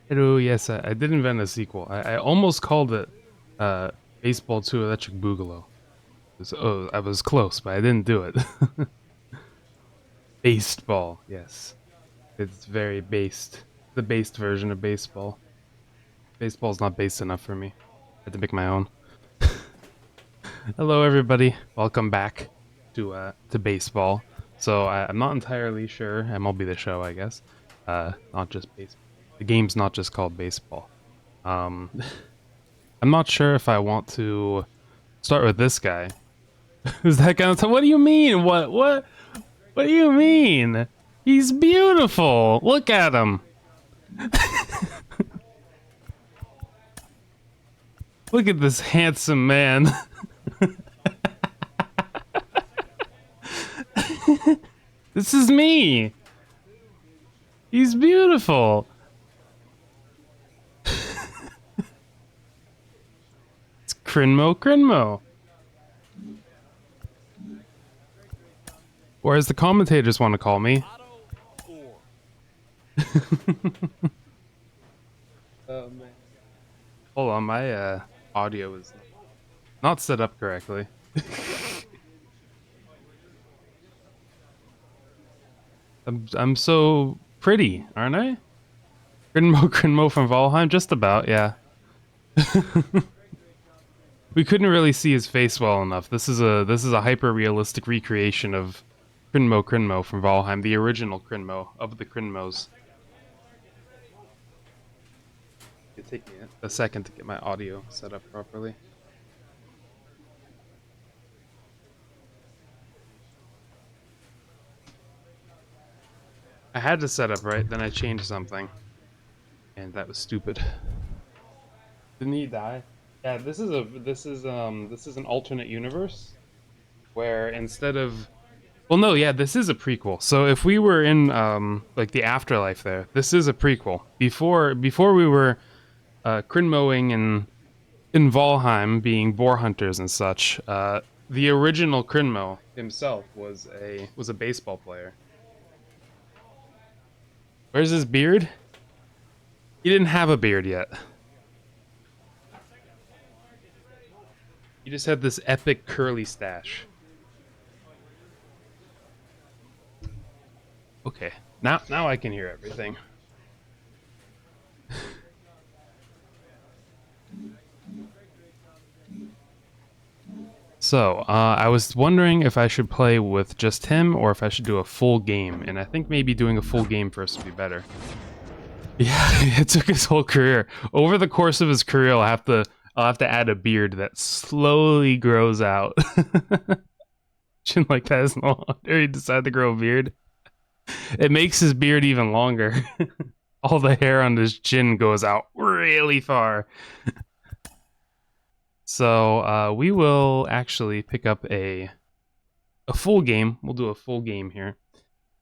Hello, yes, I did invent a sequel. I almost called it Baseball 2 Electric Boogaloo. I was close, but I didn't do it. Baseball, yes. It's very based. The based version of baseball. Baseball's not based enough for me. I had to make my own. Hello, everybody. Welcome back to baseball. So I'm not entirely sure. MLB The Show, I guess. Not just baseball. The game's not just called baseball. Um, I'm not sure if I want to start with this guy. Is that gonna? What do you mean? What do you mean? He's beautiful. Look at him. Look at this handsome man. This is me. He's beautiful. It's Crinmo. Or as the commentators want to call me. Oh man. Hold on, my audio is not set up correctly. I'm so pretty, aren't I? Crinmo from Valheim, just about, yeah. We couldn't really see his face well enough. This is a hyper realistic recreation of Crinmo from Valheim, the original Crinmo of the Crinmos. It'll take me a second to get my audio set up properly. had to set up right, then I changed something. And that was stupid. Didn't he die? Yeah, this is an alternate universe where instead of well no, yeah, this is a prequel. So if we were in like the afterlife there, this is a prequel. Before we were Crinmoing and in Valheim being boar hunters and such, the original Crinmo himself was a baseball player. Where's his beard? He didn't have a beard yet. He just had this epic curly stash. Okay, now I can hear everything. So, I was wondering if I should play with just him or if I should do a full game, and I think maybe doing a full game first would be better. Yeah, it took his whole career. Over the course of his career, I'll have to add a beard that slowly grows out. Chin like that is no longer. He decided to grow a beard. It makes his beard even longer. All the hair on his chin goes out really far. So we will actually pick up a full game. We'll do a full game here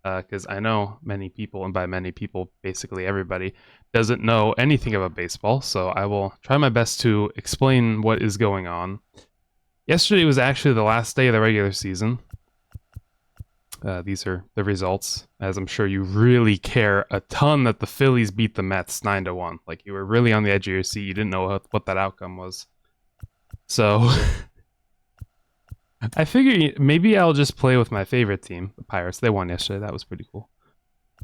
because I know many people, and by many people, basically everybody, doesn't know anything about baseball. So I will try my best to explain what is going on. Yesterday was actually the last day of the regular season. These are the results, as I'm sure you really care a ton that the Phillies beat the Mets 9-1. Like, you were really on the edge of your seat. You didn't know what that outcome was. So, I figure maybe I'll just play with my favorite team, the Pirates. They won yesterday. That was pretty cool.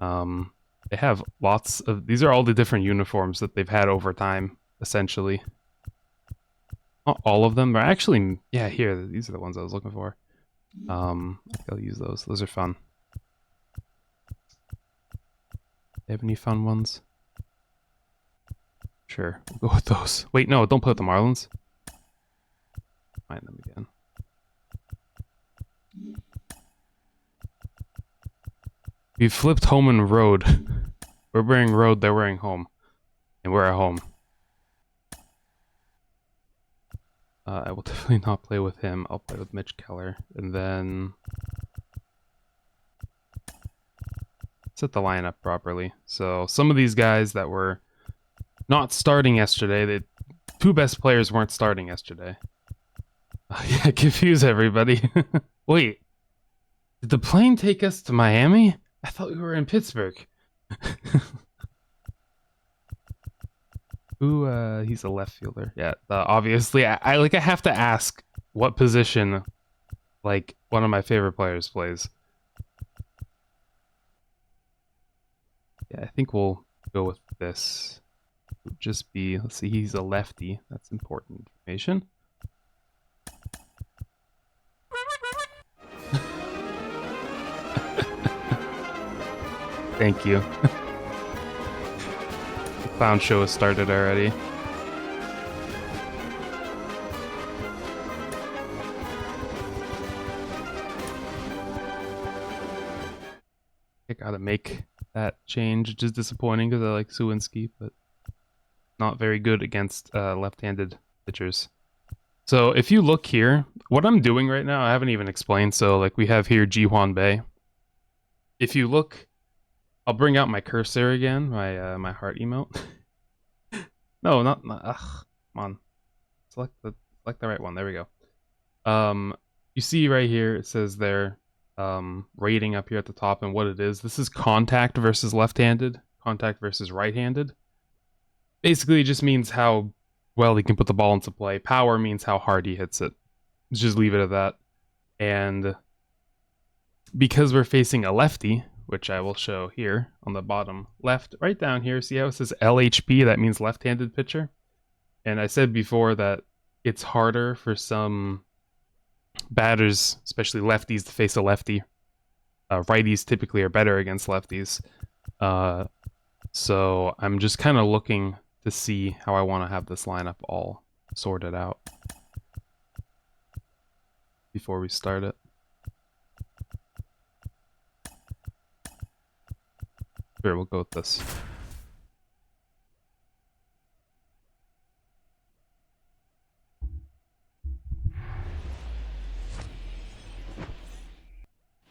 They have lots of... These are all the different uniforms that they've had over time, essentially. Not all of them, but actually... Yeah, here. These are the ones I was looking for. I'll use those. Those are fun. You have any fun ones? Sure, we'll go with those. Wait, no, don't play with the Marlins. Find them again. We flipped home and road. We're wearing road, they're wearing home. And we're at home. I will definitely not play with him. I'll play with Mitch Keller. And then... set the lineup properly. So some of these guys that were not starting yesterday, the two best players weren't starting yesterday. Yeah, confuse everybody. Wait, did the plane take us to Miami? I thought we were in Pittsburgh. Ooh, he's a left fielder. Yeah, obviously, I have to ask what position, like, one of my favorite players plays. Yeah, I think we'll go with this. It'll just be, let's see, he's a lefty. That's important information. Thank you. The clown show has started already. I gotta make that change, which is disappointing because I like Suwinski, but not very good against left-handed pitchers. So if you look here, what I'm doing right now, I haven't even explained. So like we have here Ji-hwan Bae. If you look, I'll bring out my cursor again, my heart emote. No, not ugh, come on. Select the right one. There we go. You see right here, it says there, rating up here at the top and what it is. This is contact versus left-handed, contact versus right-handed. Basically, it just means how well he can put the ball into play. Power means how hard he hits it. Let's just leave it at that. And because we're facing a lefty, which I will show here on the bottom left, right down here, see how it says LHP? That means left-handed pitcher. And I said before that it's harder for some batters, especially lefties, to face a lefty. Righties typically are better against lefties. So I'm just kind of looking to see how I want to have this lineup all sorted out before we start it. Sure, we'll go with this.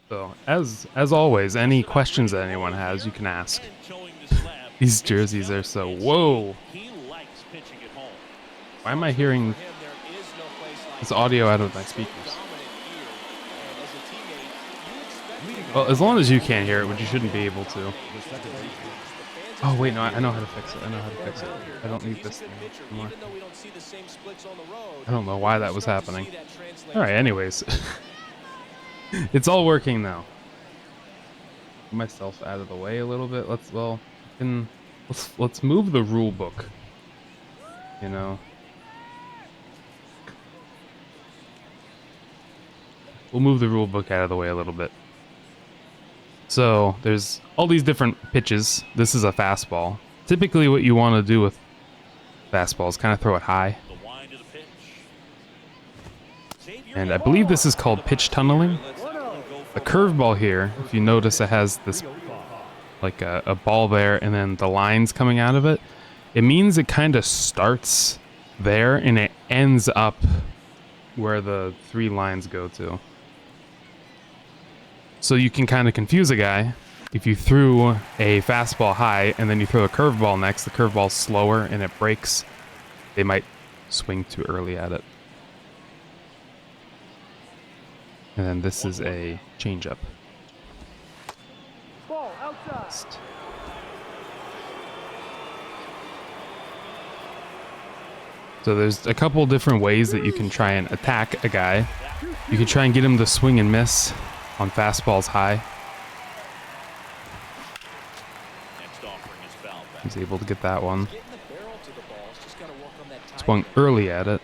So, as always, any questions that anyone has, you can ask. These jerseys are so... Whoa! Why am I hearing this audio out of my speakers? Well, as long as you can't hear it, which you shouldn't be able to. Oh, wait, no, I know how to fix it. I know how to fix it. I don't need this thing anymore. I don't know why that was happening. Alright, anyways. It's all working now. Get myself out of the way a little bit. Let's move the rule book. You know. We'll move the rule book out of the way a little bit. So, there's all these different pitches. This is a fastball. Typically what you want to do with fastballs, kind of throw it high. And I believe this is called pitch tunneling. The curveball here, if you notice, it has this like a ball there and then the lines coming out of it. It means it kind of starts there and it ends up where the 3 lines go to. So you can kind of confuse a guy. If you threw a fastball high and then you throw a curveball next, the curveball's slower and it breaks. They might swing too early at it. And then this is a changeup. Ball outside. So there's a couple different ways that you can try and attack a guy. You can try and get him to swing and miss on fastballs high. He's able to get that one. Swung early at it.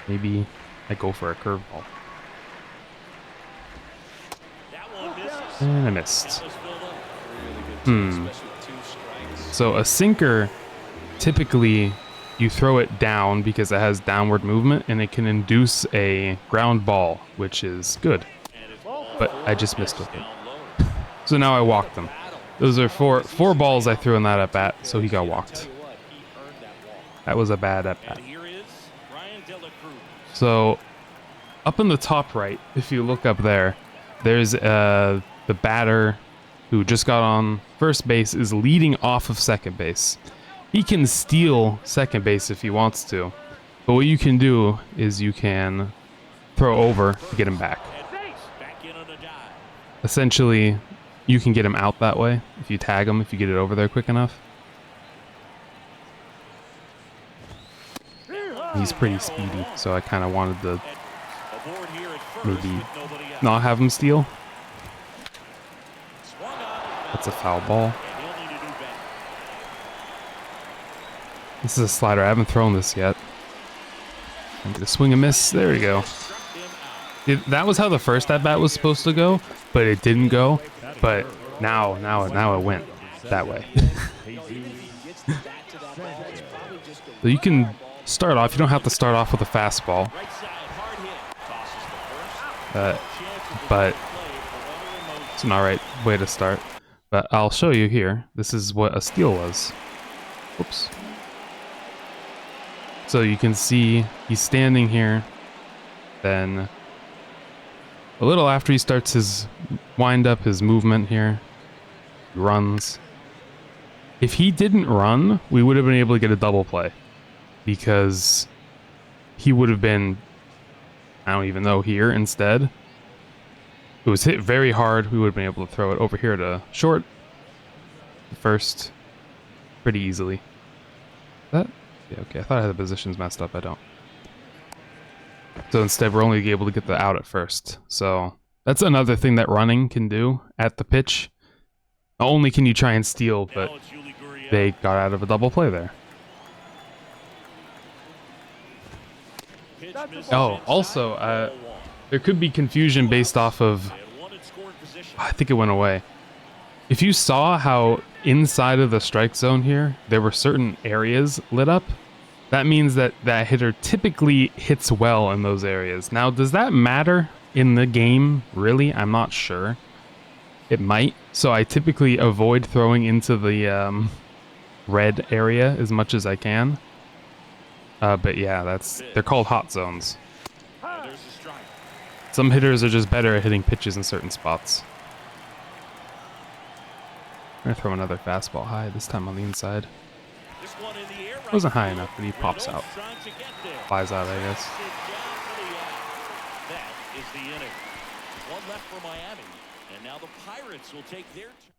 Maybe I go for a curveball. And I missed. So a sinker, typically you throw it down because it has downward movement and it can induce a ground ball, which is good. But I just missed with it. So now I walked them. Those are four balls I threw in that at bat, so he got walked. That was a bad at bat. So up in the top right, if you look up there, there's the batter who just got on first base is leading off of second base. He can steal second base if he wants to, but what you can do is you can throw over to get him back. Essentially, you can get him out that way if you tag him, if you get it over there quick enough. He's pretty speedy, so I kind of wanted to maybe not have him steal. That's a foul ball. This is a slider. I haven't thrown this yet. I'm gonna swing and miss. There we go. That was how the first at bat was supposed to go, but it didn't go. But now it went that way. So you can start off. You don't have to start off with a fastball. But it's an alright way to start. But I'll show you here. This is what a steal was. Oops. So you can see he's standing here. Then a little after he starts his wind up, his movement here, he runs. If he didn't run, we would have been able to get a double play. Because he would have been, I don't even know, here instead. It was hit very hard. We would have been able to throw it over here to short. First. Pretty easily. That? Yeah, okay. I thought I had the positions messed up. I don't. So instead, we're only able to get the out at first. So that's another thing that running can do at the pitch. Not only can you try and steal, but they got out of a double play there. Oh, also, there could be confusion based off of... I think it went away. If you saw how inside of the strike zone here, there were certain areas lit up, that means that that hitter typically hits well in those areas. Now, does that matter in the game? Really? I'm not sure. It might. So I typically avoid throwing into the red area as much as I can. But yeah, they're called hot zones. Some hitters are just better at hitting pitches in certain spots. I'm gonna throw another fastball high, this time on the inside. Wasn't high enough, but he pops out. Flies out, I guess. That is the inning. One left for Miami, and now the Pirates will take their turn.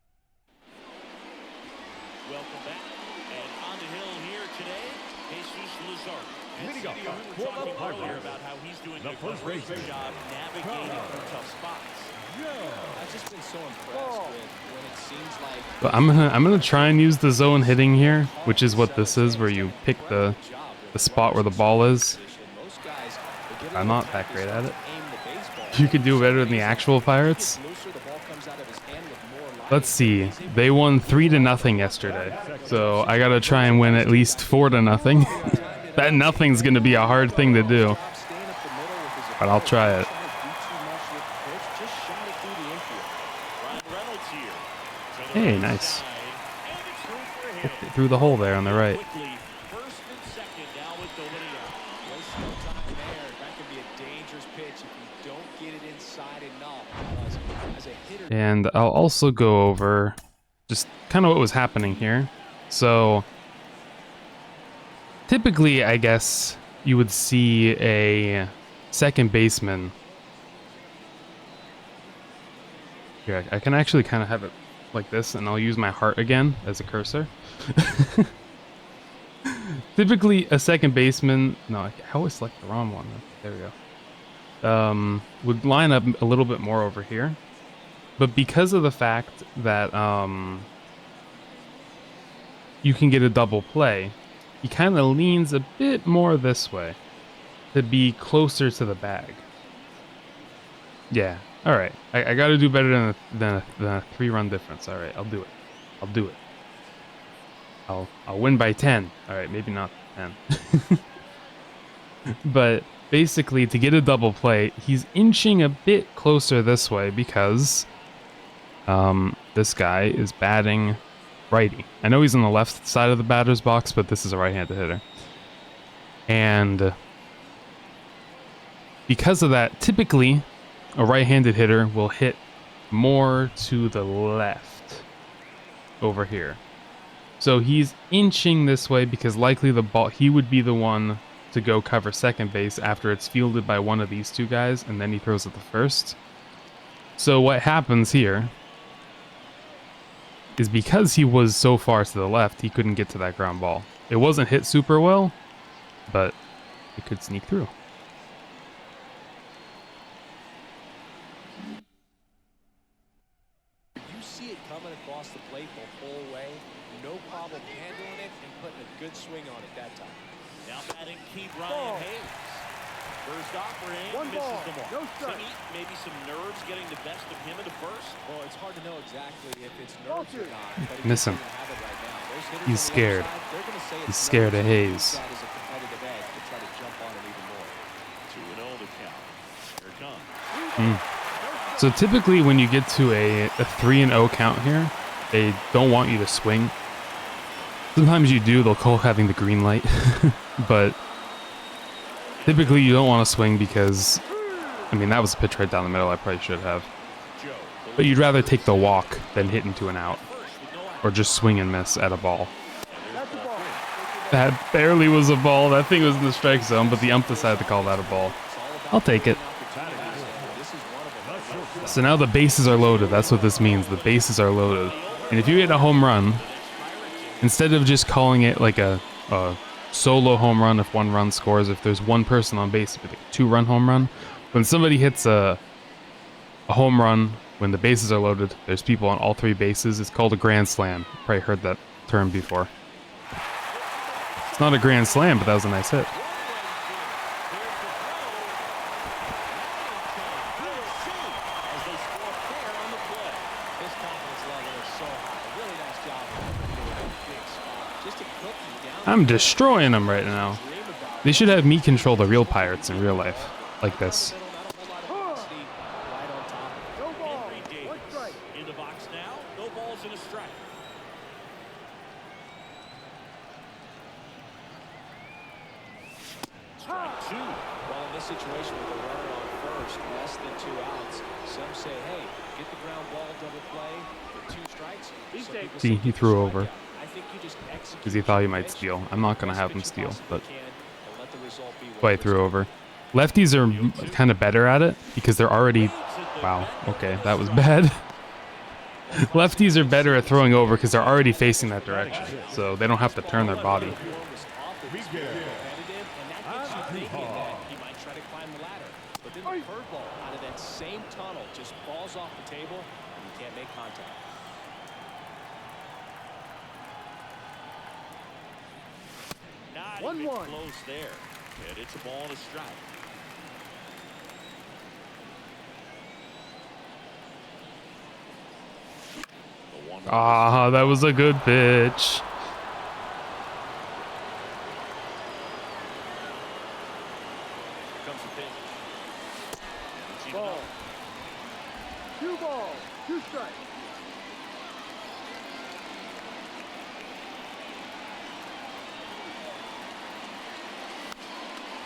Welcome back, and on the hill here today, Jesus Lazard. And we were talking earlier about how he's doing a great job navigating through tough spots. I've just been so impressed with when it seems like. But I'm gonna try and use the zone hitting here, which is what this is, where you pick the spot where the ball is. I'm not that great at it. You could do better than the actual Pirates. Let's see. They won 3-0 yesterday, so I gotta try and win at least 4-0. That nothing's gonna be a hard thing to do, but I'll try it. Hey, nice. Through the hole there on the right. And I'll also go over just kind of what was happening here. So typically, I guess you would see a second baseman. Here, I can actually kind of have it like this, and I'll use my heart again as a cursor. Typically, a second baseman. No, I always select the wrong one. There we go. Would line up a little bit more over here, but because of the fact that you can get a double play, he kind of leans a bit more this way to be closer to the bag. Yeah. All right. I got to do better than a 3-run difference. All right. I'll do it. I'll do it. I'll win by 10. All right. Maybe not 10. But basically, to get a double play, he's inching a bit closer this way because this guy is batting righty. I know he's on the left side of the batter's box, but this is a right-handed hitter. And because of that, typically a right-handed hitter will hit more to the left over here. So he's inching this way because likely the ball, he would be the one to go cover second base after it's fielded by one of these two guys, and then he throws it to first. So what happens here is because he was so far to the left, he couldn't get to that ground ball. It wasn't hit super well, but it could sneak through. You see it coming across the plate the whole way, no problem handling it and putting a good swing on it that time. Now batting Keith Ryan Hayes. First offering, misses the mark. Maybe some nerves getting the best of him in the first. Well, it's hard to know exactly if it's nerves or not. But Miss him. He's scared. He's scared of Hayes. That is a competitive edge to try to jump on it even more. 2-0 the count. Here it comes. So typically when you get to a 3-0 count here, they don't want you to swing. Sometimes you do, they'll call having the green light. But typically you don't want to swing because, I mean, that was a pitch right down the middle. I probably should have. But you'd rather take the walk than hit into an out. Or just swing and miss at a ball. That barely was a ball. That thing was in the strike zone, but the ump decided to call that a ball. I'll take it. So now the bases are loaded. That's what this means. The bases are loaded. And if you hit a home run, instead of just calling it like a solo home run if one run scores, if there's one person on base, like a 2-run home run, when somebody hits a home run, when the bases are loaded, there's people on all 3 bases. It's called a grand slam. Probably heard that term before. It's not a grand slam, but that was a nice hit. I'm destroying them right now. They should have me control the real Pirates in real life, like this. a situation with a runner on first, less than 2 outs. Some say, hey, get the ground ball, double play for 2 strikes. Some people See, say he get the threw over strikeout. I think you just because he execute thought he your might pitch, steal. I'm not going to best have him pitch you steal, possibly but can, and let the result be why I whatever it's threw going to over. be. Lefties are kind of better at it because they're already... Wow, okay, that was bad. Lefties are better at throwing over because they're already facing that direction, so they don't have to turn their body. But then the curveball out of that same tunnel just falls off the table and you can't make contact. Not even close there. And it's a ball and a strike. Ah, that was a good pitch. Here comes the pitch. It's even Ball. up. 2 balls, 2 strikes.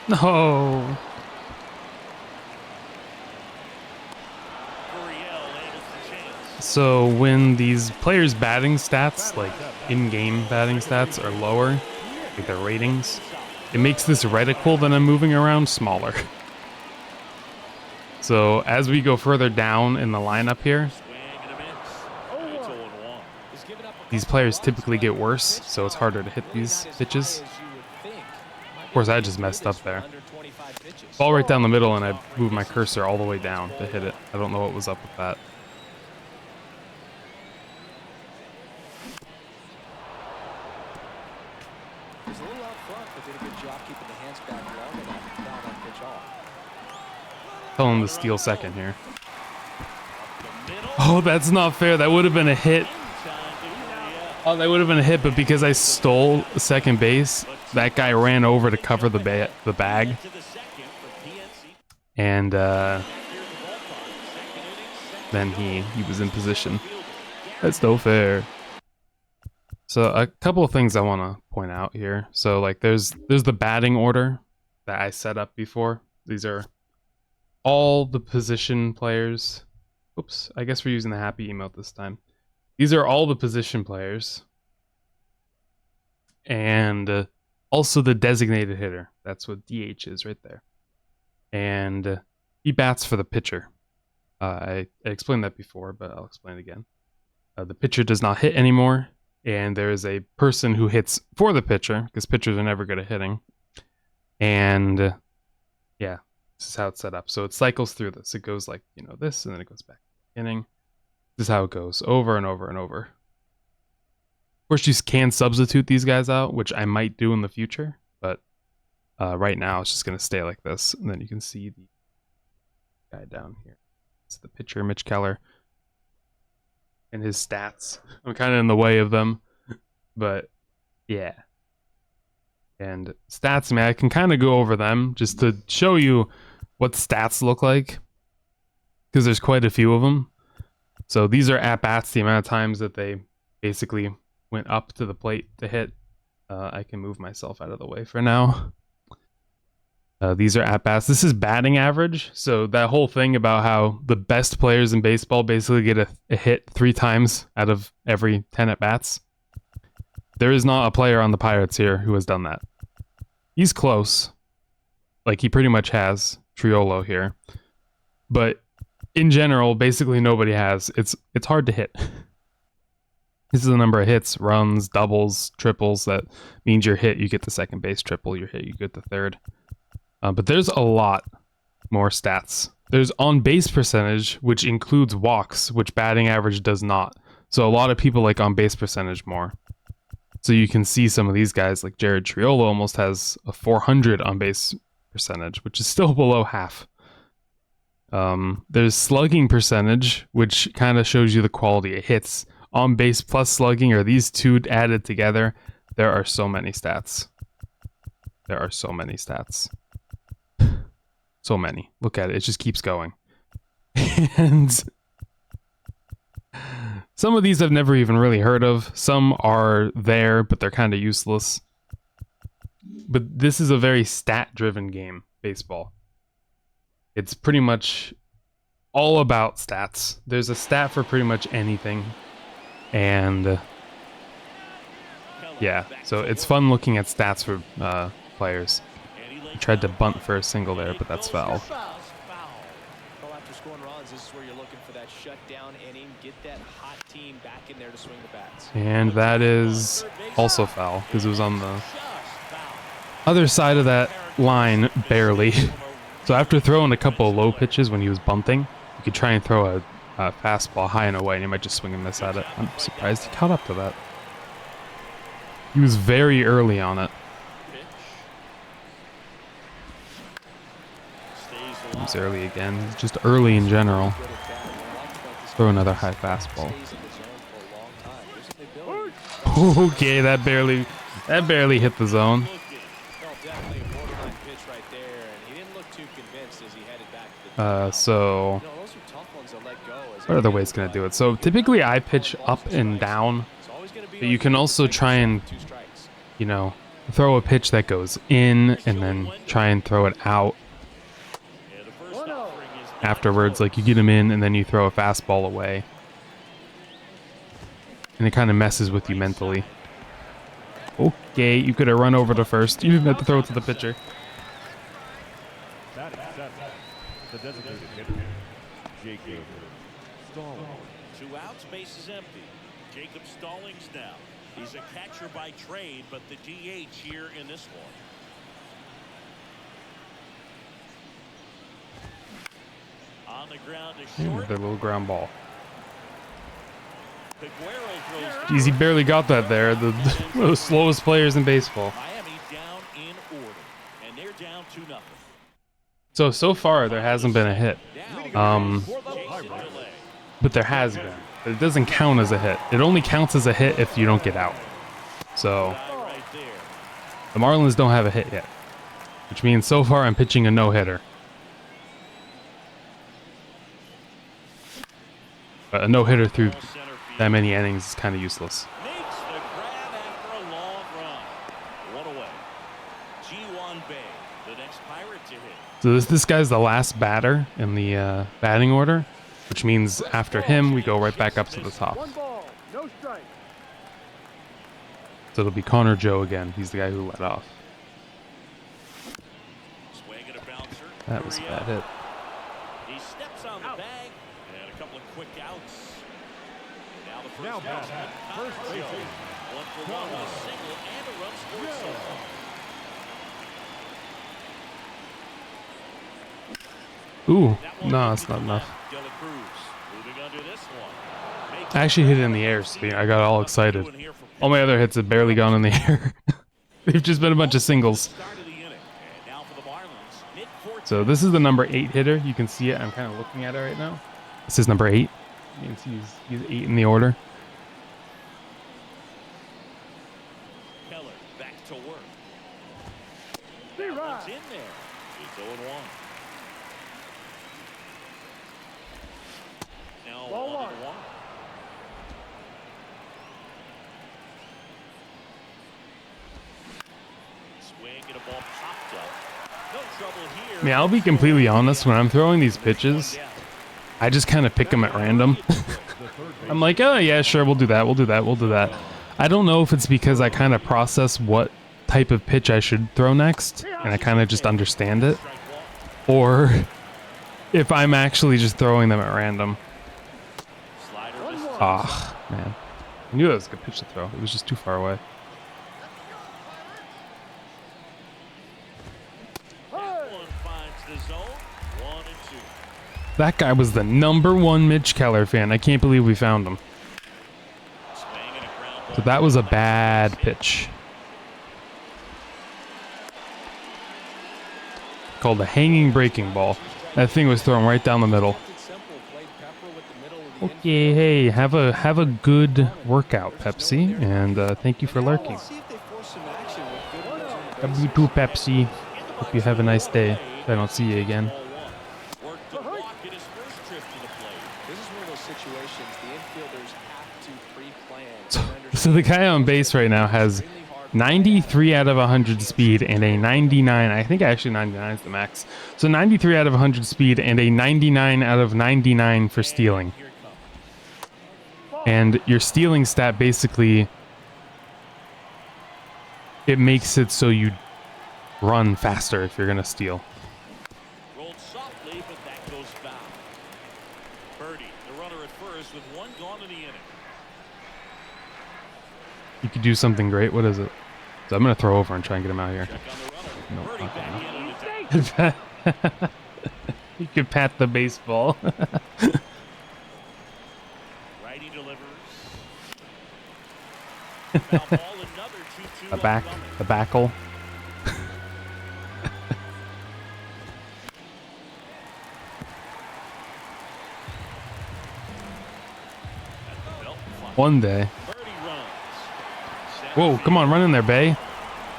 No. So when these players' batting stats, like in-game batting stats, are lower, like their ratings, it makes this reticle that I'm moving around smaller. So as we go further down in the lineup here, these players typically get worse, so it's harder to hit these pitches. Of course, I just messed up there. Ball right down the middle, and I moved my cursor all the way down to hit it. I don't know what was up with that. He's a little out front, but did a good job keeping the hands back long enough to foul that pitch off. Tell him to steal second here. Oh, that's not fair. That would have been a hit. Oh, that would have been a hit, but because I stole second base, that guy ran over to cover the bag. And then he was in position. That's no fair. So a couple of things I want to point out here. So like there's the batting order that I set up before. These are all the position players. Oops, I guess we're using the happy emote this time. These are all the position players. And also the designated hitter. That's what DH is right there. And he bats for the pitcher. I explained that before, but I'll explain it again. The pitcher does not hit anymore. And there is a person who hits for the pitcher, because pitchers are never good at hitting. And yeah, this is how it's set up. So it cycles through this. It goes like, this, and then it goes back to the beginning. This is how it goes over and over and over. Of course, you can substitute these guys out, which I might do in the future. But right now, it's just going to stay like this. And then you can see the guy down here. It's the pitcher, Mitch Keller. And his stats. I'm kind of in the way of them, but yeah. And stats, I can kind of go over them just to show you what stats look like, because there's quite a few of them. So these are at-bats, the amount of times that they basically went up to the plate to hit. I can move myself out of the way for now. These are at-bats. This is batting average. So that whole thing about how the best players in baseball basically get a hit 3 times out of every 10 at-bats. There is not a player on the Pirates here who has done that. He's close. Like, he pretty much has Triolo here. But in general, basically nobody has. It's hard to hit. This is the number of hits, runs, doubles, triples. That means you're hit, you get the second base. Triple, you're hit, you get the third. But there's a lot more stats. There's on-base percentage, which includes walks, which batting average does not. So a lot of people like on-base percentage more. So you can see some of these guys, like Jared Triolo almost has a 400 on-base percentage, which is still below half. There's slugging percentage, which kind of shows you the quality of hits. On-base plus slugging, or these two added together, there are so many stats. There are so many stats. So many. Look at it. It just keeps going. And some of these I've never even really heard of. Some are there, but they're kind of useless. But this is a very stat-driven game, baseball. It's pretty much all about stats. There's a stat for pretty much anything. And yeah, so it's fun looking at stats for players. He tried to bunt for a single there, but that's foul. Well, after scoring runs, this is where you're looking for that shutdown inning. Get that hot team back in there to swing the bats. And that is also foul because it was on the other side of that line, barely. So after throwing a couple of low pitches when he was bunting, you could try and throw a fastball high and away, and he might just swing and miss at it. I'm surprised he caught up to that. He was very early on it. He was early again. He's just early in general. Throw another high fastball. Okay, that barely hit the zone. So what other way is gonna do it? So typically I pitch up and down, but you can also try and, you know, throw a pitch that goes in and then try and throw it out afterwards. Like you get him in and then you throw a fastball away, and it kind of messes with you mentally. Okay, you could have run over to first. You didn't have to throw it to the pitcher. The designated hitter, Jacob Stallings. 2 outs, base is empty. Jacob Stallings now. He's a catcher by trade, but the DH here in this one. On the ground is short. The little ground ball. Peguero throws. Jeez, he barely got that there. One of the slowest players in baseball. Miami down in order, and they're down 2-0. So far there hasn't been a hit. But there has been. But it doesn't count as a hit. It only counts as a hit if you don't get out. So the Marlins don't have a hit yet, which means so far I'm pitching a no-hitter. But a no-hitter through that many innings is kind of useless. Makes the grab after a long run. One away. G1 Bay, the next Pirate to hit. So this guy's the last batter in the batting order, which means after him we go right back up to the top. 1 ball, no strike. So it'll be Connor Joe again. He's the guy who led off. Swing and a bouncer. That was a bad hit. He steps on the bag and a couple of quick outs. Now the Now first batsman, first baseman. 1 for 1 with a single and a run scored so far. Ooh, no, that's not enough. I actually hit it in the air, so I got all excited. All my other hits have barely gone in the air. They've just been a bunch of singles. So this is the number 8 hitter. You can see it. I'm kind of looking at it right now. This is number 8. You can see he's 8 in the order. Keller back to work. Be That right. one's in there. He's 0-1. Now Ball 1-1. one. Swing and a ball popped up. No trouble here. I mean, I'll be completely honest. When I'm throwing these pitches, I just kind of pick them at random. I'm like, oh yeah, sure, we'll do that, we'll do that, we'll do that. I don't know if it's because I kind of process what type of pitch I should throw next, and I kind of just understand it, or if I'm actually just throwing them at random. Ah, man. I knew that was a good pitch to throw. It was just too far away. One finds the zone. 1 and 2. That guy was the #1 Mitch Keller fan. I can't believe we found him. Swing and a ground ball. So that was a bad pitch. Called a hanging breaking ball. That thing was thrown right down the middle. Okay, hey, have a good workout, Pepsi, and thank you for lurking. Love you too, Pepsi. Hope you have a nice day. If I don't see you again. Worked the walk in his first trip to the plate. This is one of those situations the infielders have to pre-plan. So the guy on base right now has 93 out of 100 speed and a 99. I think actually 99 is the max. So 93 out of 100 speed and a 99 out of 99 for stealing. And your stealing stat basically, it makes it so you run faster if you're going to steal. Rolled softly, but that goes foul. Birdie, the runner at first with one gone in the inning. You could do something great. What is it? So I'm going to throw over and try and get him out here. Check on the runner. No, Birdie back okay, in and attack. You could pat the baseball. Righty delivers. Foul ball, another 2-2 The back, on the backle. One day. Birdie runs. Whoa, come on, run in there, Bay.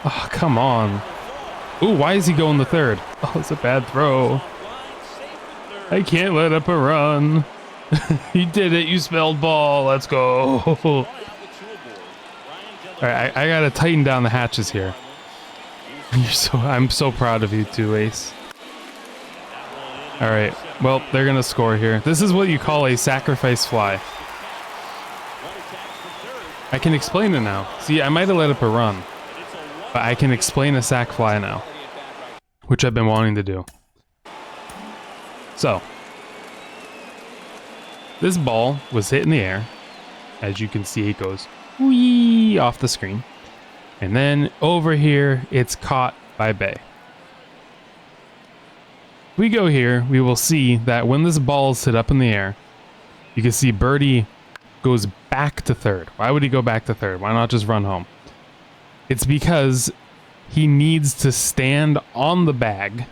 Oh, come on. Ooh, why is he going the third? Oh, it's a bad throw. I can't let up a run. You did it. You spelled ball. Let's go. All right, I gotta tighten down the hatches here. I'm so proud of you too, Ace. All right, well, they're gonna score here. This is what you call a sacrifice fly. I can explain it now. See, I might have let up a run, but I can explain a sac fly now, which I've been wanting to do. So, this ball was hit in the air. As you can see, it goes whee off the screen. And then over here, it's caught by Bay. We go here, we will see that when this ball is hit up in the air, you can see Birdie goes back to third. Why would he go back to third? Why not just run home? It's because he needs to stand on the bag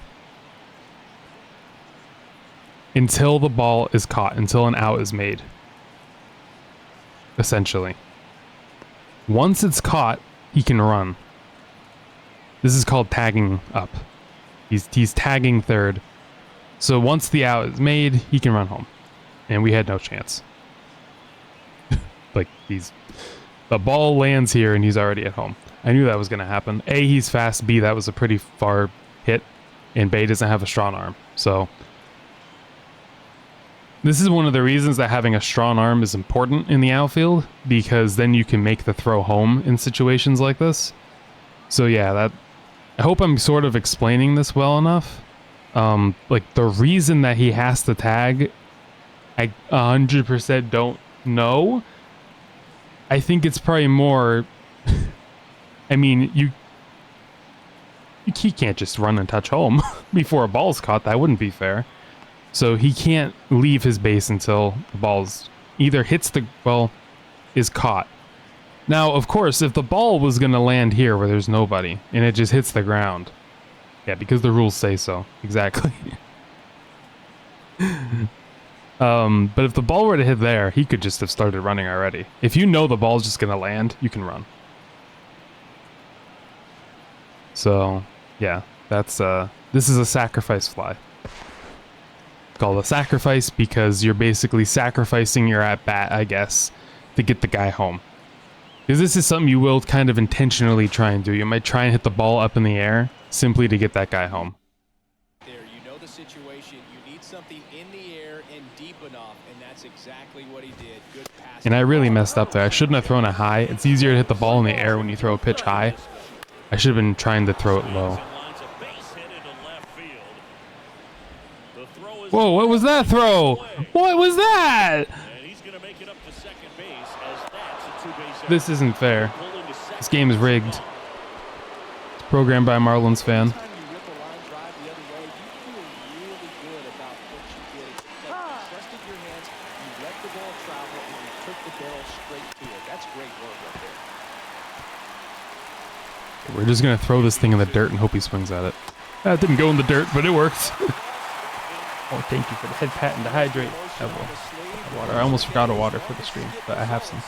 until the ball is caught, until an out is made. Essentially. Once it's caught, he can run. This is called tagging up. He's tagging third. So once the out is made, he can run home. And we had no chance. Like, the ball lands here and he's already at home. I knew that was going to happen. A, he's fast. B, that was a pretty far hit. And Bay doesn't have a strong arm. So this is one of the reasons that having a strong arm is important in the outfield, because then you can make the throw home in situations like this. So yeah, I hope I'm sort of explaining this well enough. Like, the reason that he has to tag, I 100% don't know. I think it's probably more, I mean, he can't just run and touch home before a ball's caught. That wouldn't be fair. So he can't leave his base until the ball's either is caught. Now, of course, if the ball was going to land here where there's nobody and it just hits the ground. Yeah, because the rules say so. Exactly. But if the ball were to hit there, he could just have started running already. If you know the ball's just going to land, you can run. So, yeah, this is a sacrifice fly. It's called a sacrifice because you're basically sacrificing your at-bat, I guess, to get the guy home. Because this is something you will kind of intentionally try and do. You might try and hit the ball up in the air simply to get that guy home. There, you know the situation. You need something in the air and deep enough, and that's exactly what he did. Good pass. And I really messed up there. I shouldn't have thrown it high. It's easier to hit the ball in the air when you throw a pitch high. I should have been trying to throw it low. Whoa, what was that throw? What was that? This isn't fair. This game is rigged. It's programmed by a Marlins fan. We're just going to throw this thing in the dirt and hope he swings at it. That didn't go in the dirt, but it worked. Oh, thank you for the head pat and to hydrate. I will. Water. I almost forgot a water for the stream, but I have some.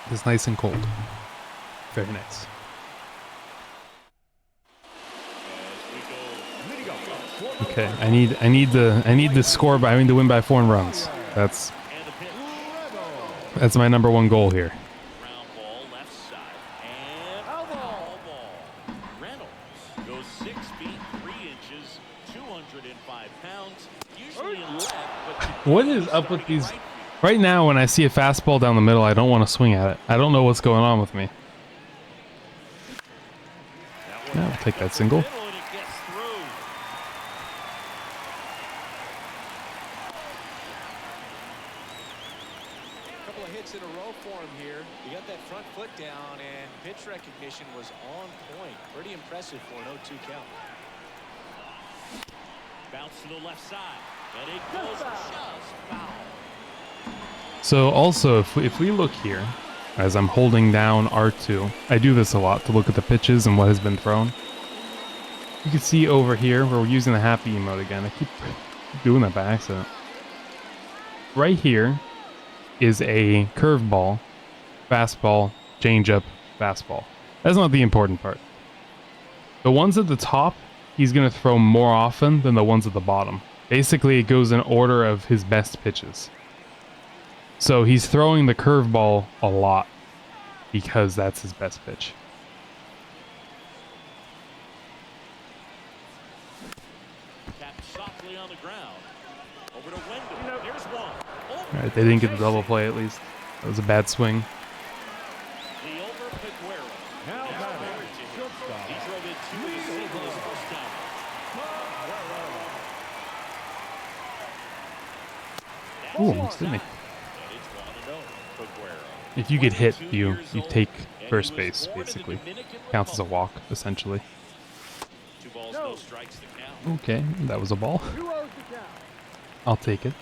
It's nice and cold. Very nice. Okay, I need the score by to win by 4 runs. That's my number one goal here. Goes 6 feet 3 inches, 205 pounds. Usually in left, but What today is he's up with starting in these? right field. Right now, when I see a fastball down the middle, I don't want to swing at it. I don't know what's going on with me. That Yeah, one I'll back take up that the single. middle, and it gets through. A couple of hits in a row for him here. He got that front foot down, and pitch recognition was on point. Pretty impressive for an 0-2 count. Bounce to the left side, and it goes just foul. So also, if we look here, as I'm holding down R2, I do this a lot to look at the pitches and what has been thrown. You can see over here where we're using the happy emote again. I keep doing that by accident. Right here is a curveball, fastball, changeup, fastball. That's not the important part. The ones at the top, he's going to throw more often than the ones at the bottom. Basically, it goes in order of his best pitches. So he's throwing the curveball a lot because that's his best pitch. Tapped softly on the ground. Over to Wendell. Here's one. All right, they didn't get the double play at least. That was a bad swing. The over Peguero. Now batting, He shortstop. drove in 2 with a single his first time. That's Ooh, inside. almost hit me. And it's 1-0. Peguero. If you get hit, 22 you years old, take and he first was base, born in the basically. Dominican Counts as a Republic. walk, essentially. 2 balls, no strikes to count. Okay, that was a ball. 2-0 to count. I'll take it.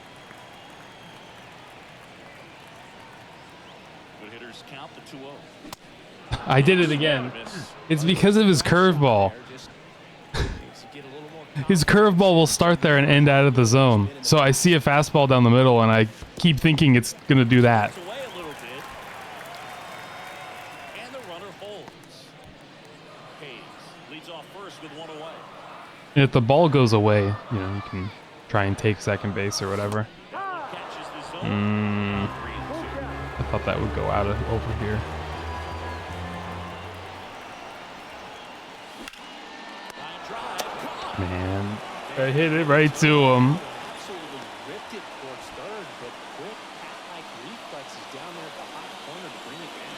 Good hitters count the 2-0. I did it again. It's because of his curveball. Just needs to get a little more His curveball will start there and end out of the zone. So I see a fastball down the middle and I keep thinking it's going to do that. It's away a little bit. And the runner holds. Hayes leads off first with 1 away. And if the ball goes away, you know, you can try and take second base or whatever. Catches the zone. 3-2. I thought that would go out of over here. Line drive. Caught. Man, I hit it right to him. absolutely ripped it towards third, but quick cat-like reflexes down there at the hot corner to bring it down.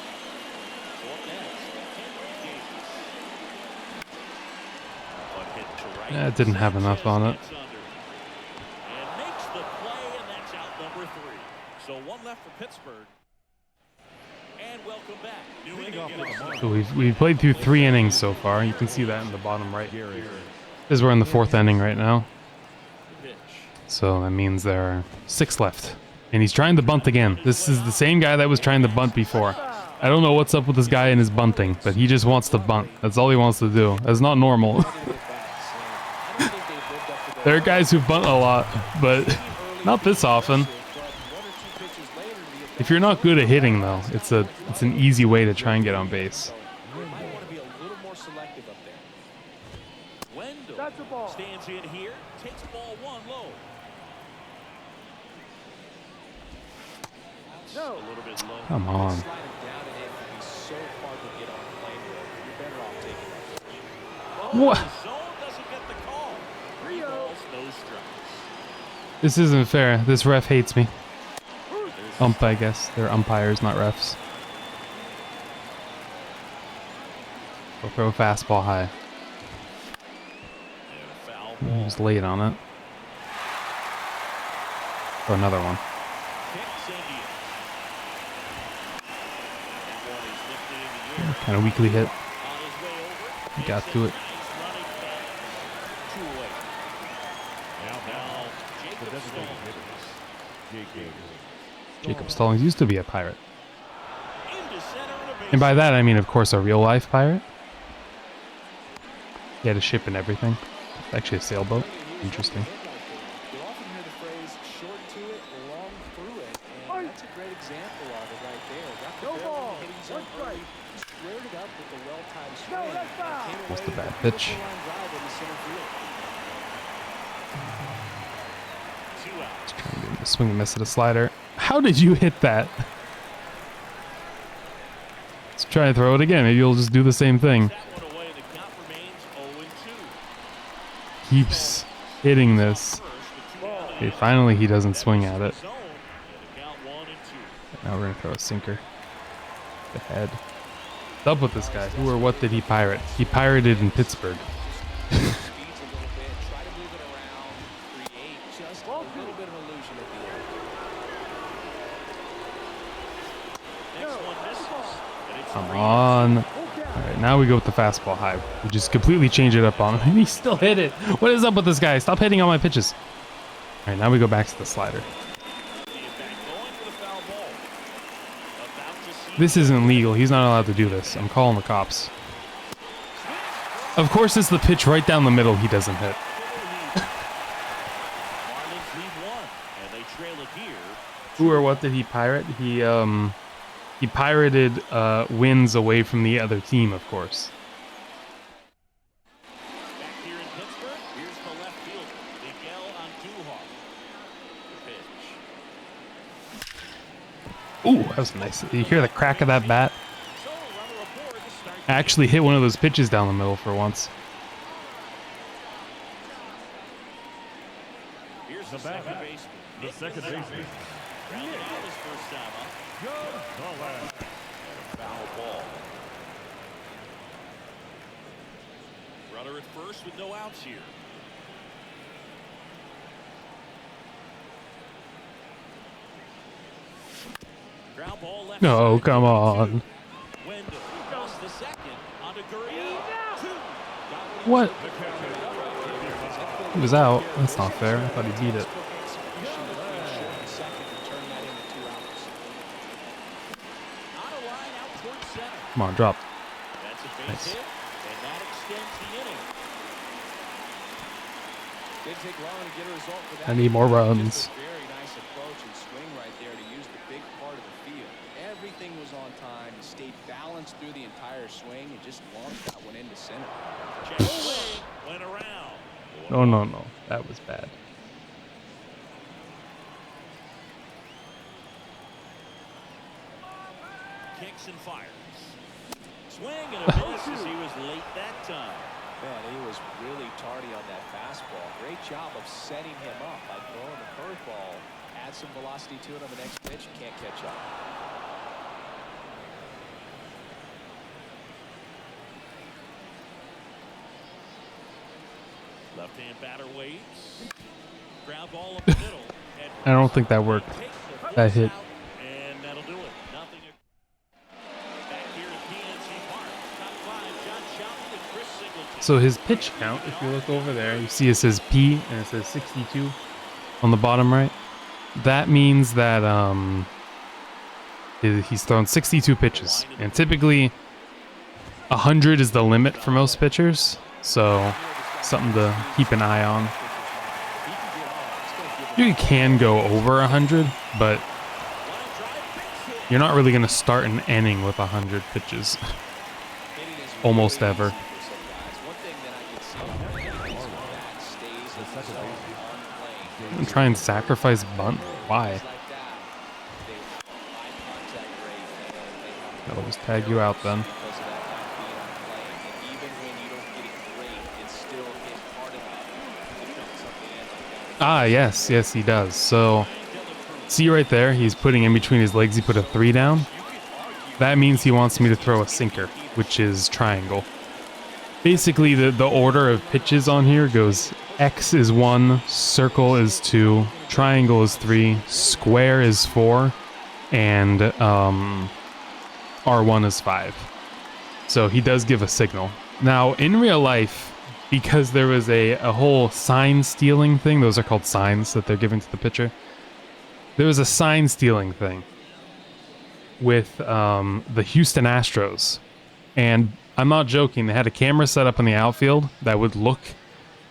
So up next, Henry Davis. One hit to right. Yeah, it didn't have enough on it. Sanchez gets under. And makes the play, and that's out number 3. So 1 left for Pittsburgh. And welcome back. New inning in the So we've played through 3 innings so far. You can see that in the bottom right. Because we're in the 4th inning right now. pitch. So that means there are 6 left. And he's trying to bunt again. This is the same guy that was trying to bunt before. I don't know what's up with this guy and his bunting, but he just wants to bunt. That's all he wants to do. That's not normal. There are guys who bunt a lot, but not this often. If you're not good at hitting, though, it's an easy way to try and get on base. Might want to be a little more selective up there. Wendell That's a ball. stands in here, takes ball 1 low. No. A little bit low. Come on. Slide him down and in can be so hard to get on the plane with. You're better off taking that. What? The zone doesn't get the call. 3 balls, no strikes. This isn't fair. This ref hates me. I guess. They're umpires, not refs. We'll throw a fastball high. And a foul He ball. was late on it. Or another one. Kicks India. That one is lifted in the air. Kind of weakly hit. On his way over. He got makes to it. Nice running back. 2 away. Now Now, the Jacob designated Stallings. hitters. Jacob. Jacob Stallings used to be a pirate. Into center and a base. And by that, I mean, of course, a real-life pirate. He had a ship and everything. Actually, a sailboat. Interesting. You'll often hear the phrase short to it, long through it, and that's a great example of it right there. Got the No barrel ball. in the hitting zone 1 strike. early, squared it up with the well-timed No, swing, that's and foul. came Just away a bad with pitch. beautiful line drive into center field. 2 out. Trying to get him to swing and miss at a slider. How did you hit that? Let's try and throw it again. Maybe you'll just do the same thing. That one away. The count remains keeps hitting this. Okay, finally he doesn't swing at it. Now we're gonna throw a sinker. The head. What's up with this guy? Who or what did he pirate? He pirated in Pittsburgh. Come on. Alright, now we go with the fastball high. We just completely change it up on him. And he still hit it. What is up with this guy? Stop hitting on my pitches. Alright, now we go back to the slider. This isn't legal. He's not allowed to do this. I'm calling the cops. Of course it's the pitch right down the middle he doesn't hit. Who or what did he pirate? He pirated wins away from the other team, of course. Back here in Pittsburgh, here's the left fielder, Miguel Andujar. Ooh, that was nice. You hear the crack of that bat? I actually hit one of those pitches down the middle for once. Here's the second baseman. The second baseman. Grounded out his first time up. Foul ball. Runner at first with no outs here. Ground ball left. No, come on. Wendell lost the second onto Gurriel. What? He was out. That's not fair. I thought he beat it. Come on, drop. That's a base Nice. hit, and that extends the inning. Didn't take long to get a result for that. I need more runs. Just a very nice approach and swing right there to use the big part of the field. Everything was on time. He stayed balanced through the entire swing and just launched that one into center. Check away, went around. No, no, no. That was bad. Kicks and fires. Swing and a miss as he was late that time. Man, he was really tardy on that fastball. Great job of setting him up by throwing the curveball. Add some velocity to it on the next pitch. You can't catch up. Left-hand batter waits. Ground ball up the middle. I don't think that worked. That hit. And that'll do it. Nothing. Back here at PNC Park. Top five, John Shelton and Chris Singleton. So his pitch count, if you look over there, you see it says P and it says 62 on the bottom right. That means that he's thrown 62 pitches, and typically 100 is the limit for most pitchers. So something to keep an eye on. You can go over 100, but you're not really going to start an inning with 100 pitches. Almost ever. And try and sacrifice bunt? Why? I'll just tag you out then. Ah, yes, yes, he does. So, see right there, he's putting in between his legs, he put a 3 down. That means he wants me to throw a sinker, which is triangle. Basically, the order of pitches on here goes X is 1, circle is 2, triangle is 3, square is 4, and R1 is 5. So he does give a signal. Now, in real life, because there was a whole sign stealing thing, those are called signs that they're giving to the pitcher. There was a sign stealing thing with the Houston Astros. And I'm not joking, they had a camera set up in the outfield that would look,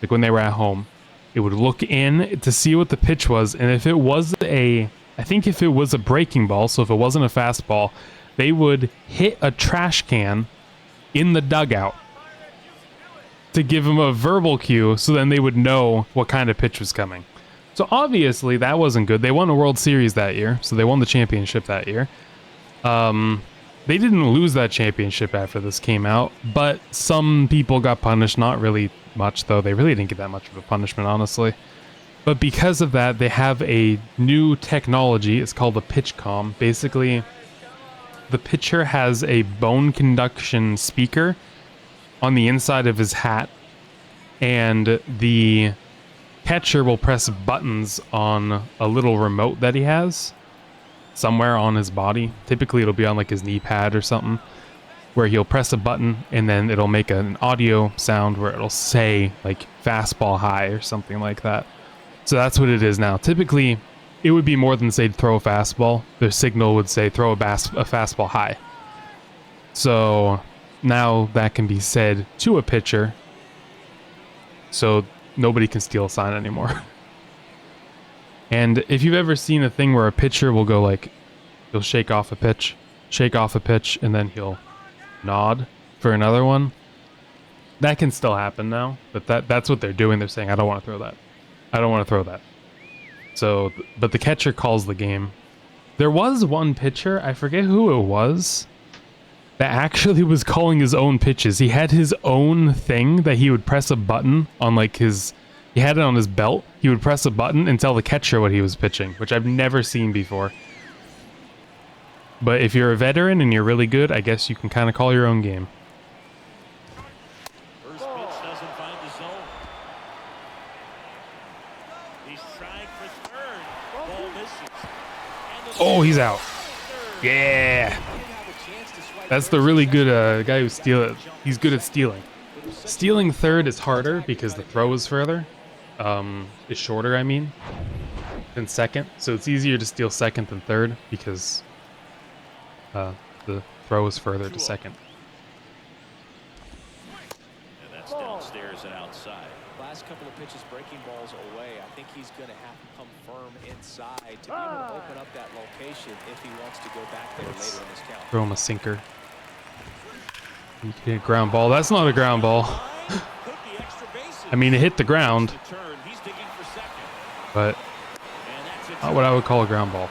like when they were at home, it would look in to see what the pitch was. And if it was I think if it was a breaking ball, so if it wasn't a fastball, they would hit a trash can in the dugout to give him a verbal cue, so then they would know what kind of pitch was coming. So obviously that wasn't good. They won the World Series that year, so they won the championship that year. they didn't lose that championship after this came out, but some people got punished. Not really much, though. They really didn't get that much of a punishment, honestly. But because of that, they have a new technology. It's called a pitch comm. Basically, the pitcher has a bone conduction speaker on the inside of his hat, and the catcher will press buttons on a little remote that he has somewhere on his body. Typically, it'll be on like his knee pad or something, where he'll press a button and then it'll make an audio sound where it'll say like fastball high or something like that. So that's what it is now. Typically, it would be more than say throw a fastball. The signal would say throw a fastball high. So now that can be said to a pitcher, so nobody can steal a sign anymore. And if you've ever seen a thing where a pitcher will go like, he'll shake off a pitch, and then he'll nod for another one, that can still happen now. But that's what they're doing. They're saying, I don't want to throw that. I don't want to throw that. So, but the catcher calls the game. There was one pitcher, I forget who it was, that actually was calling his own pitches. He had his own thing that he would press a button on, like he had it on his belt. He would press a button and tell the catcher what he was pitching, which I've never seen before. But if you're a veteran and you're really good, I guess you can kind of call your own game. First pitch doesn't find the zone. He's trying for third. Ball misses. And the Oh, he's out. third. Yeah. That's the really good guy who steals. He's good at stealing. Stealing third is harder because the throw is further. Is shorter, I mean, than second. So it's easier to steal second than third because the throw is further to second. And that's downstairs and outside. Last couple of pitches breaking balls away. I think he's going to have to come firm inside to be able to open up that location if he wants to go back there later in this count. Throw him a sinker. You can hit a ground ball. That's not a ground ball. Take the extra bases. I mean, it hit the ground, To turn. He's digging for second. but And that's it. not what I would call a ground ball.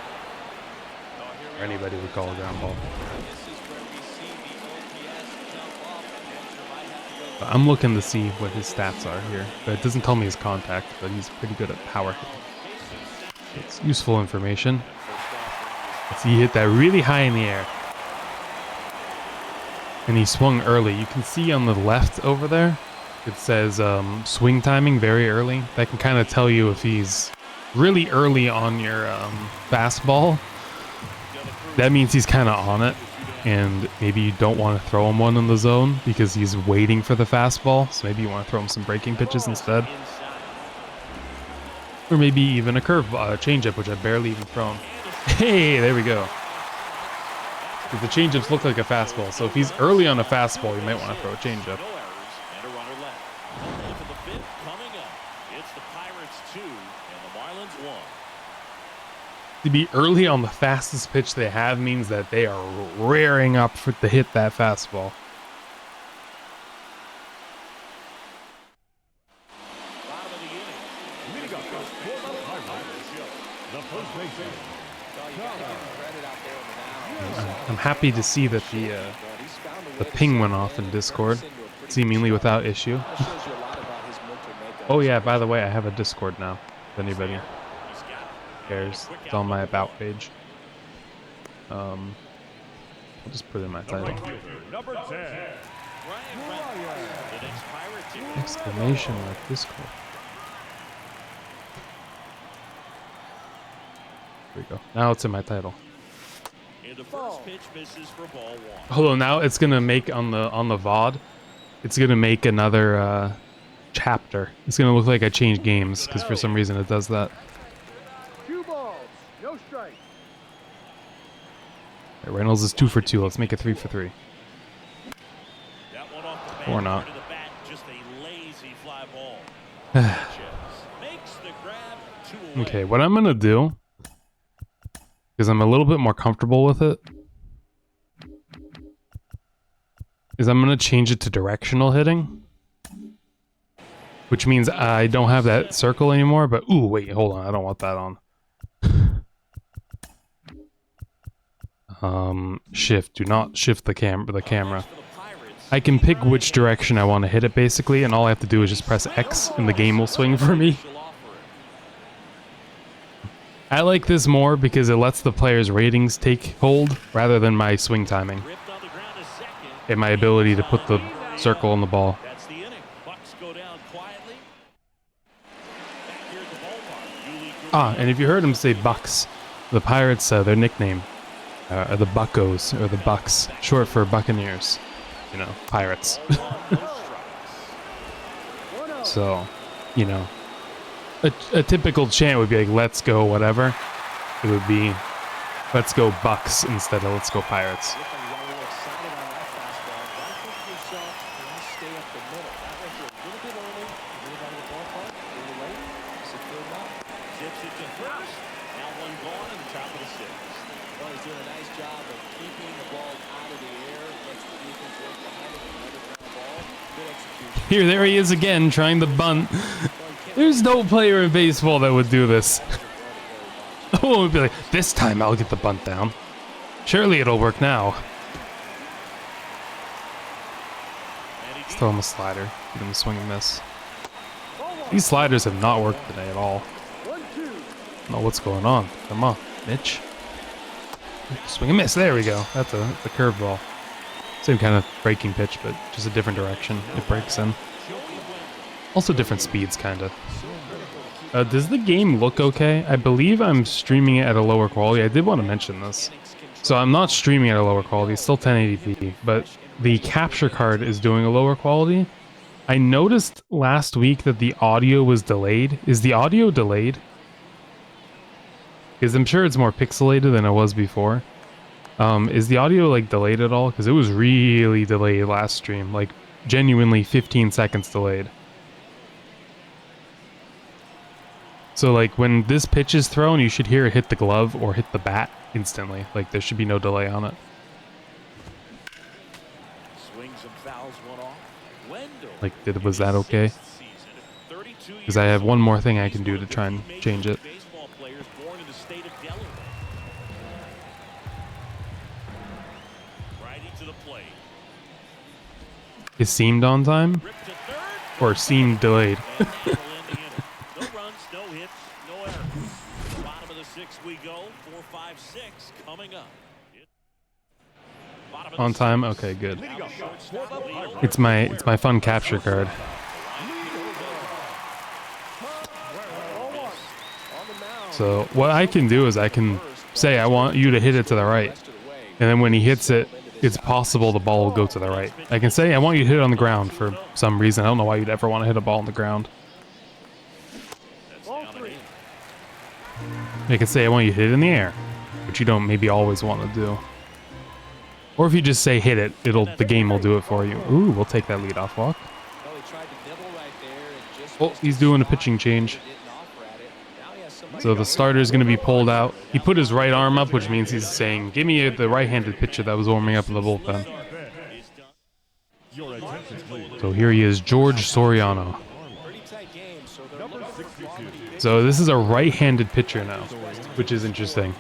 Or anybody would call a ground ball. This is where we see the OPS jump up. Pitcher might have to go I'm looking to see what his stats are here, but it doesn't tell me his contact, but he's pretty good at power hitting. It's useful information. Let's see, he hit that really high in the air. And he swung early. You can see on the left over there, it says swing timing very early. That can kind of tell you if he's really early on your fastball. That means he's kind of on it, and maybe you don't want to throw him one in the zone because he's waiting for the fastball. So maybe you want to throw him some breaking pitches instead. Or maybe even a curve, changeup, which I barely even thrown. Hey, there we go. Because the changeups look like a fastball, so if he's early on a fastball, you might want to throw a changeup. No errors and a runner left. And for the fifth coming up, it's the Pirates 2 and the Marlins 1. To be early on the fastest pitch they have means that they are rearing up to hit that fastball. Bottom of the inning. Leading up for the Pirates, the first baseman. Well, you gotta give him credit out there on the mound. I'm happy to see that But he's found a the way to ping went settle off in and Discord, turn this into a pretty seemingly good without issue. That shows you a lot about his mental makeup. Oh yeah, by the way, I have a Discord now, if anybody He's got it. cares. It's on my About page. I'll just put it in my The title. right fielder, number 10. Ryan Reynolds, the next Pirate to Exclamation mark Discord. There we go. Now it's in my title. And the first pitch misses for ball one. Hold on, now it's gonna make on the VOD. It's gonna make another chapter. It's gonna look like I changed games because for some reason it does that. 2 balls, no strikes. Right, Reynolds is 2 for 2. Let's make it 3 for 3. That one off the back Or not. part of the bat, just a lazy fly ball. Makes the grab 2 away. Okay, what I'm gonna do, because I'm a little bit more comfortable with it, is I'm gonna change it to directional hitting, which means I don't have that circle anymore. But ooh, wait, hold on, I don't want that on. Shift. Do not shift the camera. I can pick which direction I want to hit it basically, and all I have to do is just press X and the game will swing for me. I like this more because it lets the player's ratings take hold rather than my swing timing and my ability to put the circle on the ball. And if you heard him say Bucks, the Pirates, their nickname are the Buccos, or the Bucks, short for Buccaneers. You know, Pirates. So, you know, a typical chant would be like, let's go whatever. It would be, let's go Bucks instead of let's go Pirates. There he is again, trying to bunt. There's no player in baseball that would do this. Oh, would be like, this time I'll get the bunt down. Surely it'll work now. Let's throw him a slider. Give him a swing and miss. These sliders have not worked today at all. I don't know what's going on. Come on, Mitch. Swing and miss. There we go. That's a curveball. Same kind of breaking pitch, but just a different direction it breaks in. Also different speeds, kind of. Does the game look okay? I believe I'm streaming it at a lower quality. I did want to mention this. So I'm not streaming at a lower quality. It's still 1080p, but the capture card is doing a lower quality. I noticed last week that the audio was delayed. Is the audio delayed? Because I'm sure it's more pixelated than it was before. Is the audio like delayed at all? Because it was really delayed last stream, like genuinely 15 seconds delayed. So like when this pitch is thrown, you should hear it hit the glove or hit the bat instantly. Like there should be no delay on it. Like was that okay? Because I have one more thing I can do to try and change it. Is seemed on time? Or seemed delayed? On time? Okay, good. It's my fun capture card. So what I can do is I can say I want you to hit it to the right. And then when he hits it, it's possible the ball will go to the right. I can say I want you to hit it on the ground for some reason. I don't know why you'd ever want to hit a ball on the ground. I can say I want you to hit it in the air, which you don't maybe always want to do. Or if you just say hit it, the game will do it for you. Ooh, we'll take that leadoff walk. Oh, he's doing a pitching change. So the starter is going to be pulled out. He put his right arm up, which means he's saying, give me the right-handed pitcher that was warming up in the bullpen. So here he is, George Soriano. So this is a right-handed pitcher now, which is interesting.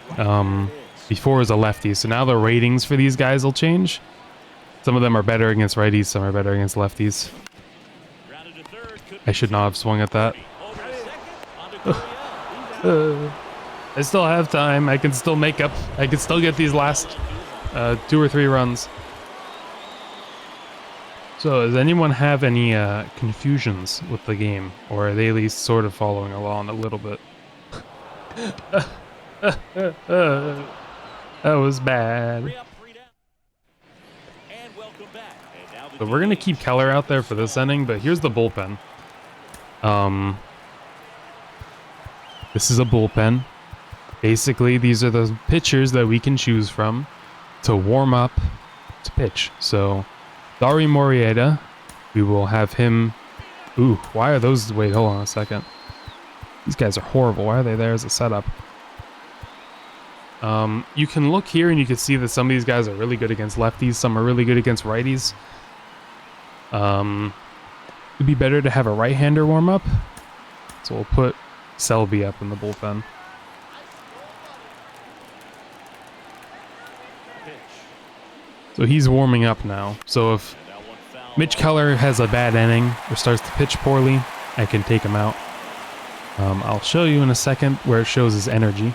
Before it was a lefty, so now the ratings for these guys will change. Some of them are better against righties, some are better against lefties. I should not have swung at that. I still have time. I can still make up. I can still get these last 2 or 3 runs. So does anyone have any confusions with the game? Or are they at least sort of following along a little bit? That was bad. So we're going to keep Keller out there for this inning, but here's the bullpen. This is a bullpen. Basically, these are the pitchers that we can choose from to warm up to pitch. So, Dari Morieta, we will have him... Ooh, why are those... Wait, hold on a second. These guys are horrible. Why are they there as a setup? You can look here and you can see that some of these guys are really good against lefties. Some are really good against righties. It'd be better to have a right-hander warm up. So we'll put Selby up in the bullpen. So he's warming up now. So if Mitch Keller has a bad inning or starts to pitch poorly, I can take him out. I'll show you in a second where it shows his energy.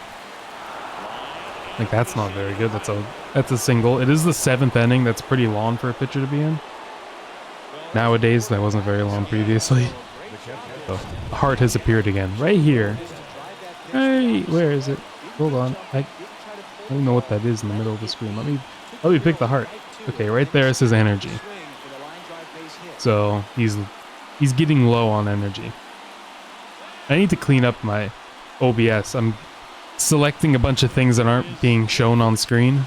Like, that's not very good. That's a single. It is the 7th inning. That's pretty long for a pitcher to be in. Nowadays, that wasn't very long previously. So, the heart has appeared again. Right here. Hey, where is it? Hold on. I don't know what that is in the middle of the screen. Let me pick the heart. Okay, right there is his energy. So, he's getting low on energy. I need to clean up my OBS. I'm selecting a bunch of things that aren't being shown on screen.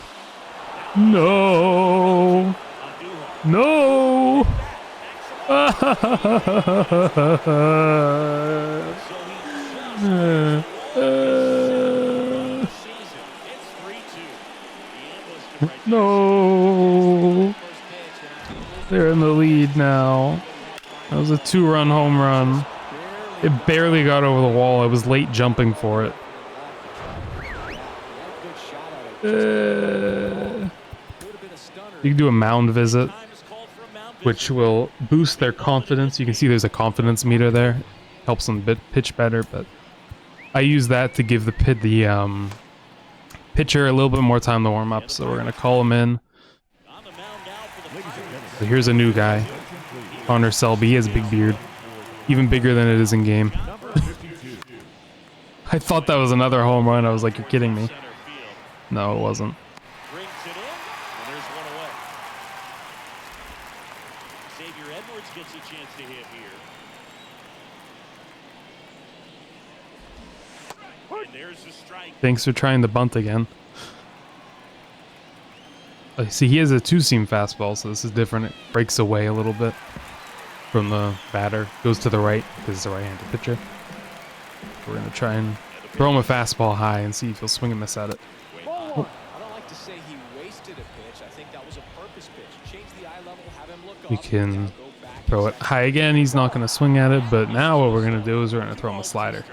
No! No! No! They're in the lead now. That was a 2-run home run. It barely got over the wall. I was late jumping for it. You can do a mound visit, which will boost their confidence. You can see there's a confidence meter there. Helps them pitch better, but I use that to give the pitcher a little bit more time to warm up. So we're going to call him in. So here's a new guy, Connor Selby. He has a big beard. Even bigger than it is in game. I thought that was another home run. I was like, you're kidding me. No, it wasn't. Brings it in, and there's one away. Xavier Edwards gets a chance to hit here. And there's the strike. Thanks for trying to bunt again. See, he has a 2-seam fastball, so this is different. It breaks away a little bit from the batter. Goes to the right, because it's a right-handed pitcher. We're going to try and throw him a fastball high and see if he'll swing and miss at it. Oh. I don't like to say he wasted a pitch. I think that was a purpose pitch. Change the eye level, have him look We up, can go back throw it high again. He's not going to swing at it, but now what we're going to do is we're going to throw him a slider.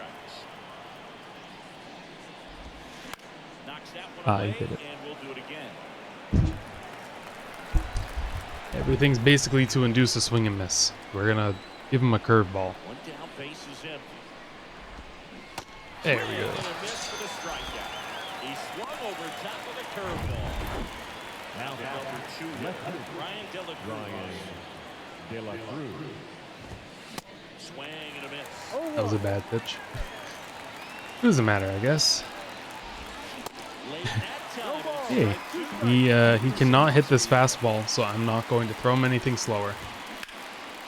He hit it. And we'll do it again. Everything's basically to induce a swing and miss. We're going to give him a curveball. One down, base is empty. There we go. And a miss for the strikeout. He swung over top of the curveball. Now the number 2 hitter, Ryan De La Cruz. Swing and a miss. That was a bad pitch. Doesn't matter, I guess. Late that time. Hey, he cannot hit this fastball, so I'm not going to throw him anything slower.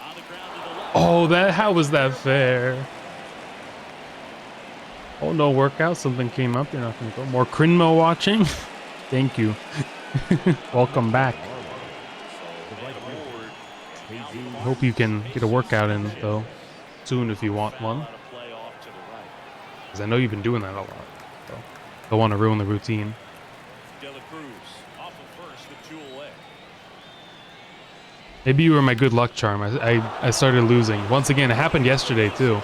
On the ground to the left. Oh, how was that fair? Oh, no workout. Something came up. You're not going to go. More Crinmo watching? Thank you. Welcome back. Hope you can get a workout in, though, soon if you want one. Because I know you've been doing that a lot. So don't want to ruin the routine. De La Cruz off of first with 2 away. Maybe you were my good luck charm. I started losing. Once again, it happened yesterday, too.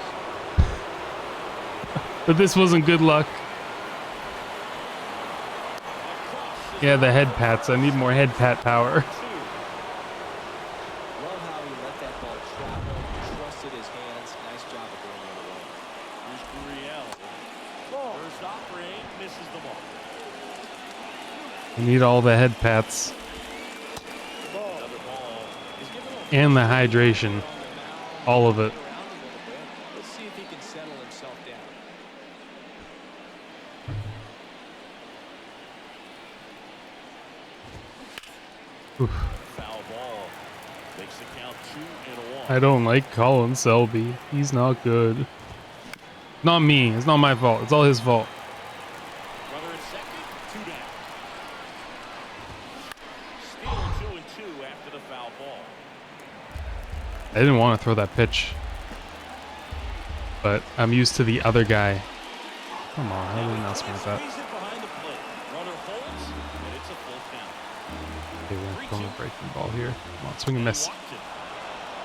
But this wasn't good luck. Yeah, the head pats. I need more head pat power. Love how he let that ball travel, trusted his hands. Nice job of going the other way. Here's Gurriel. First offering, misses the ball. I need all the head pats. Another ball. And the hydration. All of it. Let's see if he can settle himself down. Oof. Foul ball. Makes the count 2-1. I don't like Colin Selby. He's not good. Not me. It's not my fault. It's all his fault. Runner at second, 2 down. Steal 2-2 after the foul ball. I didn't want to throw that pitch. But I'm used to the other guy. Come on, how did he not swing at that? Squeeze it behind the plate. Runner holds, and it's a full count. Okay, we're throwing a breaking ball here. Come on, swing and miss. Watson.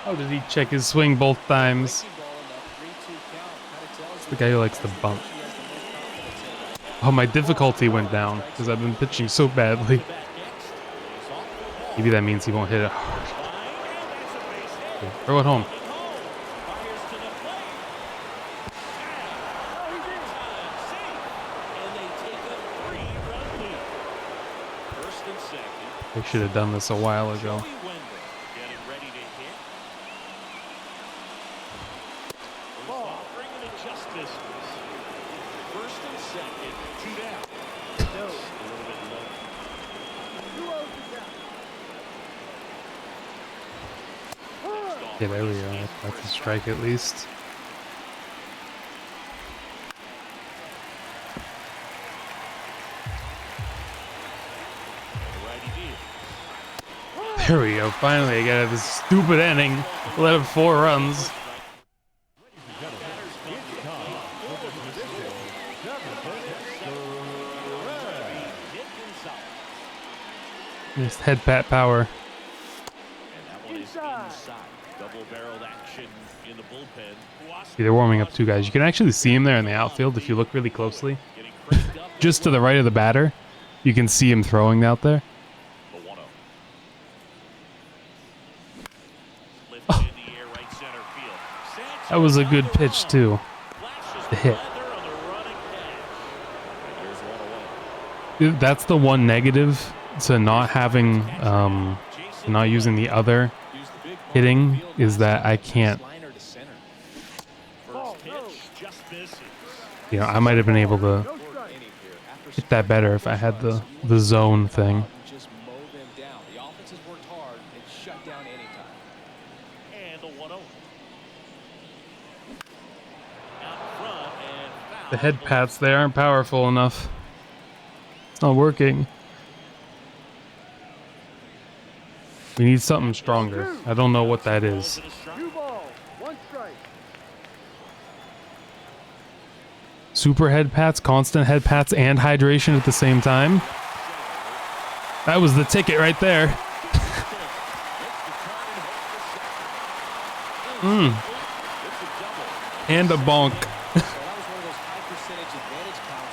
How did he check his swing both times? Breaking ball in that 3-2 count kind of tells The guy who likes to bunt. he has the most confidence in right now. Oh, my difficulty went down because I've been pitching so badly. Back next. Lays off the Maybe that means he won't hit it hard. Throw it home. They should have done this a while ago. Yeah, there we go. That's a strike at least. There we go. Finally, I got out of this stupid inning. Let up 4 runs. Just head pat power. See, they're warming up 2 guys. You can actually see him there in the outfield if you look really closely. Just to the right of the batter, you can see him throwing out there. Oh. That was a good pitch too. The hit. That's the one negative to not having, not using the other hitting, is that I can't. You know, I might have been able to hit that better if I had the zone thing. The head pats, they aren't powerful enough. It's not working. We need something stronger. I don't know what that is. 2 balls, 1 strike. Super head pats, constant head pats, and hydration at the same time. That was the ticket right there. And a bonk.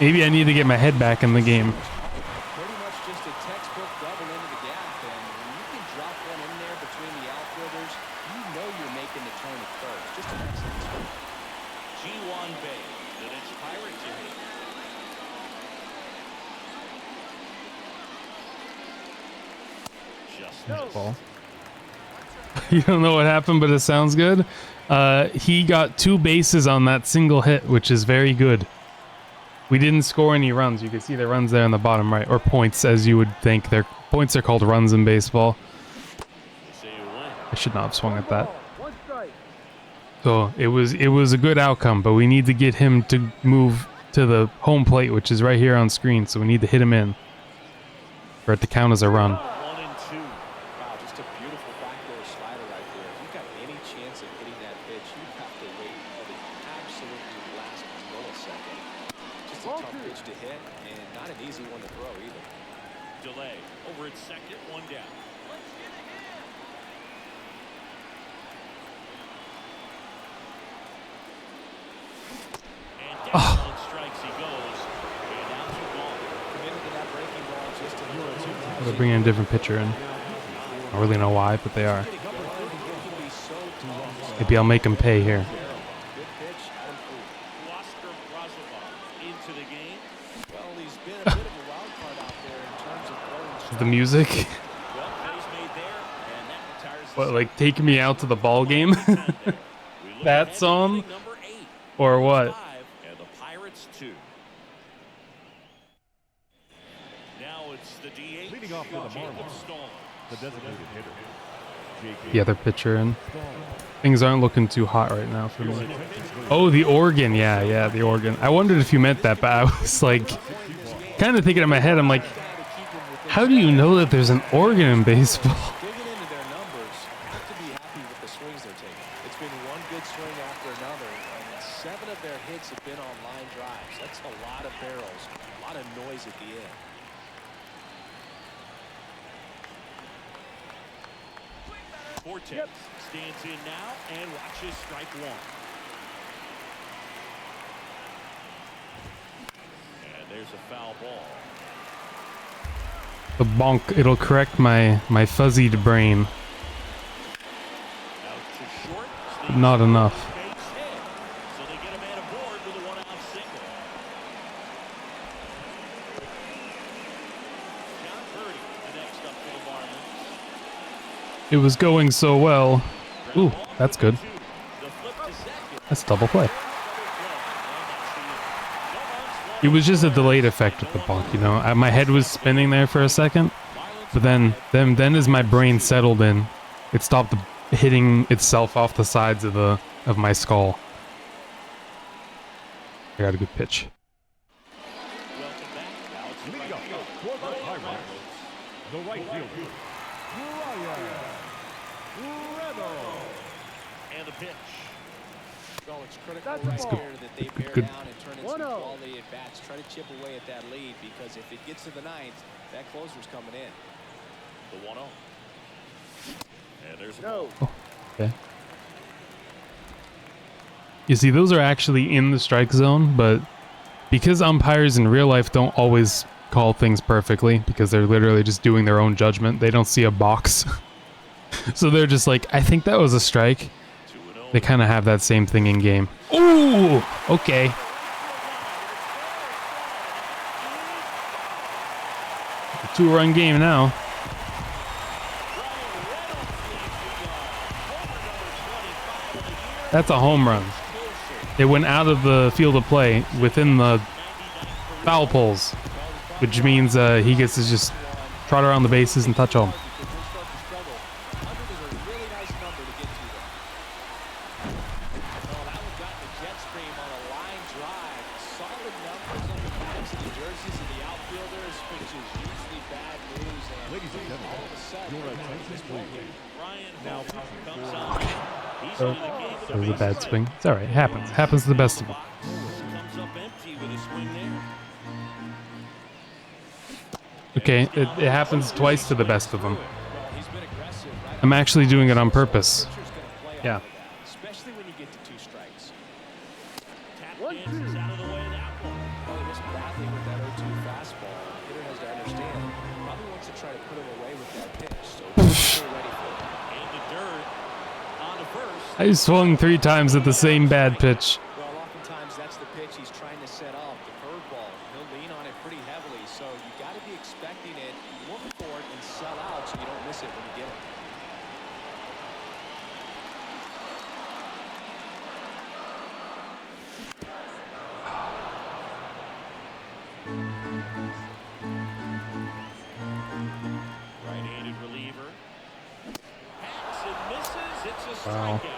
Maybe I need to get my head back in the game. Pretty much just a textbook double into the gap, and when you can drop one in there between the outfielders, you know you're making the turn at first. Just an excellent swing. G1 Bay, the next Pirate to hit. Just Ball. You don't know what happened, but it sounds good. He got 2 bases on that single hit, which is very good. We didn't score any runs. You can see the runs there on the bottom right, or points, as you would think. Their points are called runs in baseball. I should not have swung at that. So it was a good outcome, but we need to get him to move to the home plate, which is right here on screen. So we need to hit him in for it to count as a run. They're bringing a different pitcher in. I don't really know why, but they are. Maybe I'll make him pay here. The music? What, like taking me out to the ball game? That song? Or what? Leading off with the Marlins, the designated hitter. The other pitcher in. Things aren't looking too hot right now for me. Oh, the organ. Yeah, the organ. I wondered if you meant that, but I was like, kind of thinking in my head, I'm like, how do you know that there's an organ in baseball? Digging into their numbers, you have to be happy with the swings they're taking. It's been one good swing after another, and 7 of their hits have been on line drives. That's a lot of barrels, a lot of noise at the end. Cortez stands in now and watches strike 1. And there's a foul ball. The bonk, it'll correct my fuzzied brain. Out to short. But not enough. Base hit. So they get a man aboard with a one-out single. John Purdy, the next up for the Marlins. It was going so well. Ooh, that's good. The flip to second. That's double play. It was just a delayed effect with the bonk, you know. My head was spinning there for a second, but then as my brain settled in, it stopped hitting itself off the sides of my skull. I got a good pitch. Welcome back. Now it's the Lead right up field. for the Pirates, the right fielder, Brian And the pitch. So it's critical That's right a ball. here that they bear good. down and turn in 1-0. some quality at bats. Try to chip away at that lead because if it gets to the ninth, that closer's coming in. The 1-0. And there's a No. Okay. You see, those are actually in the strike zone, but because umpires in real life don't always call things perfectly, because they're literally just doing their own judgment, they don't see a box. So they're just like, I think that was a strike. 2-0. They kind of have that same thing in game. Ooh, okay. A 2-run game now. That's a home run. It went out of the field of play within the foul poles, which means he gets to just trot around the bases and touch home. Because they'll start to struggle. 100 is a really nice number to get to there. Oh, that one got the jet stream on a line drive. Solid numbers on the backs of the jerseys of the outfielders, which is usually bad news. And Ladies and gentlemen, all of a sudden, your attention, please. Ryan now comes on. He's Oh, into the game with that was a base bad hit. swing. It's alright, it happens. Happens to the best of them. Comes up empty with a swing there. Okay, it happens twice to the best of them. well, he's been aggressive. Right I'm actually doing it on purpose. pitcher's gonna play Yeah. off of that, especially when you get to 2 strikes. Tap dances out of the way of that one. Well, he missed badly with that 0-2 fastball. The hitter has to understand. Probably wants to try to put him away with that pitch. So he's ready for it. And the dirt on the first. I swung 3 times at the same bad pitch. Well, oftentimes that's the pitch he's trying to set up, the curveball. He'll lean on it pretty heavily, so you got to be expecting it, look for it, and sell out so you don't miss it when you get it. Right-handed reliever. Hacks and misses. It's a Wow. strikeout.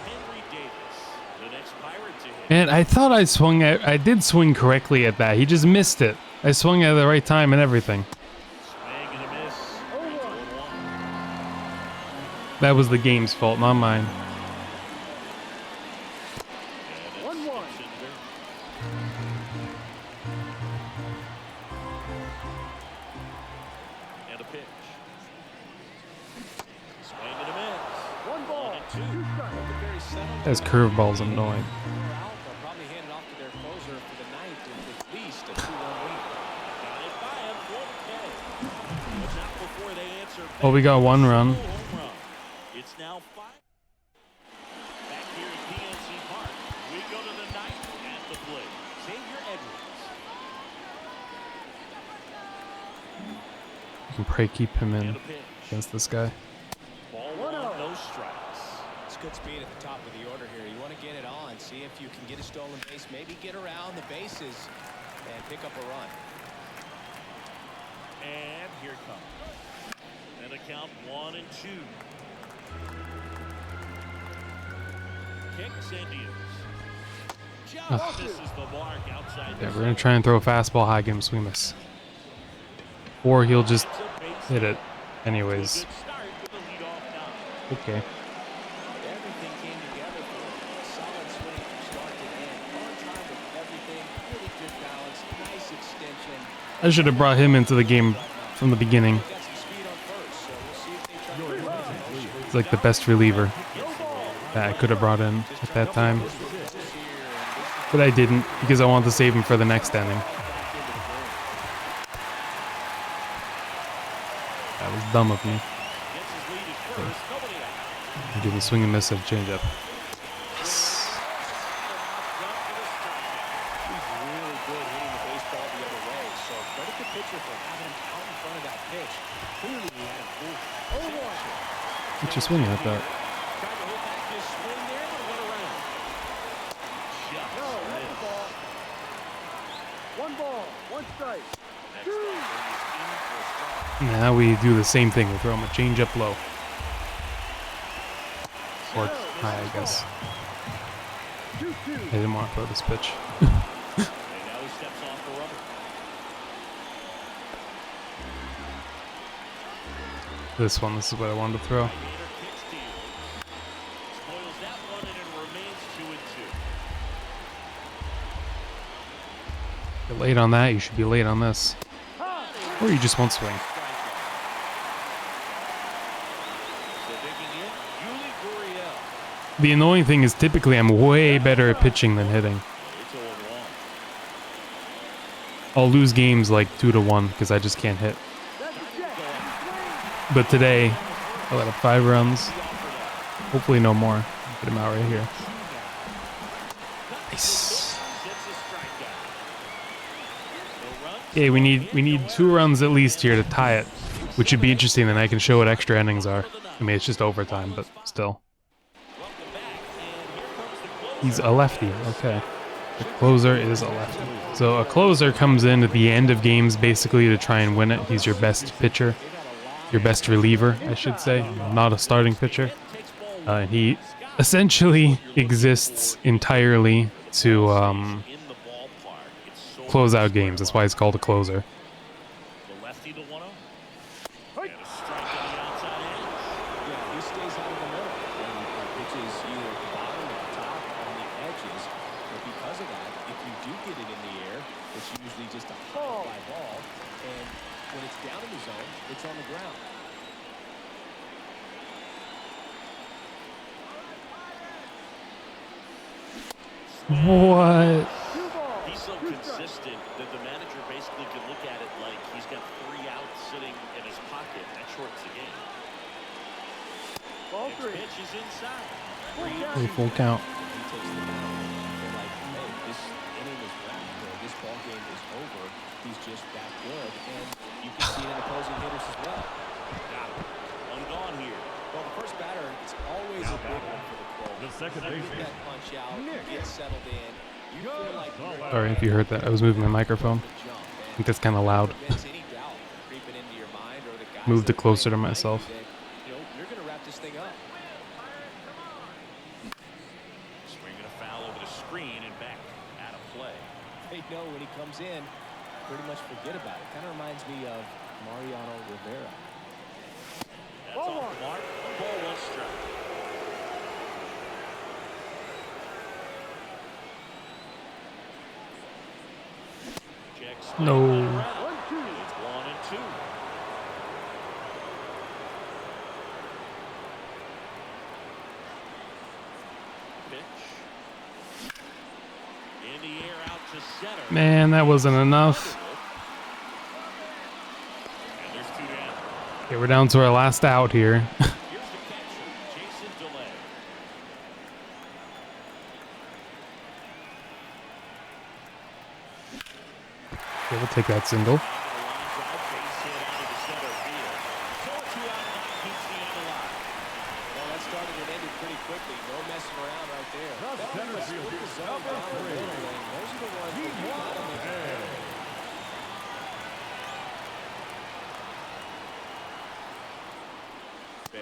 Henry Davis, the next Pirate to hit. Man, I thought I did swing correctly at that. He just missed it. I swung at the right time and everything. Swing and a miss. 3-1. That was the game's fault, not mine. And it's 1-1. Cinder. And a pitch. Swing and a miss. 1 ball. 1-2. Looking very settled. His curveball's annoying. They're out. They'll probably hand it off to their closer for the ninth with at least a 2-1 lead. Got it by him for the K. But not before they answer back. Oh, we got 1 run. Home run. It's now 5. Back here at PNC Park, we go to the ninth at the plate. Xavier Edwards. I can pray keep him in And a pitch. against this guy. Ball 1-0. 1, no strikes. It's good speed at the top of the order here. You want to get it on, see if you can get a stolen base, maybe get around the bases and pick up a run. And here it comes. And a count 1-2. Kicks and deals. Just misses the mark outside. Yeah, we're gonna try and throw a fastball high, give him swing miss. Or he'll just hit it anyways. Good start with a leadoff double. Okay. Everything came together for him. Solid swing from start to end. On time with everything. Really good balance. Nice extension. I should have brought him into the game from the beginning. Got some speed on first, so we'll see if they try to run it. He's like the best reliever that I could have brought in at that time. But I didn't because I wanted to save him for the next inning. Back into the game. dumb of me. Gets his lead at first. Nobody out. I do the swing and miss of changeup. He's really good hitting the baseball the other way, so credit the pitcher for having him out in front of that pitch. Clearly he had a full pitch. What you swinging at that? Tried to hold back his swing there, but went around. Just No, that's the missed. ball. One ball, one strike. Next up, he's in for a strike. Now we do the same thing. We throw him a changeup low. Or high, I guess. 2-2. I didn't want to throw this pitch. And now he steps off the rubber. This is what I wanted to throw. Right-hander kicks field. Spoils that one, and it remains 2-2. You're late on that, you should be late on this. Or you just won't swing. So digging in, Yuli Gurriel. The annoying thing is typically I'm way better at pitching than hitting. It's 0-1. I'll lose games like 2-1 because I just can't hit. That's a check. But today, I let up 5 runs. Hopefully no more. Get him out right here. Nice. Gets a strikeout. No runs. Okay, we need 2 runs at least here to tie it, which would be interesting. Then I can show what extra innings are. I mean, it's just overtime, but still. Welcome back, and here comes the closer. He's a lefty. Okay. The closer is a lefty. So a closer comes in at the end of games basically to try and win it. He's your best pitcher. Your best reliever, I should say. Not a starting pitcher. He essentially exists entirely to In the ballpark. It's so close out games. That's why it's called a closer. the lefty to 1-0. And a strike on the outside edge. Yeah, he stays out of the middle and pitches either at the bottom or the top on the edges. But because of that, if you do get it in the air, it's usually just a high fly ball. And when it's down in the zone, it's on the ground. What? He's so consistent that the manager basically can look at it like he's got 3 outs sitting in his pocket. That shortens the game. Ball Next 3. pitch is inside. Full count. He takes the mound. They're like, hey, this inning is wrapped, or this ball game is over. He's just that good. And you can see it in opposing hitters as well. Got him. One gone here. Well, the first batter, it's always a big one for the Cole. The second You baseman. get that punch out, you get settled in. You feel like you're Sorry if you heard that. I was moving my microphone. jump. I think that's kind of loud. Prevents any doubt creeping into your mind, or the guys Moved that it are closer to playing myself. behind you that, you're going to wrap this thing up. Swinging a foul over the screen and back out of play. They know when he comes in, pretty much forget about it. Kind of reminds me of Mariano Rivera. That's off the mark. 1 ball, 1 strike. Check swing No. by Brown. 1-2. It's 1-2. Pitch. In the air out to center. Man, that wasn't enough. And there's 2 down. Okay, we're down to our last out here. Here's the catcher, Jason DeLay. Okay, we'll take that single. Line drive, base hit out into center field. So a 2-out count keeps the end alive. Well, that started and ended pretty quickly. No messing around right there. Cross That center was field. split the zone Number down the 3. middle lane. Those are the ones that you gotta make a play. Bay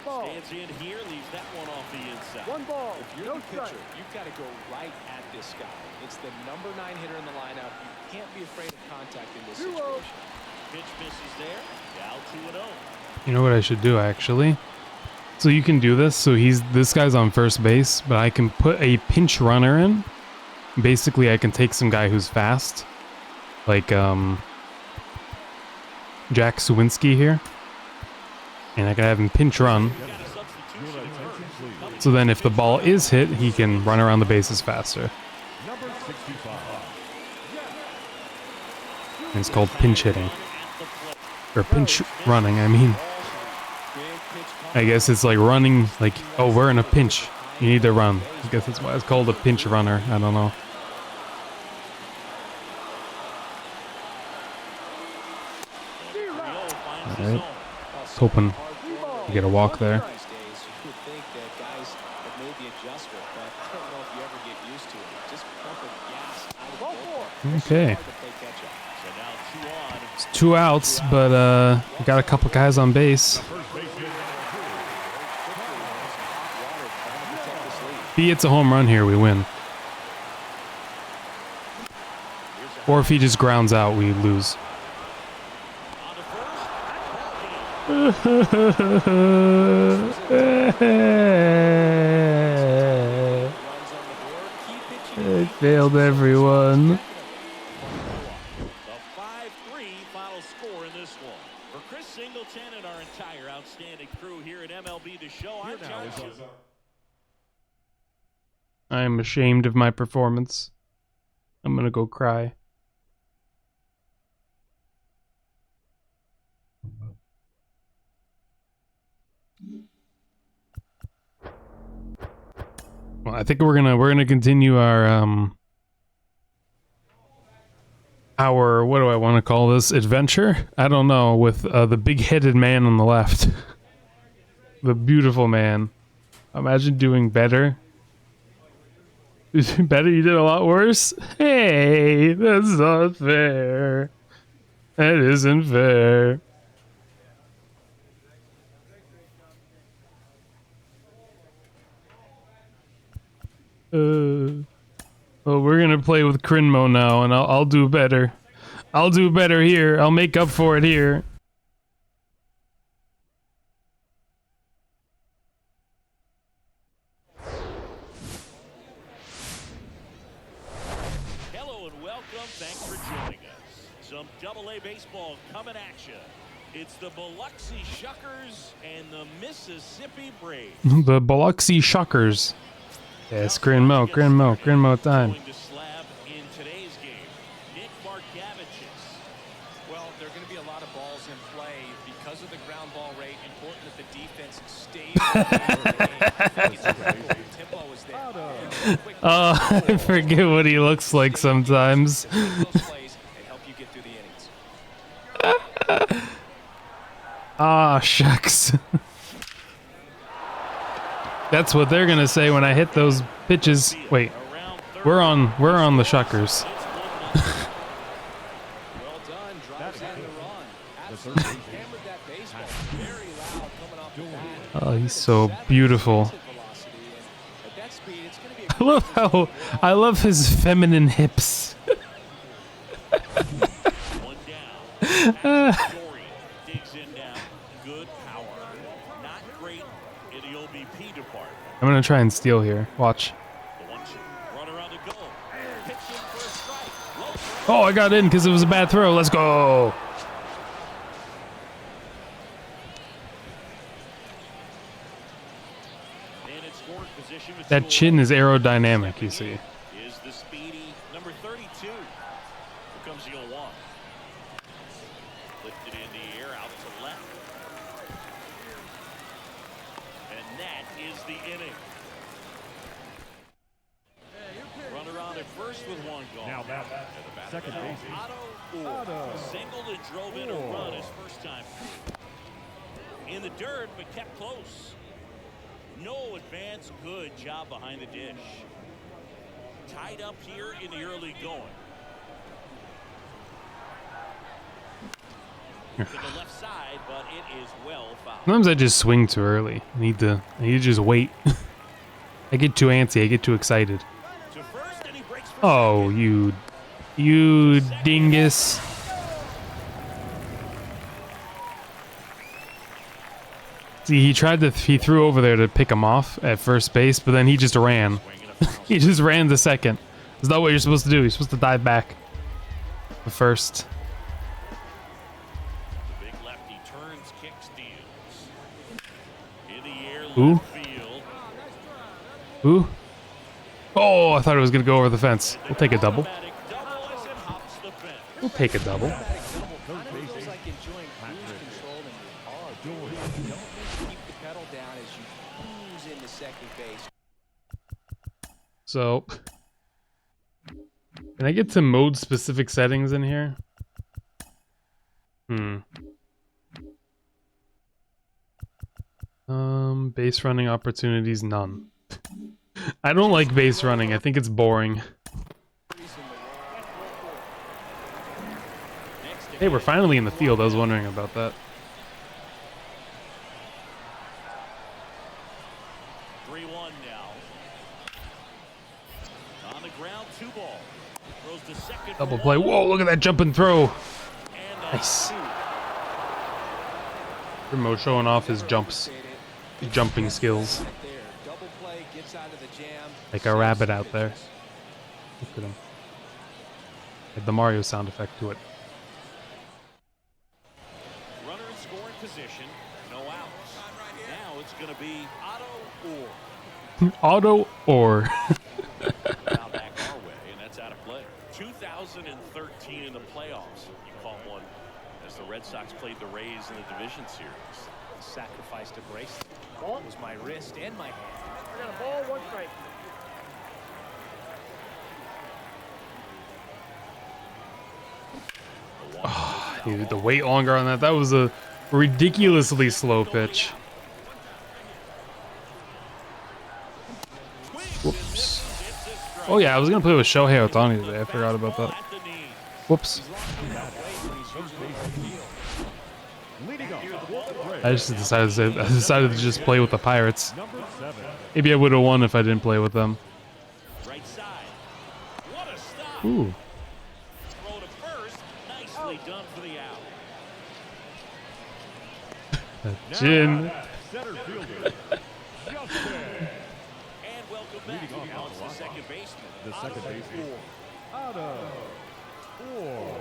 Ball. stands in here, leaves that one off the inside. 1 ball, If you're no the pitcher, strike. you've got to go right at this guy. It's the number 9 hitter in the lineup. You can't be afraid of contact in this 2-0. situation. Pitch misses there. Down 2-0. You know what I should do actually? So you can do this. So this guy's on first base, but I can put a pinch runner in. Basically, I can take some guy who's fast, like Jack Sawinski here, and I can have him pinch run. Got a substitution at first. So then, if the ball is hit, he can run around the bases faster. Number 65. And it's called pinch hitting, At the plate. or pinch running. I mean. Ball I guess it's like running, like, oh, we're in a pinch. You need to run. I guess that's why it's called a pinch runner. I don't know. Alright. Hoping to get a walk there. Okay. It's 2 outs, but we got a couple guys on base. If he hits a home run here, we win. Or if he just grounds out, we lose. I failed everyone. The 5-3 final score in this one. For Chris Singleton and our entire outstanding crew here at MLB The Show, I'm John. I am ashamed of my performance. I'm gonna go cry. Well, I think we're gonna continue our what do I want to call this, adventure? I don't know, with the big-headed man on the left. The beautiful man. Imagine doing better. Better? You did a lot worse? Hey, that's not fair. That isn't fair. Oh, we're gonna play with Crinmo now, and I'll do better. I'll do better here. I'll make up for it here. Hello and welcome. Thanks for joining us. Some Double-A baseball coming at you. It's the Biloxi Shuckers and the Mississippi Braves. The Biloxi Shuckers. Yes, Crinmo time. In today's game, Nick Markavich's. Well, there are going to be a lot of balls in play because of the ground ball rate. Important that the defense stays. Tempo is there. I forget what he looks like sometimes. Ah, shucks. That's what they're gonna say when I hit those pitches. Wait, we're on the Shuckers. Well done, drives in the run. Absolutely hammered that baseball. Very loud coming off the bat. Oh, he's so beautiful. At that speed, it's going to be I love his feminine hips. One down. Story digs in now. Good power. Not great in the OBP department. I'm gonna try and steal here. Watch. The 1-2. Run around the goal. Pitching for a strike. Oh, I got in because it was a bad throw. Let's go. And it's scoring position with That chin is aerodynamic, you see. Is the speedy number 32. Here comes the 0-1. Lifted in the air out to left. And that is the inning. Runner on at first with one gone. Now that second base. Otto singled and drove in a run his first time. In the dirt, but kept close. No advance. Good job behind the dish. Tied up here in the early going. To the left side, but it is well fouled. Sometimes I just swing too early. I need to just wait. I get too antsy. I get too excited. To first, and he breaks for Oh, you dingus. See, he threw over there to pick him off at first base, but then he just ran. He just ran to second. Is that what you're supposed to do? You're supposed to dive back to first. The big lefty turns, kicks, deals. In the air, Who? left field. Who? Oh, I thought it was going to go over the fence. We'll take a double. Automatic double as it hops the fence. We'll take a double. kind of feels like enjoying cruise control in your car. You don't need to keep the pedal base. So, can I get to mode specific settings in here? Base running opportunities, none. I don't like base running. I think it's boring. Hey, we're finally in the field. I was wondering about that. 3-1 now. On the ground, 2 ball. Throws to second. Double play. Whoa, look at that jump and throw. Nice. Remo showing off his jumps. His jumping skills. Like a rabbit out there. Look at him. Had the Mario sound effect to it. Runner in scoring position. No outs. Now it's going to be Auto or. Now back our way, and that's out of play. 2013 in the playoffs. You call one as the Red Sox played the Rays in the division series. Sacrifice to brace. It was my wrist and my hand. I got a ball, 1 strike. Oh, dude, the wait longer on that. That was a ridiculously slow pitch. Whoops. Oh yeah, I was gonna play with Shohei Ohtani today. I forgot about that. Whoops. I decided to just play with the Pirates. Maybe I would have won if I didn't play with them. Right side. What a stop. Ooh. Throw to first. Nicely done for the out. Chin. Center fielder. And welcome back. Now it's the second baseman. The second baseman. Out of 4.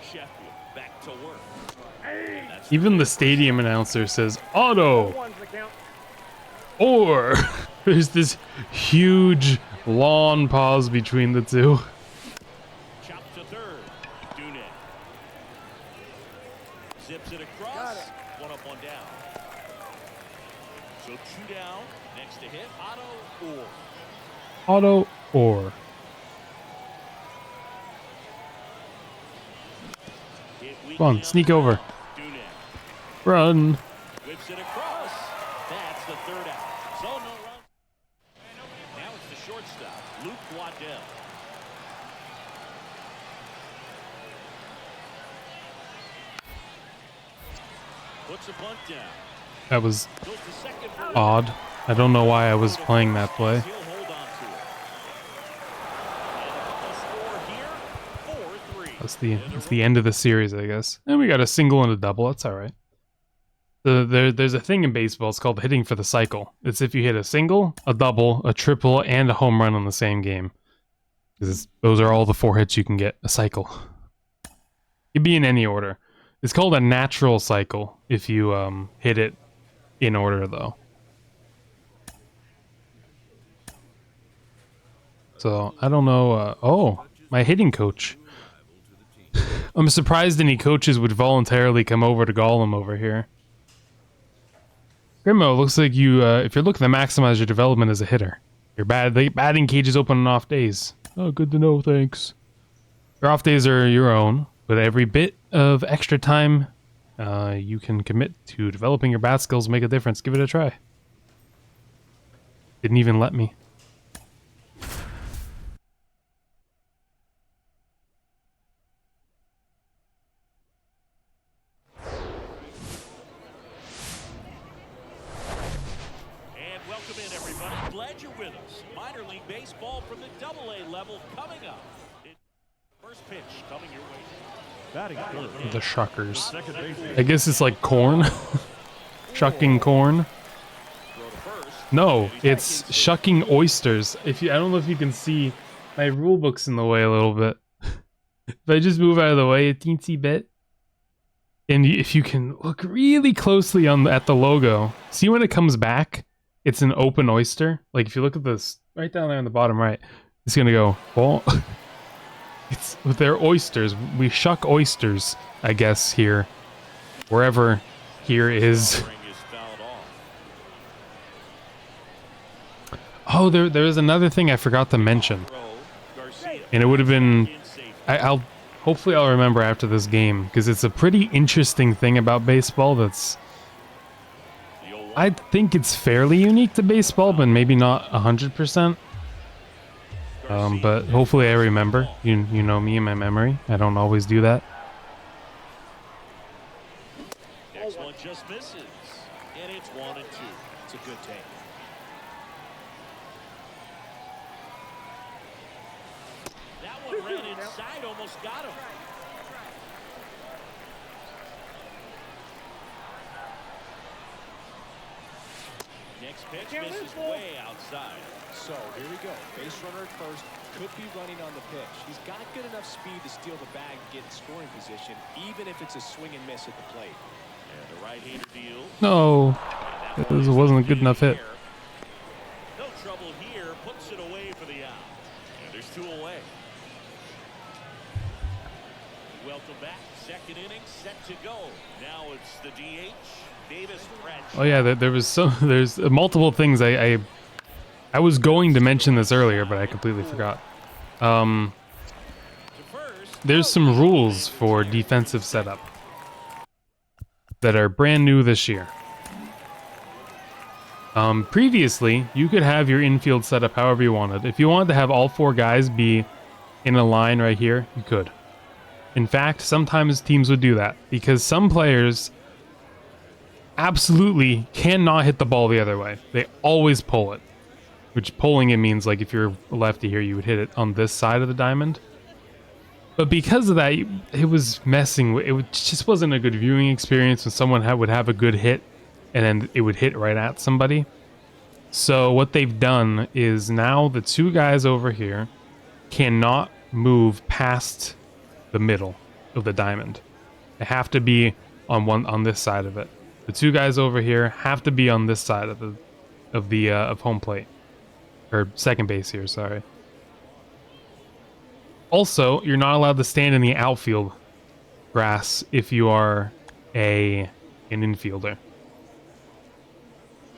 Sheffield back to work. Even the stadium announcer says auto. Or there's this huge long pause between the two. Chop to third. Dune. Zips it across. 1 up, 1 down. So 2 down. Next to hit. Auto or. Come on, sneak over. Run. Whips it across. That's the 3rd out. So no run. Now it's the shortstop, Luke Waddell. Puts a bunt down. That was Goes to second for odd. I don't know why I was playing that play. He'll hold on to it. And the score here, 4-3. That's the end of the series, I guess. And we got a single and a double. That's all right. There's a thing in baseball. It's called hitting for the cycle. It's if you hit a single, a double, a triple, and a home run in the same game. Those are all the 4 hits you can get. A cycle. It'd be in any order. It's called a natural cycle if you hit it in order, though. So I don't know. Oh, my hitting coach. I'm surprised any coaches would voluntarily come over to Gollum over here. Grimo, looks like you, if you're looking to maximize your development as a hitter, your batting cage is open on off days. Oh, good to know, thanks. Your off days are your own, but every bit of extra time you can commit to developing your bat skills make a difference. Give it a try. Didn't even let me. Baseball from the AA level coming up. First pitch coming your way. Batting third. The shuckers. Second baseman. I guess it's like corn. Shucking corn. No, it's shucking oysters. I don't know if you can see, my rule book's in the way a little bit. If I just move out of the way a teensy bit, and if you can look really closely at the logo, see when it comes back, it's an open oyster. Like if you look at this right down there on the bottom right, it's gonna go, well, it's they're oysters. We shuck oysters, I guess, here, wherever here is. Oh, there was another thing I forgot to mention, and it would have been. I'll hopefully I'll remember after this game because it's a pretty interesting thing about baseball. That's I think it's fairly unique to baseball, but maybe not 100%. But hopefully I remember. You know me and my memory. I don't always do that. Next one just misses, and it's 1-2. It's a good take. That one ran inside, almost got him. Next pitch misses way outside. So here we go. Base runner at first. Could be running on the pitch. He's got good enough speed to steal the bag and get in scoring position, even if it's a swing and miss at the plate. And the right-hander deal. No, this wasn't a good enough hit. No trouble here. Puts it away for the out. And there's 2 away. Welcome back. Second inning set to go. Now it's the DH. Davis. Oh yeah, there's multiple things I was going to mention this earlier, but I completely forgot. There's some rules for defensive setup that are brand new this year. Previously, you could have your infield set up however you wanted. If you wanted to have all 4 guys be in a line right here, you could. In fact, sometimes teams would do that because some players absolutely cannot hit the ball the other way. They always pull it. Which pulling it means, like, if you're a lefty here, you would hit it on this side of the diamond. But because of that, it was messing with it. Just wasn't a good viewing experience when someone would have a good hit and then it would hit right at somebody. So what they've done is now the 2 guys over here cannot move past the middle of the diamond. They have to be on this side of it. The 2 guys over here have to be on this side of home plate. Or second base here, sorry. Also, you're not allowed to stand in the outfield grass if you are an infielder.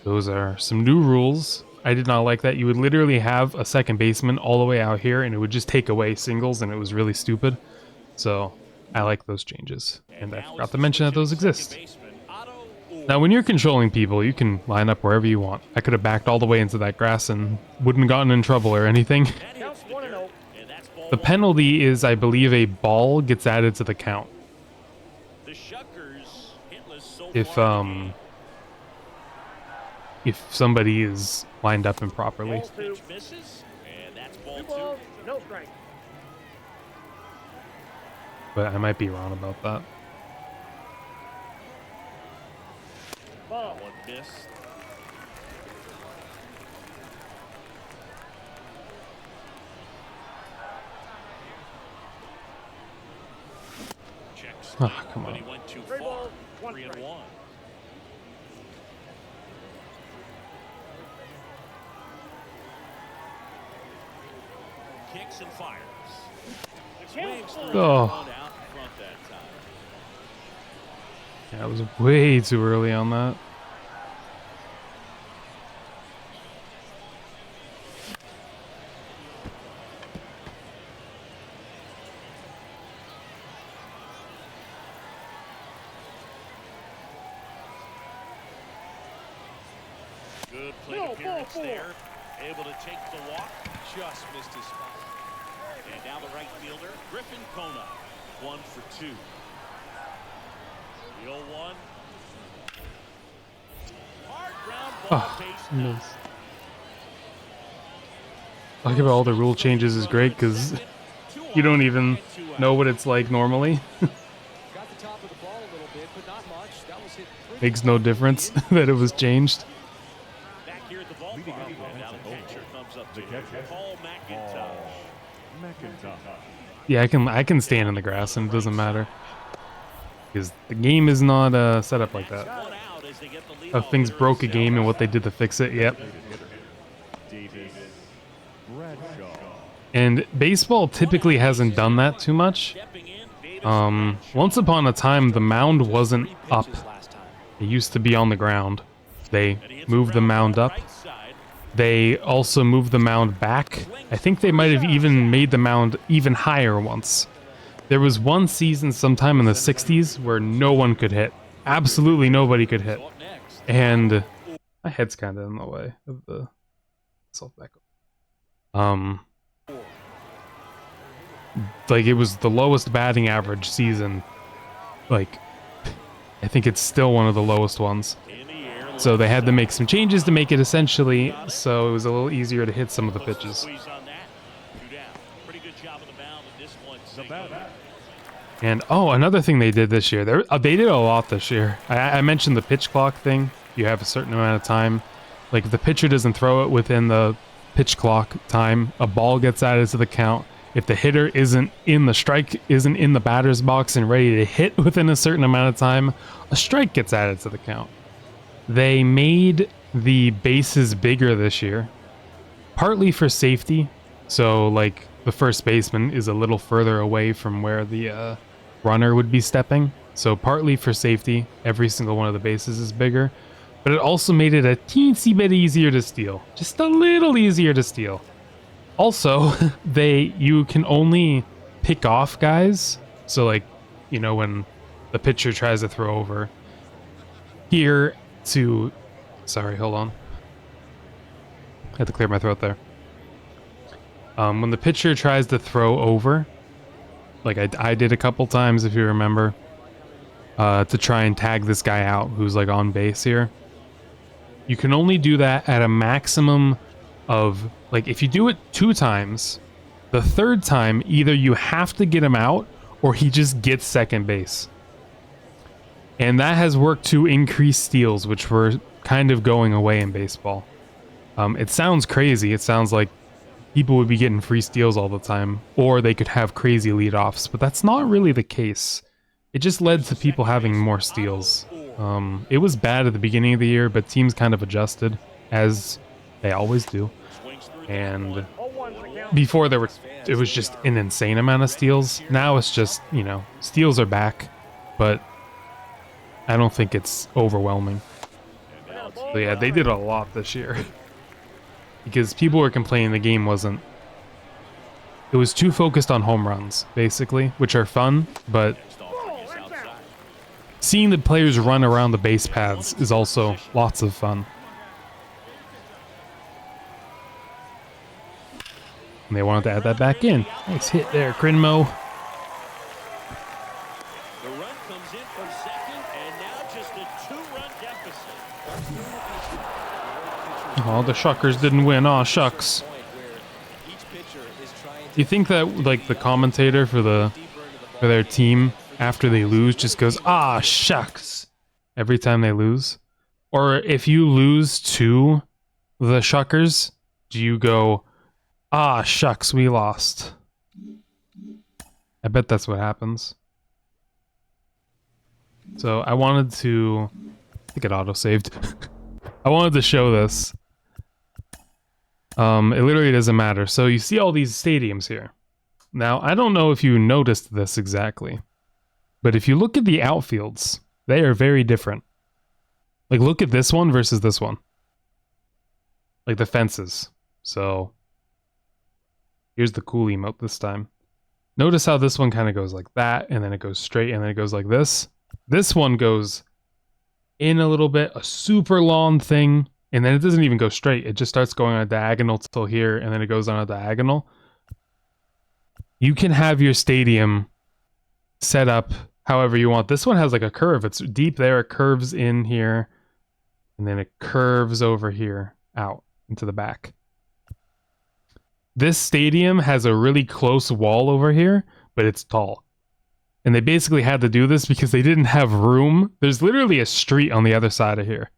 Those are some new rules. I did not like that. You would literally have a second baseman all the way out here, and it would just take away singles, and it was really stupid. So, I like those changes. And I forgot to mention that those exist. Now, when you're controlling people, you can line up wherever you want. I could have backed all the way into that grass and wouldn't have gotten in trouble or anything. The penalty is, I believe, a ball gets added to the count. If somebody is lined up improperly. But I might be wrong about that. One missed. Checks. Oh, come on. But he went too far. 3-1. Kicks and fires. Swings through Oh. out in front that time. Yeah, I was way too early on that. Good plate appearance there. Able to take the walk. Just missed his spot. And now the right fielder, Griffin Kona. 1 for 2. The 0-1. Hard ground ball, Oh, base no. knock. Talking about all the rule changes is great because you don't even know what it's like normally. Got the top of the ball a little bit, but not much. That was hit pretty Makes no difference that it was changed. Back here at the ballpark. Now the catcher comes up to him. Paul McIntosh. Yeah, I can stand in the grass and it doesn't matter. Because the game is not set up like that. One out as they get the lead How off things here in broke a the game and seventh. what they did to fix it, yep. Davis Bradshaw. And baseball typically hasn't done that too much. Stepping in, Davis Once upon a time, the mound wasn't 3 up. pitches last time. It used to be on the ground. They and he hits a moved the ground mound ball up. right side. They also moved the mound back. I think they might have even made the mound even higher once. There was one season sometime in the 60s where no one could hit. Absolutely nobody could hit. And my head's kind of in the way of the self back. Like it was the lowest batting average season. Like I think it's still one of the lowest ones. So they had to make some changes to make it essentially so it was a little easier to hit some of the pitches. And oh, another thing they did this year, they did a lot this year. I mentioned the pitch clock thing. You have a certain amount of time. Like if the pitcher doesn't throw it within the pitch clock time, a ball gets added to the count. If the hitter isn't in the batter's box and ready to hit within a certain amount of time, a strike gets added to the count. They made the bases bigger this year, partly for safety. So like the first baseman is a little further away from where the runner would be stepping. So partly for safety, every single one of the bases is bigger. But it also made it a teensy bit easier to steal. Just a little easier to steal. Also, you can only pick off guys. So like, you know, when the pitcher tries to throw over here to... Sorry, hold on. I had to clear my throat there. When the pitcher tries to throw over, like I did a couple times, if you remember, to try and tag this guy out who's like on base here. You can only do that at a maximum of, like, if you do it 2 times, the 3rd time, either you have to get him out or he just gets second base. And that has worked to increase steals, which were kind of going away in baseball. It sounds crazy. It sounds like people would be getting free steals all the time, or they could have crazy leadoffs, but that's not really the case. It just led to people having more steals. It was bad at the beginning of the year, but teams kind of adjusted, as they always do. And before it was just an insane amount of steals. Now it's just, you know, steals are back, but I don't think it's overwhelming. So yeah, they did a lot this year. Because people were complaining the game wasn't... It was too focused on home runs, basically, which are fun, but seeing the players run around the base paths is also lots of fun. And they wanted to add that back in. Nice hit there, Crinmo. The run comes in from second, and now just a 2-run deficit. Oh, the Shuckers didn't win. Aw, shucks. Do you think that, like, the commentator for their team, after they lose, just goes, ah, shucks, every time they lose? Or if you lose to the Shuckers, do you go, ah, shucks, we lost? I bet that's what happens. So I wanted to... I think it auto-saved. I wanted to show this. It literally doesn't matter. So you see all these stadiums here. Now, I don't know if you noticed this exactly, but if you look at the outfields, they are very different. Like, look at this one versus this one. Like the fences. So here's the cool emote this time. Notice how this one kind of goes like that, and then it goes straight, and then it goes like this. This one goes in a little bit, a super long thing, and then it doesn't even go straight. It just starts going on a diagonal till here, and then it goes on a diagonal. You can have your stadium set up however you want. This one has like a curve. It's deep there. It curves in here, and then it curves over here out into the back. This stadium has a really close wall over here, but it's tall. And they basically had to do this because they didn't have room. There's literally a street on the other side of here.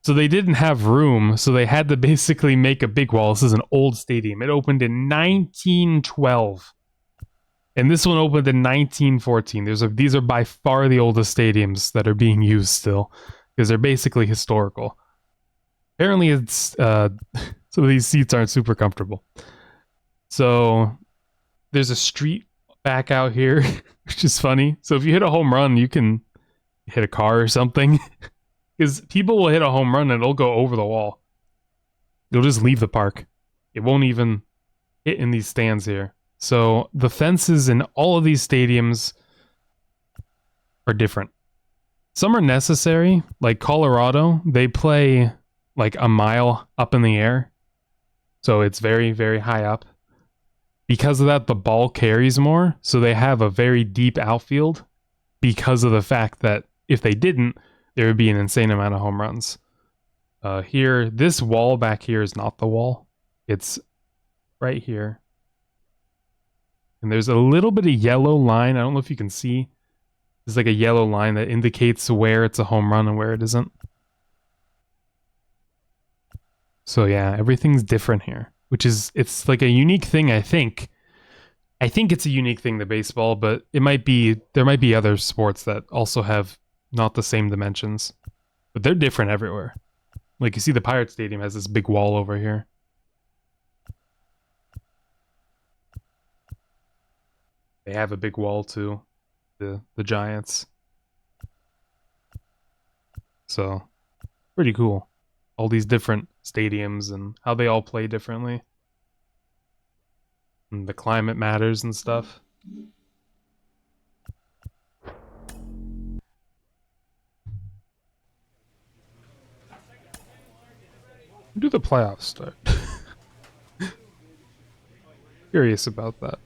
So they didn't have room, so they had to basically make a big wall. This is an old stadium. It opened in 1912. And this one opened in 1914. These are by far the oldest stadiums that are being used still, because they're basically historical. Apparently it's some of these seats aren't super comfortable. So there's a street back out here, which is funny. So if you hit a home run, you can hit a car or something. Because people will hit a home run and it'll go over the wall. You'll just leave the park. It won't even hit in these stands here. So the fences in all of these stadiums are different. Some are necessary, like Colorado. They play like a mile up in the air. So it's very, very high up. Because of that, the ball carries more. So they have a very deep outfield because of the fact that if they didn't, there would be an insane amount of home runs. Here, this wall back here is not the wall. It's right here. And there's a little bit of yellow line. I don't know if you can see. There's like a yellow line that indicates where it's a home run and where it isn't. So yeah, everything's different here, which is, it's like a unique thing, I think. I think it's a unique thing to baseball, but it might be, there might be other sports that also have not the same dimensions. But they're different everywhere. Like you see the Pirate Stadium has this big wall over here. They have a big wall too, the Giants. So, pretty cool. All these different stadiums and how they all play differently. And the climate matters and stuff. When do the playoffs start? Curious about that.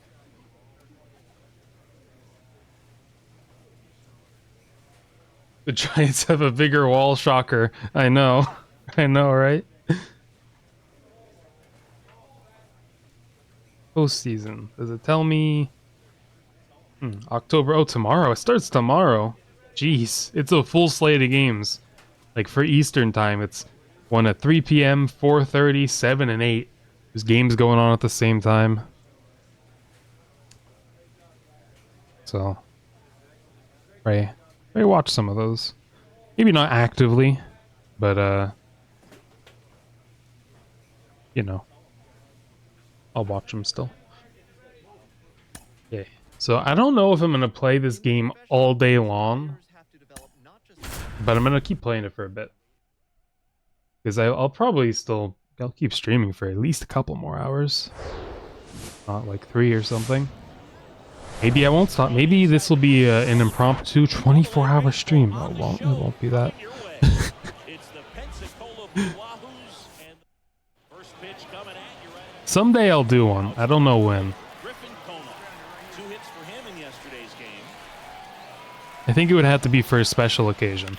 The Giants have a bigger wall, shocker. I know. I know, right? Postseason. Does it tell me? October. Oh, tomorrow. It starts tomorrow. Jeez. It's a full slate of games. Like for Eastern time, it's 1 at 3 p.m., 4:30, 7, and 8. There's games going on at the same time. So, right. I watch some of those. Maybe not actively, but you know, I'll watch them still. Okay, so I don't know if I'm gonna play this game all day long, but I'm gonna keep playing it for a bit because I'll probably I'll keep streaming for at least a couple more hours, not like 3 or something. Maybe I won't stop. Maybe this will be an impromptu 24-hour stream. Oh, it won't be that. Someday I'll do one. I don't know when. I think it would have to be for a special occasion.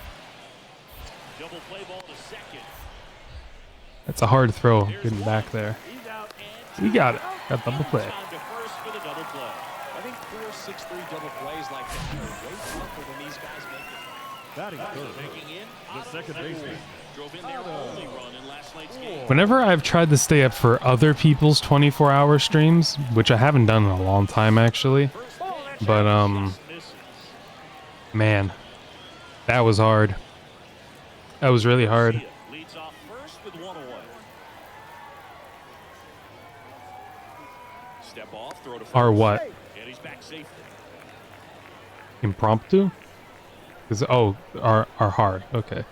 That's a hard throw, getting back there. We got it. Got double play. I think 4, 6-3 double plays like that are way tougher than these guys make it. Batting third, the second baseman. Drove in their only run in last night's game. Whenever I've tried to stay up for other people's 24-hour streams, which I haven't done in a long time actually, but man, that was hard. That was really hard. Leads off first with 1 away. Step off, throw to first. Or what? And he's back safely. Impromptu? Are hard. Okay.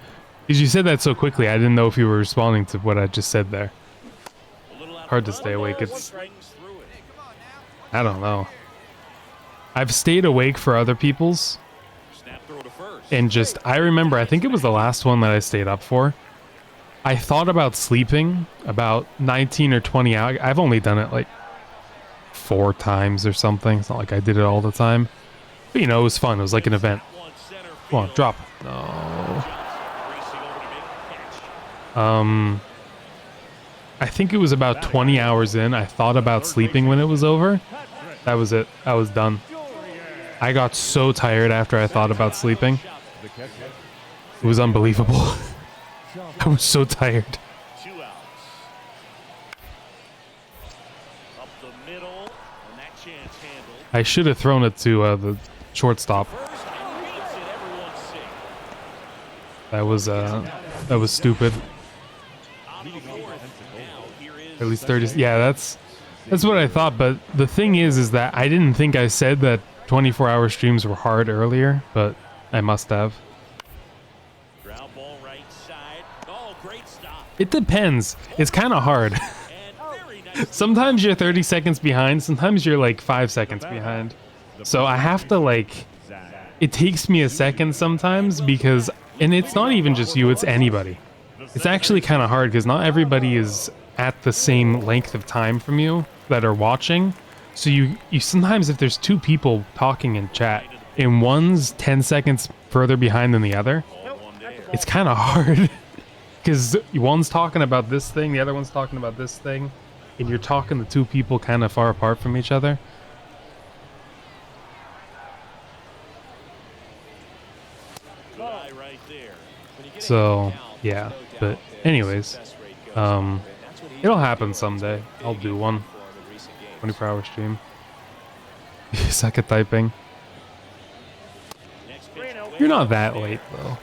Because you said that so quickly, I didn't know if you were responding to what I just said there. Hard to stay awake. It's, I don't know. I've stayed awake for other people's, and just, I remember, I think it was the last one that I stayed up for. I thought about sleeping about 19 or 20 hours. I've only done it like 4 times or something. It's not like I did it all the time. But you know, it was fun. It was like an event. Come on, drop. No. I think it was about 20 hours in. I thought about sleeping when it was over. That was it. I was done. I got so tired after I thought about sleeping. It was unbelievable. I was so tired. 2 outs. Up the middle, and that chance handled. I should have thrown it to the shortstop. First and beats it, everyone's safe. That was stupid. Out of the fourth. Now here is At least 30. Yeah, that's what I thought. But the thing is that I didn't think I said that 24-hour streams were hard earlier, but I must have. ground ball right side. Oh, great stop. It depends. It's kind of hard. Sometimes you're 30 seconds behind, sometimes you're like 5 seconds behind. So I have to like, it takes me a second sometimes because, and it's not even just you, it's anybody. It's actually kind of hard because not everybody is at the same length of time from you that are watching. So you sometimes, if there's two people talking in chat and one's 10 seconds further behind than the other, it's kind of hard because one's talking about this thing, the other one's talking about this thing, and you're talking to two people kind of far apart from each other. So yeah, but anyways, it'll happen someday. I'll do one 24-hour stream. Suck at typing. You're not that late though.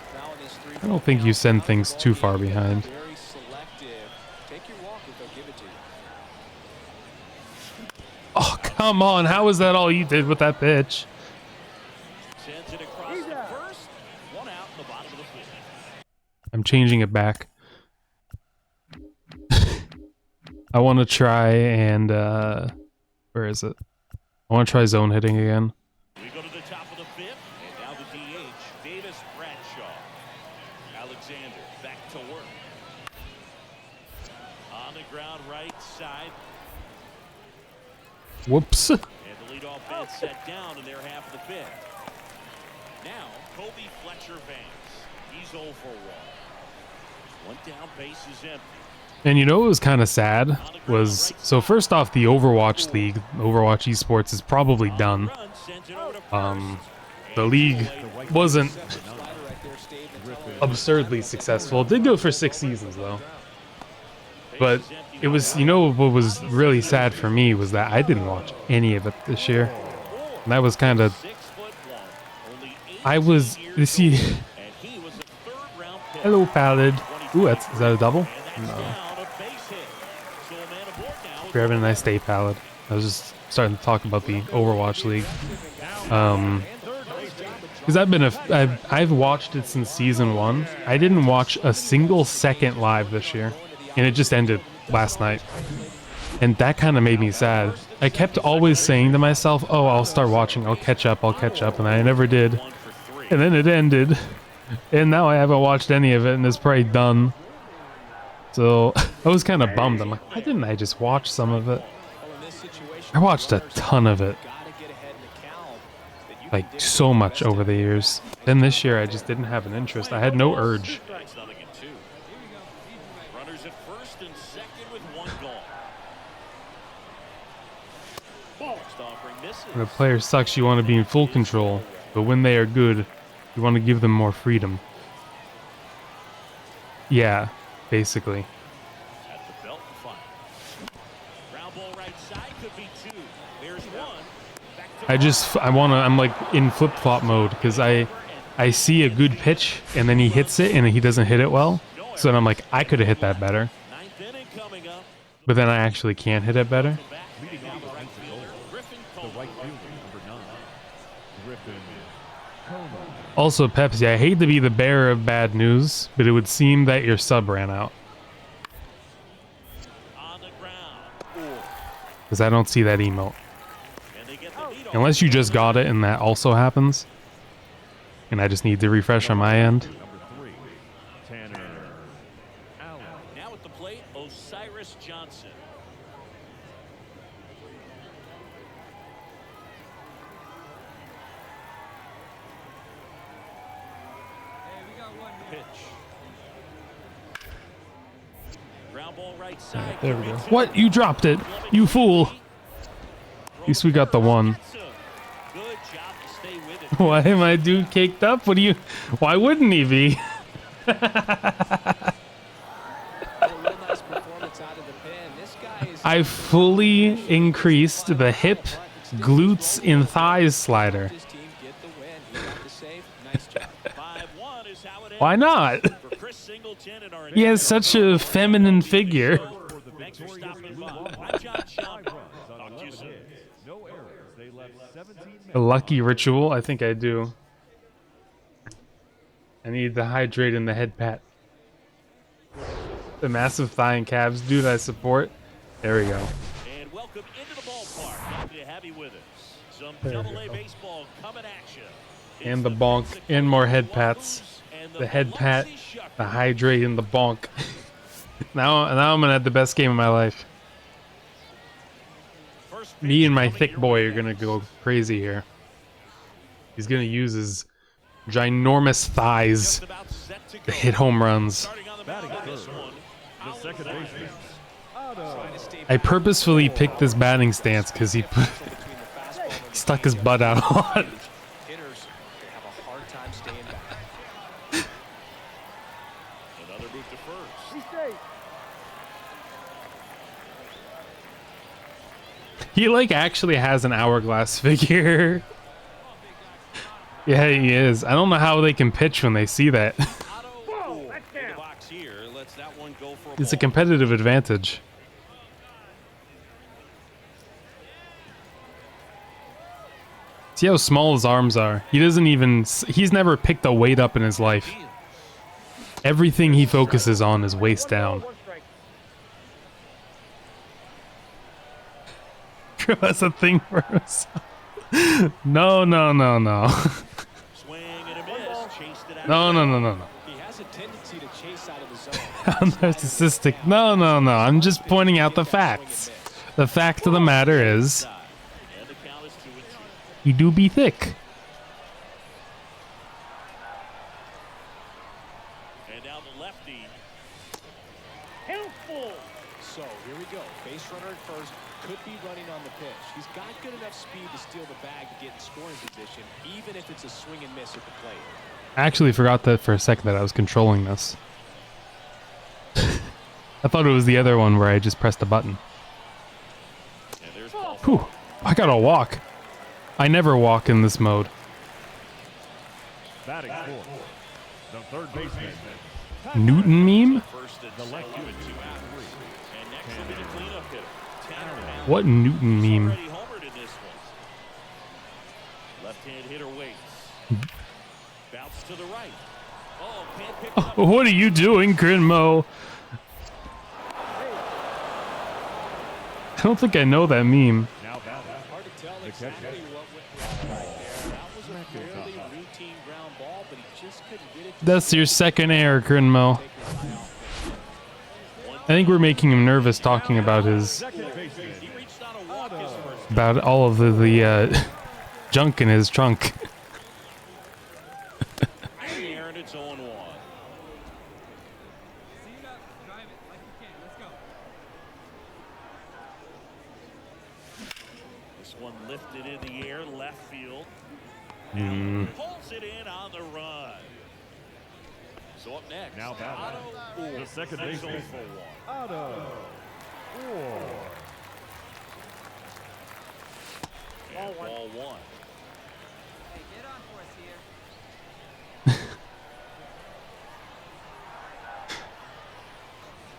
I don't think you send things too far behind. Oh, come on. How is that all you did with that pitch? I'm changing it back. I want to try and, where is it? I want to try zone hitting again. We go to the top of the fifth, and now the DH, Davis Bradshaw. Alexander back to work. On the ground right side. Whoops. And the leadoff man set down in their half of the fifth. Now, Kobe Fletcher Vance. He's 0 for 1. One down, base is empty. And you know what was kind of sad was, so first off, the Overwatch League, Overwatch Esports is probably done. The league wasn't absurdly successful. It did go for 6 seasons though. But it was, you know what was really sad for me was that I didn't watch any of it this year. And that was kind of, I was, you see, hello Pallid. Ooh, is that a double? No. You're having a nice day, Pallid. I was just starting to talk about the Overwatch League. Because I've watched it since season 1. I didn't watch a single second live this year. And it just ended last night. And that kind of made me sad. I kept always saying to myself, oh, I'll start watching, I'll catch up, and I never did. And then it ended. And now I haven't watched any of it, and it's probably done. So I was kind of bummed. I'm like, why didn't I just watch some of it? I watched a ton of it. Like, so much over the years. Then this year, I just didn't have an interest. I had no urge. Runners at first and second with 1 gone. When a player sucks, you want to be in full control. But when they are good, you want to give them more freedom. Yeah, basically. At the belt and fire. Ground ball right side could be 2. There's 1. I'm like in flip-flop mode because I see a good pitch and then he hits it and he doesn't hit it well. So then I'm like, I could have hit that better. But then I actually can't hit it better. Also, Pepsi, I hate to be the bearer of bad news, but it would seem that your sub ran out. Because I don't see that emote. Unless you just got it and that also happens. And I just need to refresh on my end. Now at the plate, Osiris Johnson. Pitch. Ground ball right side. There we go. What? You dropped it. You fool. At least we got the 1. Good job to stay with it. Why am I dude caked up? What do you... Why wouldn't he be? I fully increased the hip, glutes, and thighs slider. Why not? He has such a feminine figure. A lucky ritual? I think I do. I need to hydrate in the head pat. The massive thigh and calves, dude. I support. There we go. And welcome into the ballpark. Happy to have you with us. Some There we double-A go. baseball coming at you. And the bonk, and more head pats. The head pat, the hydrate, and the bonk. now I'm gonna have the best game of my life. Me and my thick boy are gonna go crazy here. He's gonna use his ginormous thighs to hit home runs. Batting first, the second baseman. I purposefully picked this batting stance because he stuck his butt out a lot. Hitters have a hard time staying back. Another move to first. Be safe. He like actually has an hourglass figure. Yeah, he is. I don't know how they can pitch when they see that. Whoa, that's in the box here. Lets that one go for It's a ball. competitive advantage. See how small his arms are. He doesn't even... He's never picked a weight up in his life. Everything he focuses on is waist down. One strike. Drew has a thing for himself. No, no, no, no. Swing and a miss. Chased it out. No, no, no, no, no. He has a tendency to chase out of the zone. I'm narcissistic. No, no, no. I'm just pointing out the facts. The fact of the matter is, And the count is 2-2. you do be thick. And now the lefty. Helpful. So here we go. Base runner at first. Could be running on the pitch. He's got good enough speed to steal the bag to get in scoring position, even if it's a swing and miss at the plate. I actually forgot that for a second that I was controlling this. I thought it was the other one where I just pressed the button. And there's ball. Whew. I gotta walk. I never walk in this mode. Batting fourth, the third baseman. Newton meme? First and The left second, unit. 2 out. And next will be the cleanup hitter. Tanner Allen. What Newton meme? Already homered in this one. Left-hand hitter waits. Bounce to the right. Oh, can't pick it up. What are you doing, Grinmo? I don't think I know that meme. Now batting. Hard to tell The exactly catcher. what went wrong right there. That was a fairly routine ground ball, but he just couldn't get it. That's your second error, Grinmo. Take his eye off it. I think we're making him nervous talking about his Second baseman. He reached on a walk his first. about all of the junk in his trunk. Aaron, it's 0-1. This one lifted in the air, left field. Pulls it in on the run. So up next, Now batting. Otto The second He's baseman. 0 for 1. Otto. And ball one.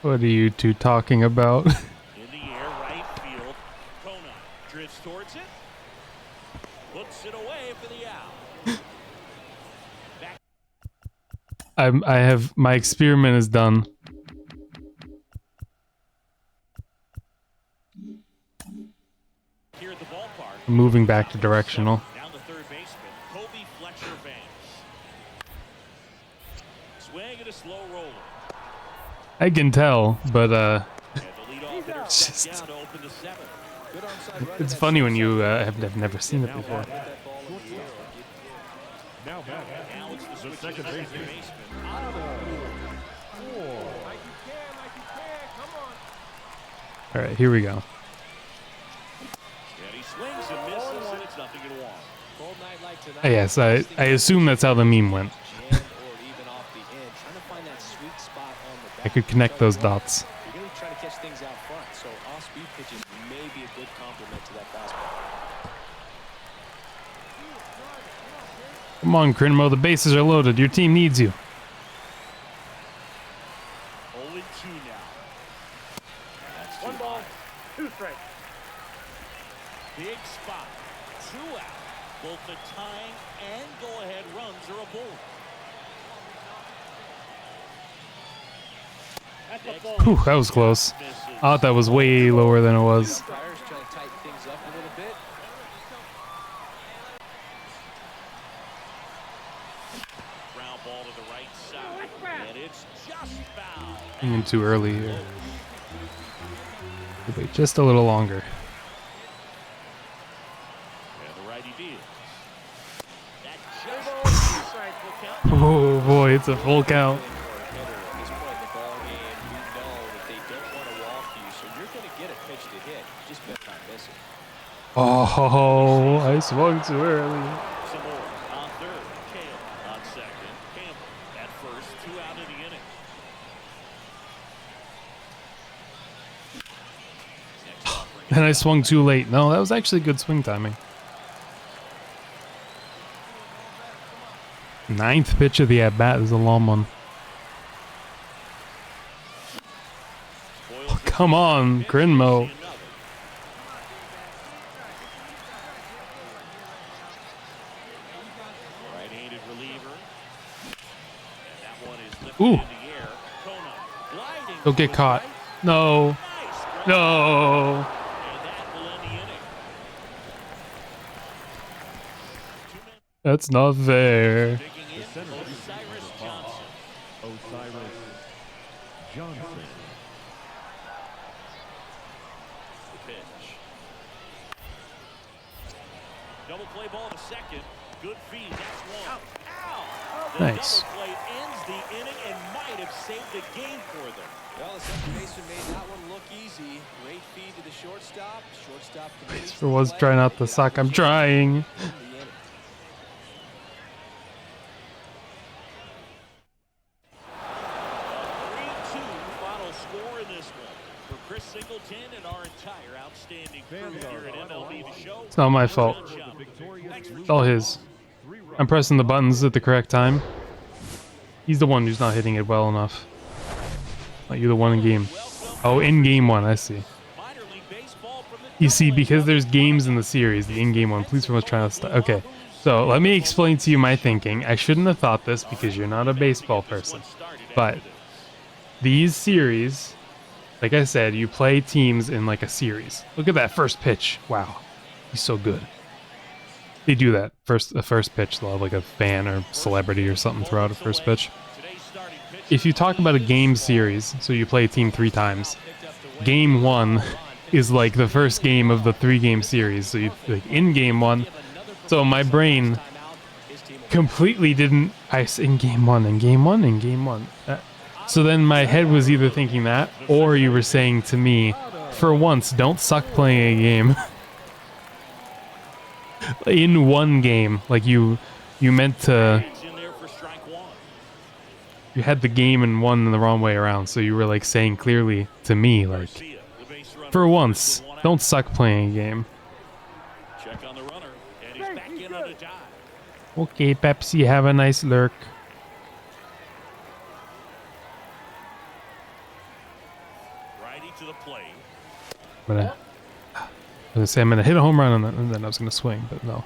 What are you two talking about? In the air, right field. Kona drifts towards it. Puts it away for the out. I have my experiment is done. Here at the ballpark. I'm moving back to directional. Down the third baseman, Kobe Fletcher Vance. Swing and a slow roller. I can tell, but And the leadoff hitter Just- steps down to open the seventh. Good onside run. it's funny when you have never seen it before. That ball in the air. Now batting. Now it's the The switch second to the baseman. baseman. Like you can, like you can. Come on. All right, here we go. And he swings and misses, and it's nothing in one. Cold night like tonight. Yes, I assume that's how the meme went. Jammed or even off the end, trying to find that sweet spot on the I bat. could connect those dots. You're going to try to catch things out front, so off-speed pitches may be a good complement to that fastball. Come on, Grinmo, the bases are loaded. Your team needs you. 0-2 now. That's One too ball, high. 2 strikes. Big spot. 2 out. Both the tying and go-ahead runs are aboard. Whew, that was close. I thought that was way lower than it was. Umpires trying to tighten things up a little bit. Ground ball to the right side. And it's just foul. Thinking too early here. Wait just a little longer. And the righty deals. That just strike will count. Oh boy, it's a full count. Or a hitter at this point in the ball game, you know that they don't want to walk you, so you're going to get a pitch to hit. Just bet not miss it. Oh, I swung too early. Some more on third. Kale on second. Campbell at first. 2 out of the inning. Next offering. And I swung too late. No, that was actually good swing timing. Ninth pitch of the at-bat is a long one. Oh, come on, Grinmo. Right-handed reliever. And that one is lifted Ooh. in the air. Kona gliding Don't to get his caught. right. No. Nice grab. No. And that will end the inning. That's not fair. Digging in, Osiris Johnson. Osiris Johnson. The pitch. Double play ball to second. Good feed. That's one. Ow! The Nice. double play ends the inning and might have saved the game for them. Well, the second baseman made that one look easy. Great feed to the shortstop. Shortstop completes For once, the try play. not to suck. I'm trying. In the inning. 3-2 final score in this one. For Chris Singleton and our entire outstanding crew here at MLB The Show. It's not my fault. It's all his. I'm pressing the buttons at the correct time. He's the one who's not hitting it well enough. Not you, the one in game. Oh, in game one, I see. Minor league baseball from the You see, because there's games in the series, the in-game one, please for trying to start. Okay, so let me explain to you my thinking. I shouldn't have thought this because you're not a baseball person. But these series, like I said, you play teams in like a series. Look at that first pitch. Wow, he's so good. They do that the first pitch. They'll have like a fan or celebrity or something throw out a first pitch. If you talk about a game series, so you play a team 3 times, game 1 is like the first game of the 3-game series. So you like in game 1. So my brain completely didn't. In game 1, in game 1, in game 1. So then my head was either thinking that, or you were saying to me, for once, don't suck playing a game. In one game, like you meant to. in there for strike one. You had the game and won the wrong way around, so you were like saying clearly to me, like, Garcia, the base runner, for once, with one out. don't suck playing a game. Check on the runner, and he's back in on a dive. Okay, Pepsi, have a nice lurk. Righty to the plate. I was gonna say I'm gonna hit a home run and then I was gonna swing, but no.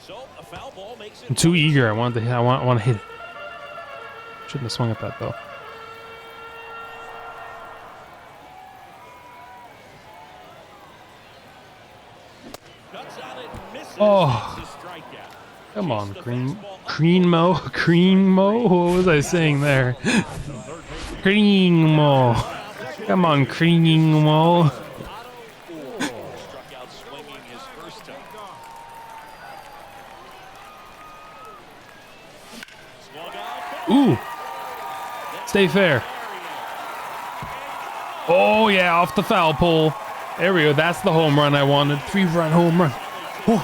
So a foul ball makes it. I'm too eager. I want to hit it. Shouldn't have swung at that though. Cuts out it, misses. Oh. It's a strikeout. Come on, Chase the Cream. fastball up. Creamo? What was I saying there? Creamo. Come on, Creamo. Struck out swinging his first time. Swung out. Ooh. Stay fair. Oh, yeah, off the foul pole. There we go. That's the home run I wanted. 3-run home run. Oh,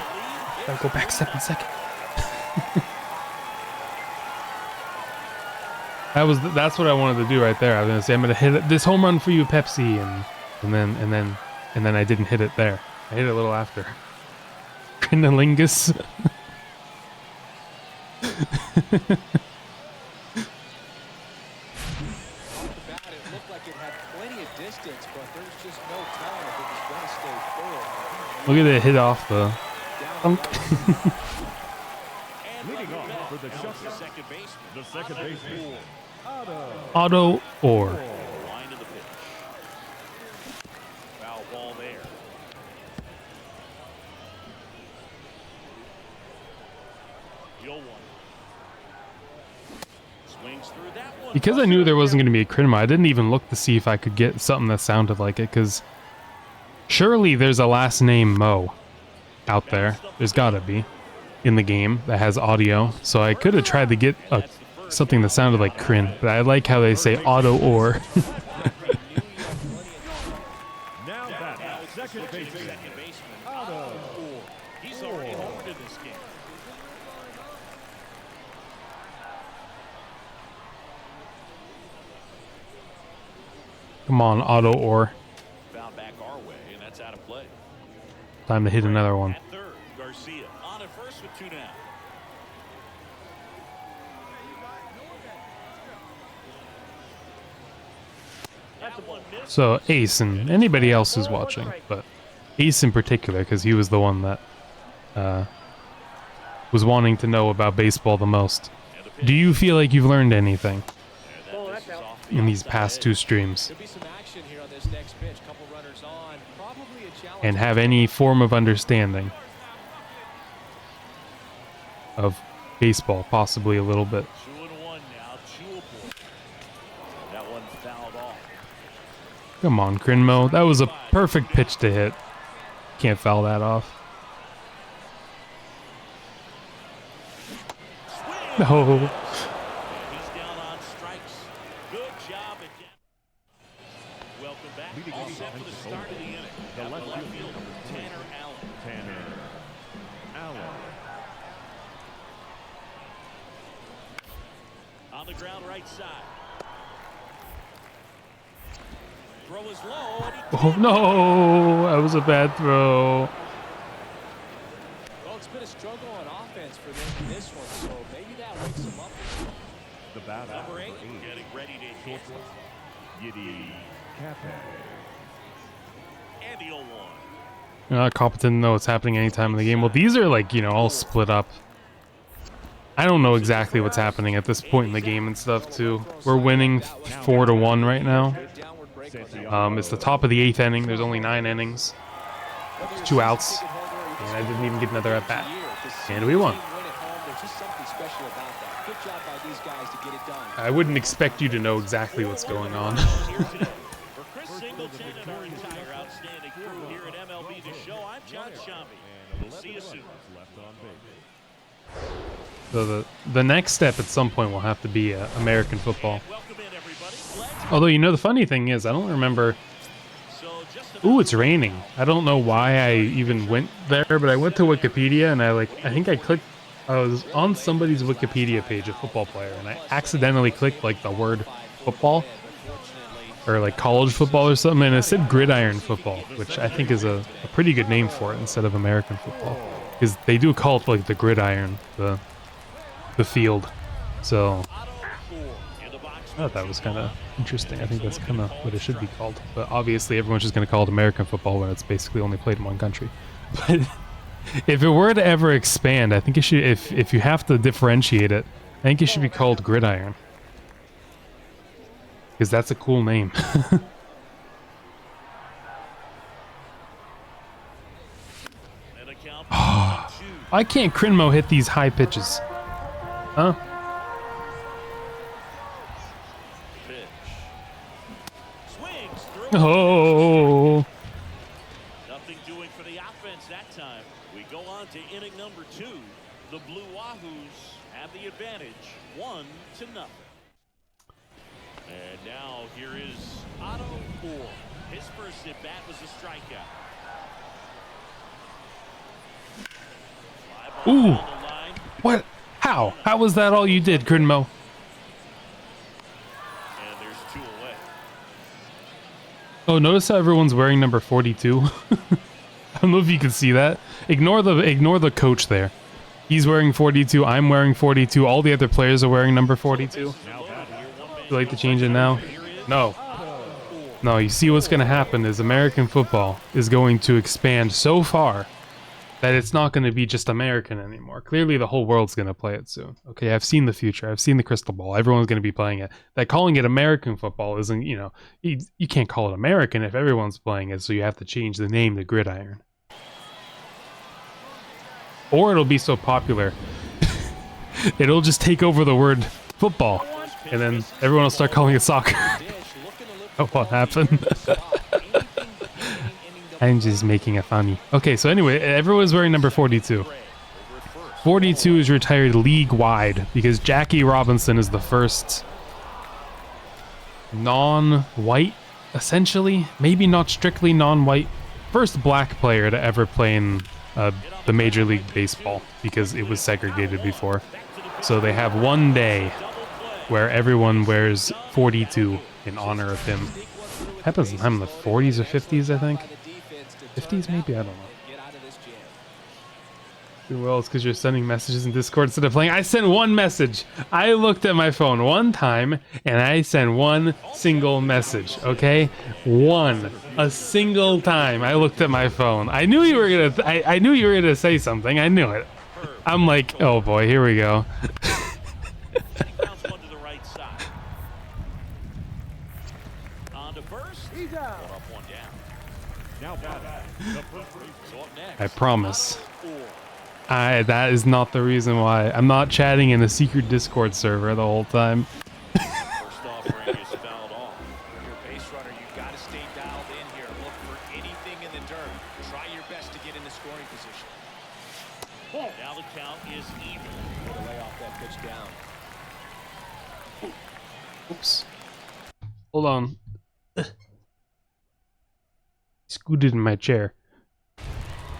gotta go back 7 seconds. That's what I wanted to do right there. I was gonna say I'm gonna hit this home run for you, Pepsi, and then I didn't hit it there. I hit it a little after. Crinolingus. Bat, it looked like it had plenty of distance, but there was just no telling if it was going to stay full. Look at it hit off the. Down Thunk. the line. For the Now it's the shutdown, second baseman. the second baseman, Otto. Otto Orr. Line to the pitch. Foul ball there. You'll one. Swings through that one. Because I knew there wasn't going to be a Crinma, I didn't even look to see if I could get something that sounded like it, because surely there's a last name Mo out there. There's gotta be in the game that has audio. So I could have tried to get something that sounded like Crin, but I like how they say Otto Orr. Now back, second baseman, Otto. He's already homered in this game. Come on, Otto Orr. Foul back our way, and that's out of play. Time to hit another one. At third, Garcia on at first with two down. That one missed. So Ace and anybody else who's watching, but Ace in particular, because he was the one that was wanting to know about baseball the most. Do you feel like you've learned anything in these past two streams? Could be some action here on this next pitch. Couple runners on. Probably a challenge. And have any form of understanding of baseball, possibly a little bit. 2-1 now. Chewable. That one fouled off. Come on, Crinmo. That was a perfect pitch to hit. Can't foul that off. No. He's down on strikes. Good job again. Welcome back. Leading All off set for the defensive start of the inning. The At left left fielder, field, number 10. Tanner Allen. Tanner Allen. On the ground right side. Throw is low. And he Oh, no. That was a bad throw. Well, it's been a struggle on offense for them in this one, so maybe that wakes them up. The batter, number 8 getting ready to hit. Yiddy Cafe. And the 0-1. Cop didn't know what's happening anytime in the game. Well, these are like, all split up. I don't know exactly what's happening at this point in the game and stuff, too. We're winning 4-1 right now. It's the top of the 8th inning. There's only 9 innings. 2 outs. And I didn't even get another at bat. And we won. I wouldn't expect you to know exactly what's going on. For Chris Singleton and our entire outstanding crew here at MLB The Show, I'm John Shambi. We'll see you soon. Left on base. So the next step at some point will have to be American football. Welcome in, everybody. Let's Although, the funny thing is, I don't remember... so just Ooh, it's raining. I don't know why I even went there, but I went to Wikipedia and I think I clicked... I was on somebody's Wikipedia page, a football player, and I accidentally clicked like the word football or like college football or something, and it said gridiron football, which I think is a pretty good name for it instead of American football, because they do call it like the gridiron, the field. So I thought that was kind of interesting. I think that's kind of what it should be called, but obviously everyone's just going to call it American football when it's basically only played in one country. But if it were to ever expand, I think it should, if you have to differentiate it, I think it should be called gridiron. Because that's a cool name. Why can't Crinmo hit these high pitches? Huh? Oh. nothing doing for the offense that time. We go on to inning number 2. The Blue Wahoos have the advantage, 1-0. And now here is Otto Orr. His first at bat was a strikeout. Fly ball Ooh. down the line. What? How? How was that all you did, Crinmo? And there's 2 away. Oh, notice how everyone's wearing number 42? I don't know if you can see that. Ignore the coach there. He's wearing 42, I'm wearing 42, all the other players are wearing number 42. Would you like to change it now? No. No, you see what's going to happen is American football is going to expand so far that it's not going to be just American anymore. Clearly, the whole world's going to play it soon. Okay, I've seen the future. I've seen the crystal ball. Everyone's going to be playing it. That calling it American football isn't, you know, you can't call it American if everyone's playing it, so you have to change the name to gridiron. Or it'll be so popular, it'll just take over the word football, and then everyone will start calling it soccer. Oh, what happened? I'm just making a funny. Okay, so anyway, everyone's wearing number 42. 42 is retired league-wide because Jackie Robinson is the first non-white, essentially, maybe not strictly non-white, first black player to ever play in the Major League Baseball because it was segregated before. So they have one day where everyone wears 42 in honor of him. Happens sometime in the 40s or 50s, I think. 50s maybe? I don't know. Well, it's because you're sending messages in Discord instead of playing. I sent one message. I looked at my phone one time and I sent one single message. Okay, a single time I looked at my phone. I knew you were gonna. I knew you were gonna say something. I knew it. I'm like, oh boy, here we go. I promise. That is not the reason why. I'm not chatting in a secret Discord server the whole time. First offering is fouled off. Your base runner, you've got to stay dialed in here. Look for anything in the dirt. Try your best to get in the scoring position. Now the count is even. To lay off that pitch down. Oops. Hold on. Scooted in my chair.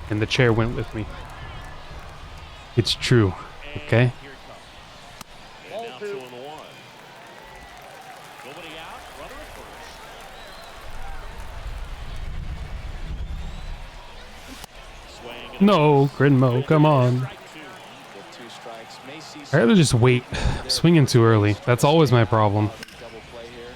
And the chair went with me. It's true, okay? Here it comes. And now 2 and 1. Nobody out. Runner at first. Swing and No, Grinmo, come on. With 2 strikes, may see I'd rather just wait. I'm swinging too early. That's always my problem. double play here.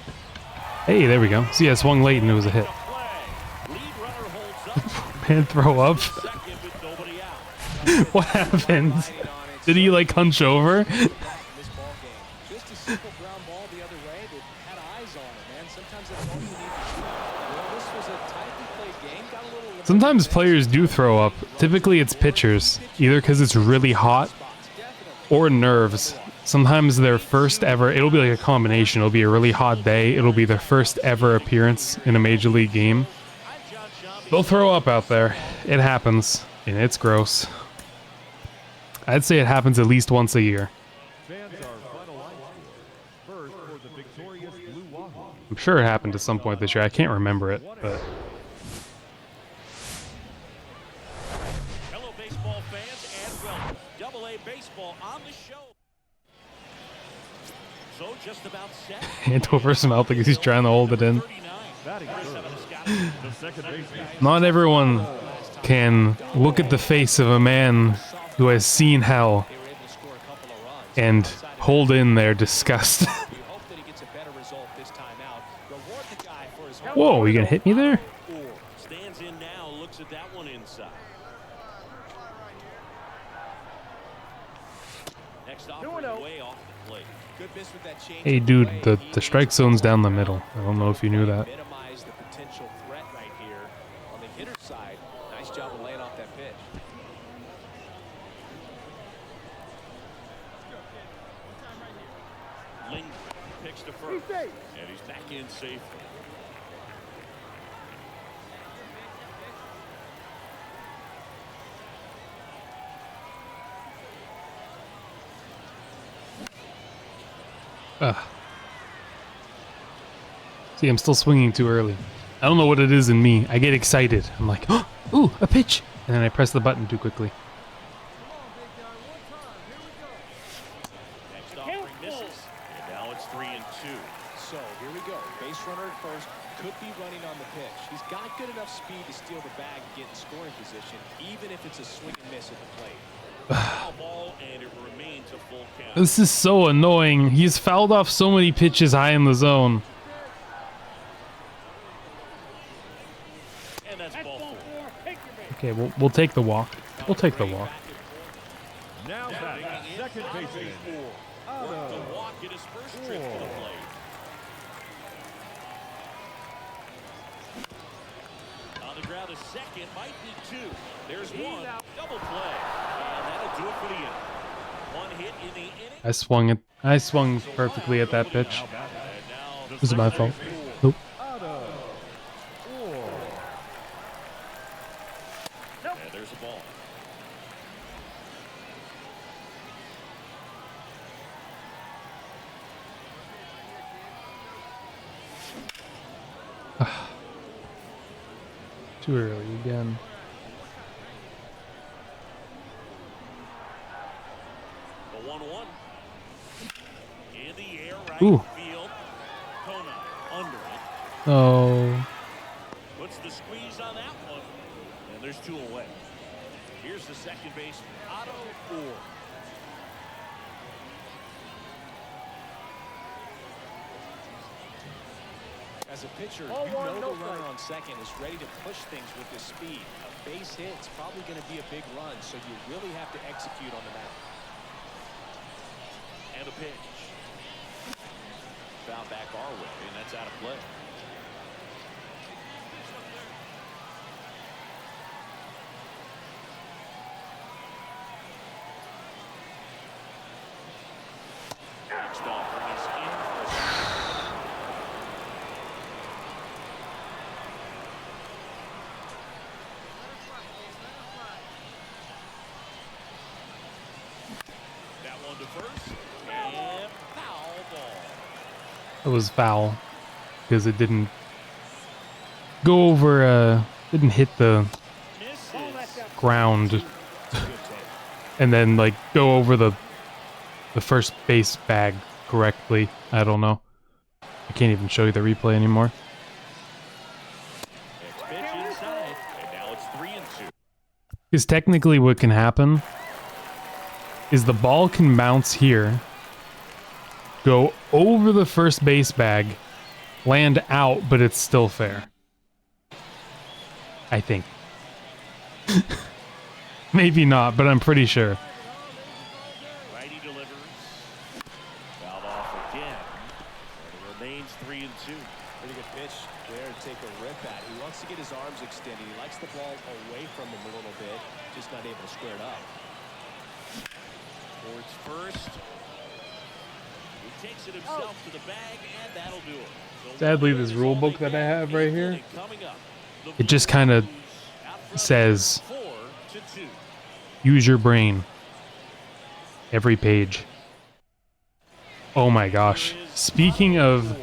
Hey, there we go. See, I swung late and it was a hit. play. Lead runner holds up. Man, throw up. Second with nobody out. What happened? Did he like hunch over? This ball game. Just a simple ground ball the other way that had eyes on it, man. Sometimes that's all you need to shoot. Well, this was a tightly played game. Got a little Sometimes players do throw up. Typically it's pitchers, either because it's really hot or nerves. Sometimes their first ever, it'll be like a combination. It'll be a really hot day. It'll be their first ever appearance in a major league game. They'll throw up out there. It happens, and it's gross. I'd say it happens at least once a year. Fans are final line score. First for the victorious Blue Wahoo. I'm sure it happened at some point this year. I can't remember it, but Hello, baseball fans, and welcome. Double-A baseball on the show. So just about set. hand over his mouth because he's trying to hold it in. 39. Batting third, the second baseman. Not everyone can look at the face of a man who has seen hell They were able to score a couple of runs. and hold in their disgust. We hope that he gets a better result this time out. Reward the guy for his hard Whoa, you gonna hit me there? Stands in now, looks at that one inside. Next offering way off the plate. Good miss with that change. Hey dude, the strike zone's down the middle. I don't know if you knew that. Minimize the potential threat right here on the hitter's side. Nice job of laying off that pitch. Lindgren picks to first, and he's back in safely. Ugh. See, I'm still swinging too early. I don't know what it is in me. I get excited. I'm like, oh, ooh, a pitch! And then I press the button too quickly. Next offering misses, and now it's 3 and 2. So here we go. Base runner at first. Could be running on the pitch. He's got good enough speed to steal the bag and get in scoring position, even if it's a swing and miss at the plate. Foul ball, and it remains a full count. This is so annoying. He's fouled off so many pitches high in the zone. And that's ball 4. Okay, we'll take the walk. We'll take the walk. Now back, second baseman. Worked the walk in his first trip to the plate. On the ground, a second, might be two. There's one. Double play. And that'll do it for the inning. One hit in the inning. I swung perfectly at that pitch. This is my fault. Nope. And there's a ball. Too early again. The 1-1. In the air, right Ooh. field. Kona under it. Oh. Puts the squeeze on that one. And there's two away. Here's the second baseman, Otto Orr. As a pitcher, you know the runner on second is ready to push things with his speed. A base hit is probably going to be a big run, so you really have to execute on the mound. And a pitch. Foul back our way, and that's out of play. Next offer is in for a that one to first, and foul ball. It was foul because it didn't go over, didn't hit the Misses. ground and then like go over the first base bag correctly. I don't know. I can't even show you the replay anymore. Next pitch inside, and now it's 3-2. Because technically what can happen is the ball can bounce here, go over the first base bag, land out, but it's still fair. I think. Maybe not, but I'm pretty sure. Righty delivers. Fouled off again. And it remains 3-2. Pretty good pitch there to take a rip at. He wants to get his arms extended. He likes the ball away from him a little bit, just not able to square it up. Towards first. He takes it himself to the bag, and that'll do it. So Sadly, this rule book that I have right here, coming up, the it just kind of Blues out front says 4-2. use your brain. Every page. Oh my gosh. Speaking of...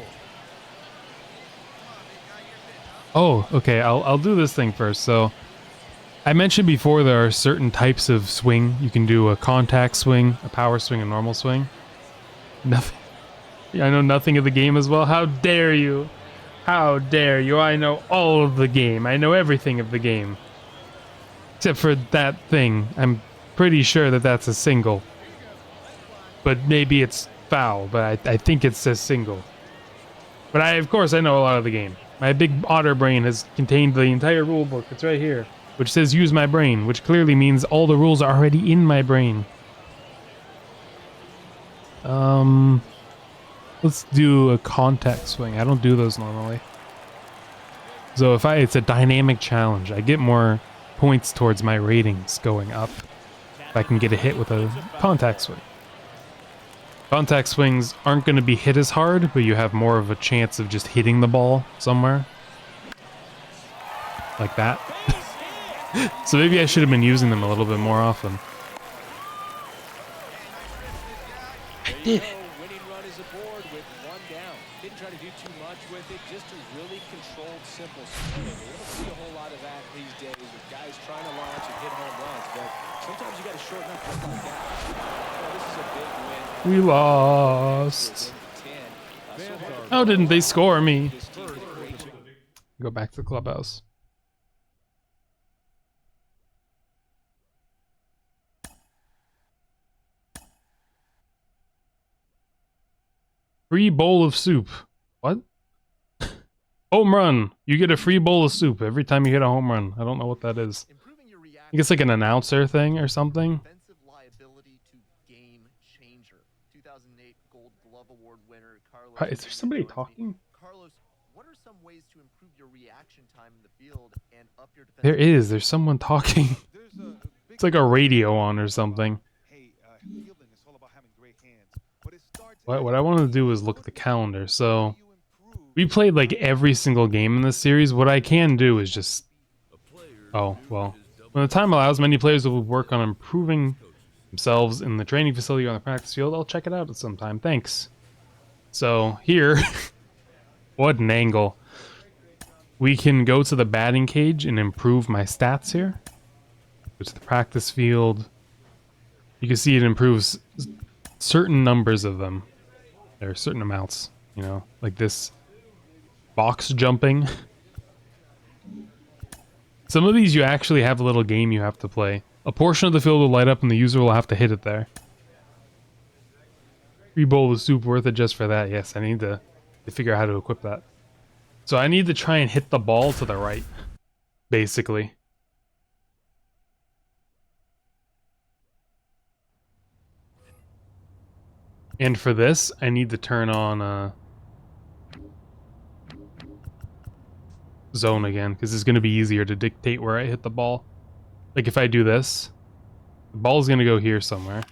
Oh, okay, I'll do this thing first. So, I mentioned before there are certain types of swing. You can do a contact swing, a power swing, a normal swing. Nothing. I know nothing of the game as well. How dare you? How dare you? I know all of the game. I know everything of the game. Except for that thing. I'm pretty sure that that's a single. But maybe it's foul, but I think it says single. But of course, I know a lot of the game. My big otter brain has contained the entire rule book. It's right here. Which says use my brain, which clearly means all the rules are already in my brain. Let's do a contact swing. I don't do those normally. So it's a dynamic challenge. I get more points towards my ratings going up if I can get a hit with a contact swing. Contact swings aren't going to be hit as hard, but you have more of a chance of just hitting the ball somewhere. Like that. So maybe I should have been using them a little bit more often. I did it. Winning run is aboard with one down. Didn't try to do too much with it, just a really controlled, simple swing. We don't see a whole lot of that these days with guys trying to launch and hit home runs, but sometimes you got to shorten up just like that. Well, this is a big win. We lost. How didn't they score me? Go back to the clubhouse. Free bowl of soup. What? Home run. You get a free bowl of soup every time you hit a home run. I don't know what that is. Improving your reaction I guess like an announcer thing or something. Defensive liability to game changer. 2008 Gold Glove Award winner Carlos. Is there somebody talking? Carlos, what are some ways to improve your reaction time in the field and up your defensive? There is. There's someone talking. It's like a radio on or something. What I wanted to do was look at the calendar. So we played like every single game in this series. What I can do is just... Oh, well. When the time allows, many players will work on improving themselves in the training facility or on the practice field. I'll check it out at some time. Thanks. So here... What an angle. We can go to the batting cage and improve my stats here. Go to the practice field. You can see it improves certain numbers of them. There are certain amounts, you know, like this box jumping. Some of these you actually have a little game you have to play. A portion of the field will light up and the user will have to hit it there. Free bowl of soup worth it just for that. Yes, I need to figure out how to equip that. So I need to try and hit the ball to the right, basically. And for this, I need to turn on zone again, because it's going to be easier to dictate where I hit the ball. Like if I do this, the ball's going to go here somewhere.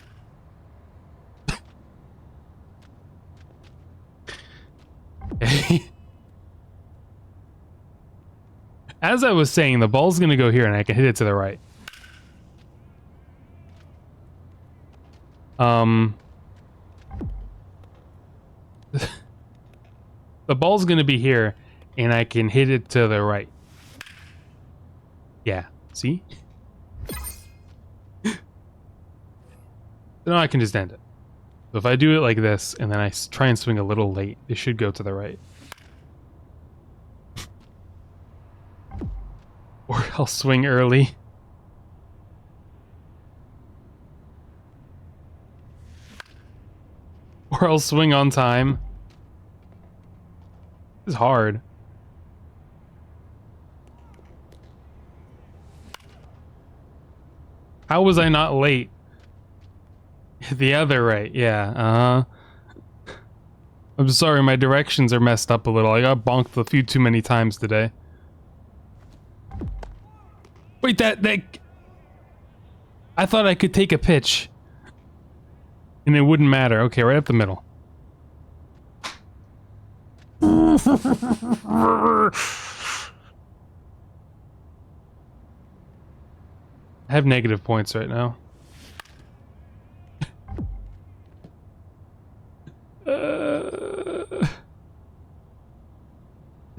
As I was saying, the ball's going to go here and I can hit it to the right. The ball's going to be here and I can hit it to the right. Yeah, see? Now I can just end it. So if I do it like this and then I try and swing a little late, it should go to the right. Or I'll swing early. Or I'll swing on time. It's hard. How was I not late? The other right, yeah, I'm sorry, my directions are messed up a little. I got bonked a few too many times today. Wait, that... I thought I could take a pitch. And it wouldn't matter. Okay, right up the middle. I have negative points right now.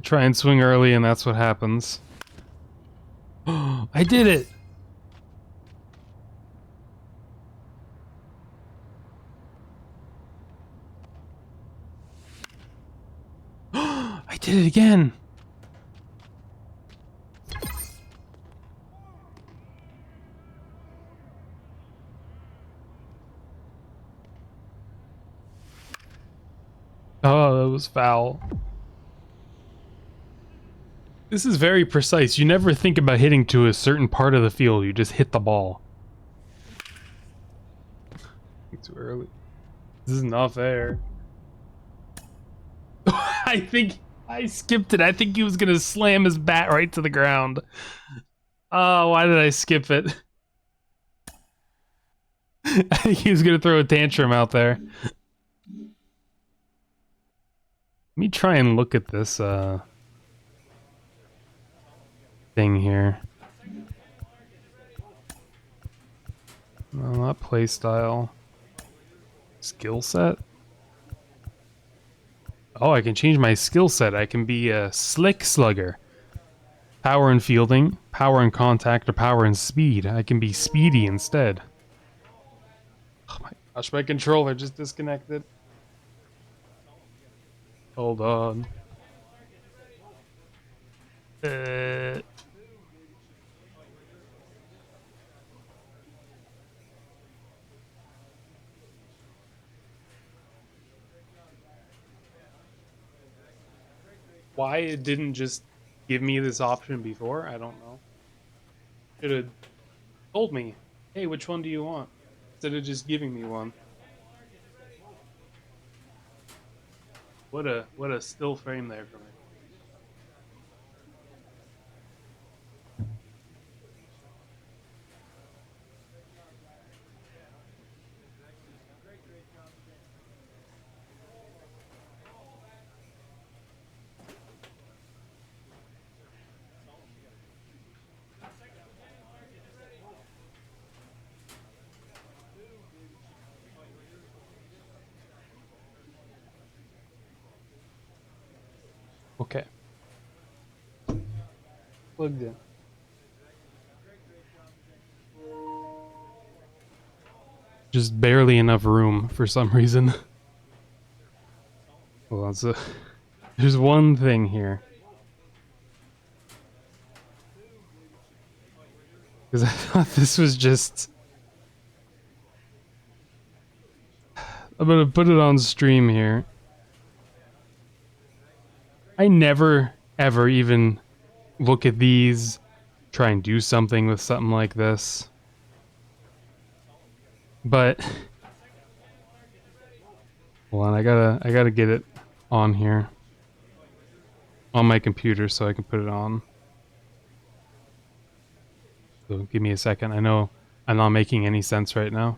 Try and swing early and that's what happens. I did it! I did it again! Oh, that was foul. This is very precise. You never think about hitting to a certain part of the field. You just hit the ball. Too early. This is not fair. I think I skipped it. I think he was gonna slam his bat right to the ground. Oh, why did I skip it? I think he was gonna throw a tantrum out there. Let me try and look at this thing here. No, not play style. Skill set? Oh, I can change my skill set. I can be a slick slugger. Power and fielding, power and contact, or power and speed. I can be speedy instead. Oh my gosh, my controller just disconnected. Hold on. Why it didn't just give me this option before, I don't know. Should have told me, hey, which one do you want? Instead of just giving me one. What a still frame there for me. Okay. Plugged in. Just barely enough room for some reason. Well, there's one thing here. Because I thought this was just... I'm gonna put it on stream here. I never, ever even look at these, try and do something with something like this. But... Hold on, I gotta get it on here. On my computer so I can put it on. So give me a second. I know I'm not making any sense right now.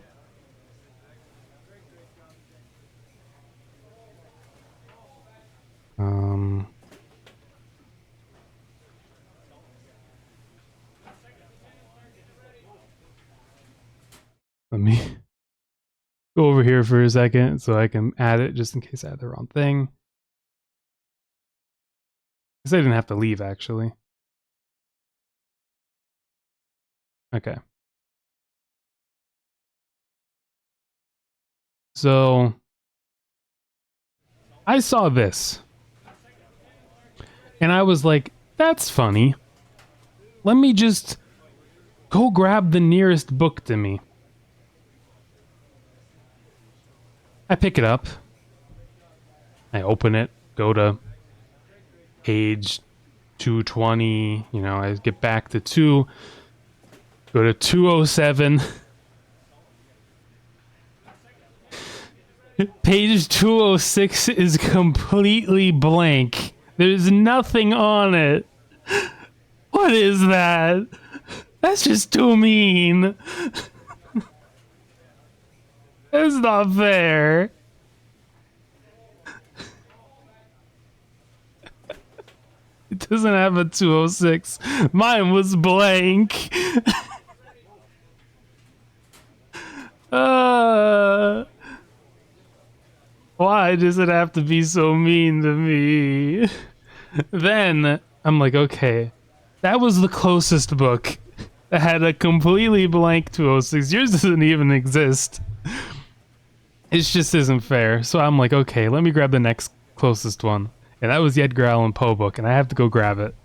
Let me go over here for a second so I can add it just in case I had the wrong thing. Because I didn't have to leave, actually. Okay. So, I saw this. And I was like, that's funny. Let me just go grab the nearest book to me. I pick it up. I open it, go to page 220, you know, I get back to 2, go to 207. Page 206 is completely blank. There's nothing on it. What is that? That's just too mean. That's not fair. It doesn't have a 206. Mine was blank. Why does it have to be so mean to me? Then I'm like, okay, that was the closest book that had a completely blank 206. Yours doesn't even exist. It just isn't fair. So I'm like, okay, let me grab the next closest one. And that was the Edgar Allan Poe book, and I have to go grab it.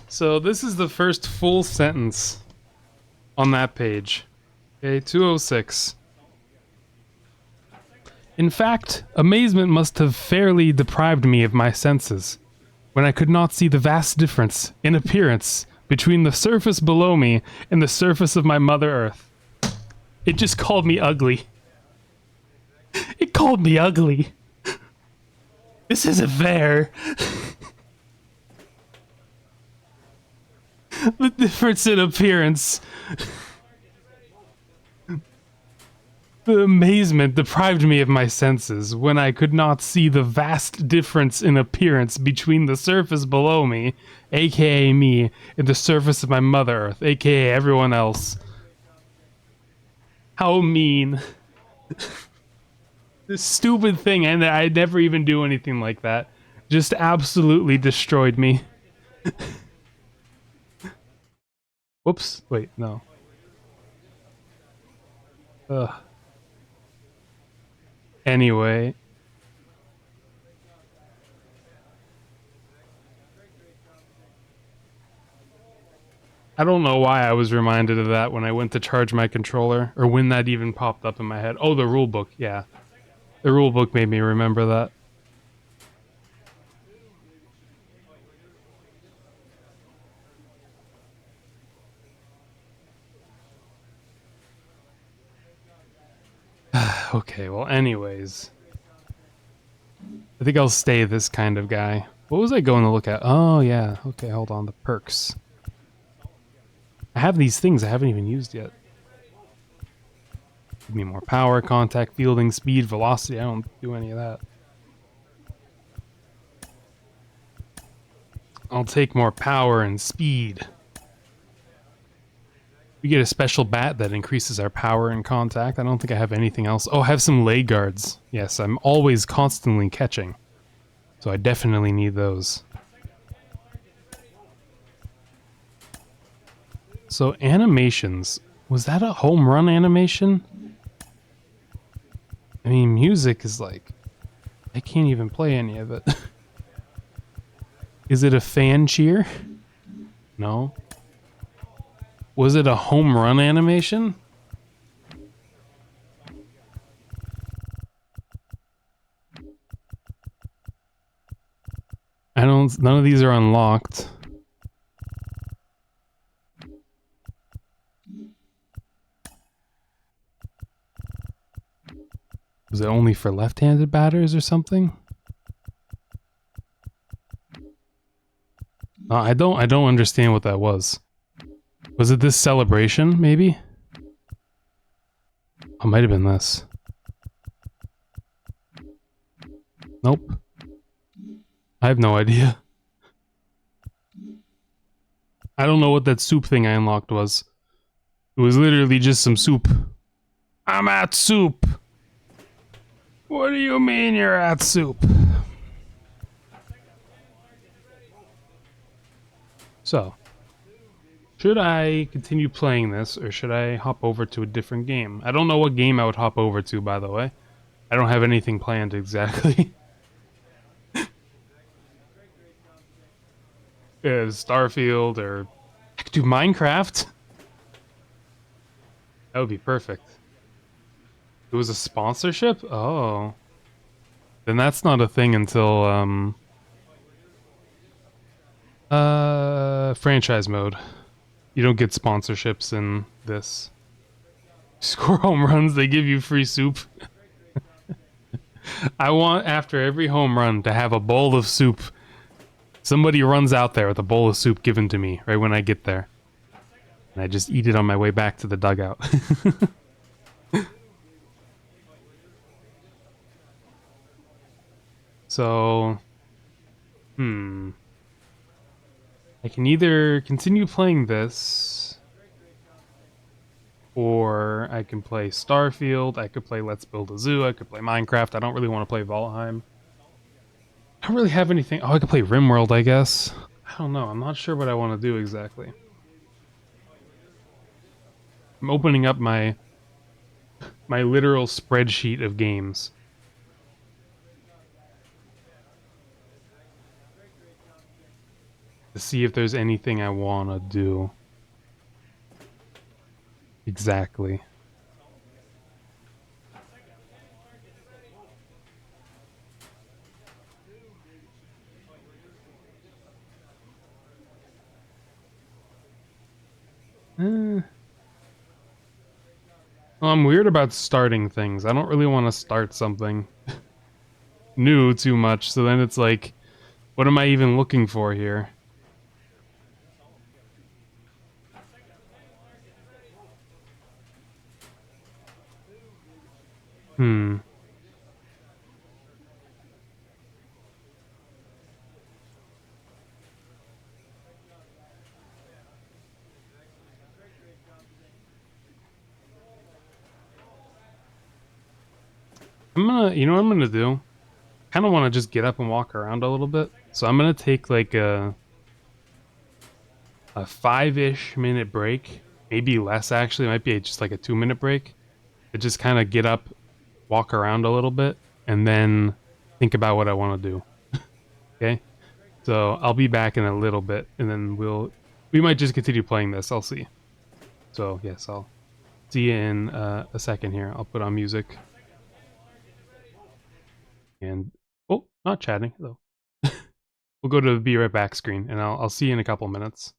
So this is the first full sentence on that page. Okay, 206. In fact, amazement must have fairly deprived me of my senses, when I could not see the vast difference in appearance between the surface below me and the surface of my Mother Earth. It just called me ugly. It called me ugly. This isn't fair. The difference in appearance. The amazement deprived me of my senses when I could not see the vast difference in appearance between the surface below me, aka me, and the surface of my Mother Earth, aka everyone else. How mean. This stupid thing, and I never even do anything like that, just absolutely destroyed me. Whoops, wait, no. Ugh. Anyway. I don't know why I was reminded of that when I went to charge my controller, or when that even popped up in my head. Oh, the rule book, yeah. The rule book made me remember that. Okay, well, anyways. I think I'll stay this kind of guy. What was I going to look at? Oh, yeah. Okay, hold on. The perks. I have these things I haven't even used yet. Give me more power, contact, fielding, speed, velocity. I don't do any of that. I'll take more power and speed. We get a special bat that increases our power and contact. I don't think I have anything else. Oh, I have some leg guards. Yes, I'm always constantly catching. So I definitely need those. So animations. Was that a home run animation? I mean, music is like... I can't even play any of it. Is it a fan cheer? No. Was it a home run animation? I don't... None of these are unlocked. Was it only for left-handed batters or something? I don't understand what that was. Was it this celebration, maybe? Oh, might have been this. Nope. I have no idea. I don't know what that soup thing I unlocked was. It was literally just some soup. I'm at soup! What do you mean you're at soup? So, should I continue playing this, or should I hop over to a different game? I don't know what game I would hop over to, by the way. I don't have anything planned exactly. Starfield, or... I could do Minecraft? That would be perfect. It was a sponsorship? Oh. Then that's not a thing until, franchise mode. You don't get sponsorships in this. Score home runs, they give you free soup. I want, after every home run, to have a bowl of soup. Somebody runs out there with a bowl of soup given to me right when I get there. And I just eat it on my way back to the dugout. So... I can either continue playing this, or I can play Starfield, I could play Let's Build a Zoo, I could play Minecraft. I don't really want to play Valheim. I don't really have anything... Oh, I could play RimWorld, I guess. I don't know, I'm not sure what I want to do exactly. I'm opening up my literal spreadsheet of games. To see if there's anything I want to do. Exactly. Well, I'm weird about starting things. I don't really want to start something new too much, so then it's like, what am I even looking for here? Hmm. You know what I'm gonna do? Kind of want to just get up and walk around a little bit. So I'm gonna take like a 5-ish minute break. Maybe less, actually. It might be just like a 2-minute break. To just kind of get up, walk around a little bit, and then think about what I want to do. Okay? So I'll be back in a little bit, and then we'll We might just continue playing this. I'll see. So yes, I'll see you in a second here. I'll put on music. And oh, not chatting though. We'll go to the be right back screen, and I'll see you in a couple minutes.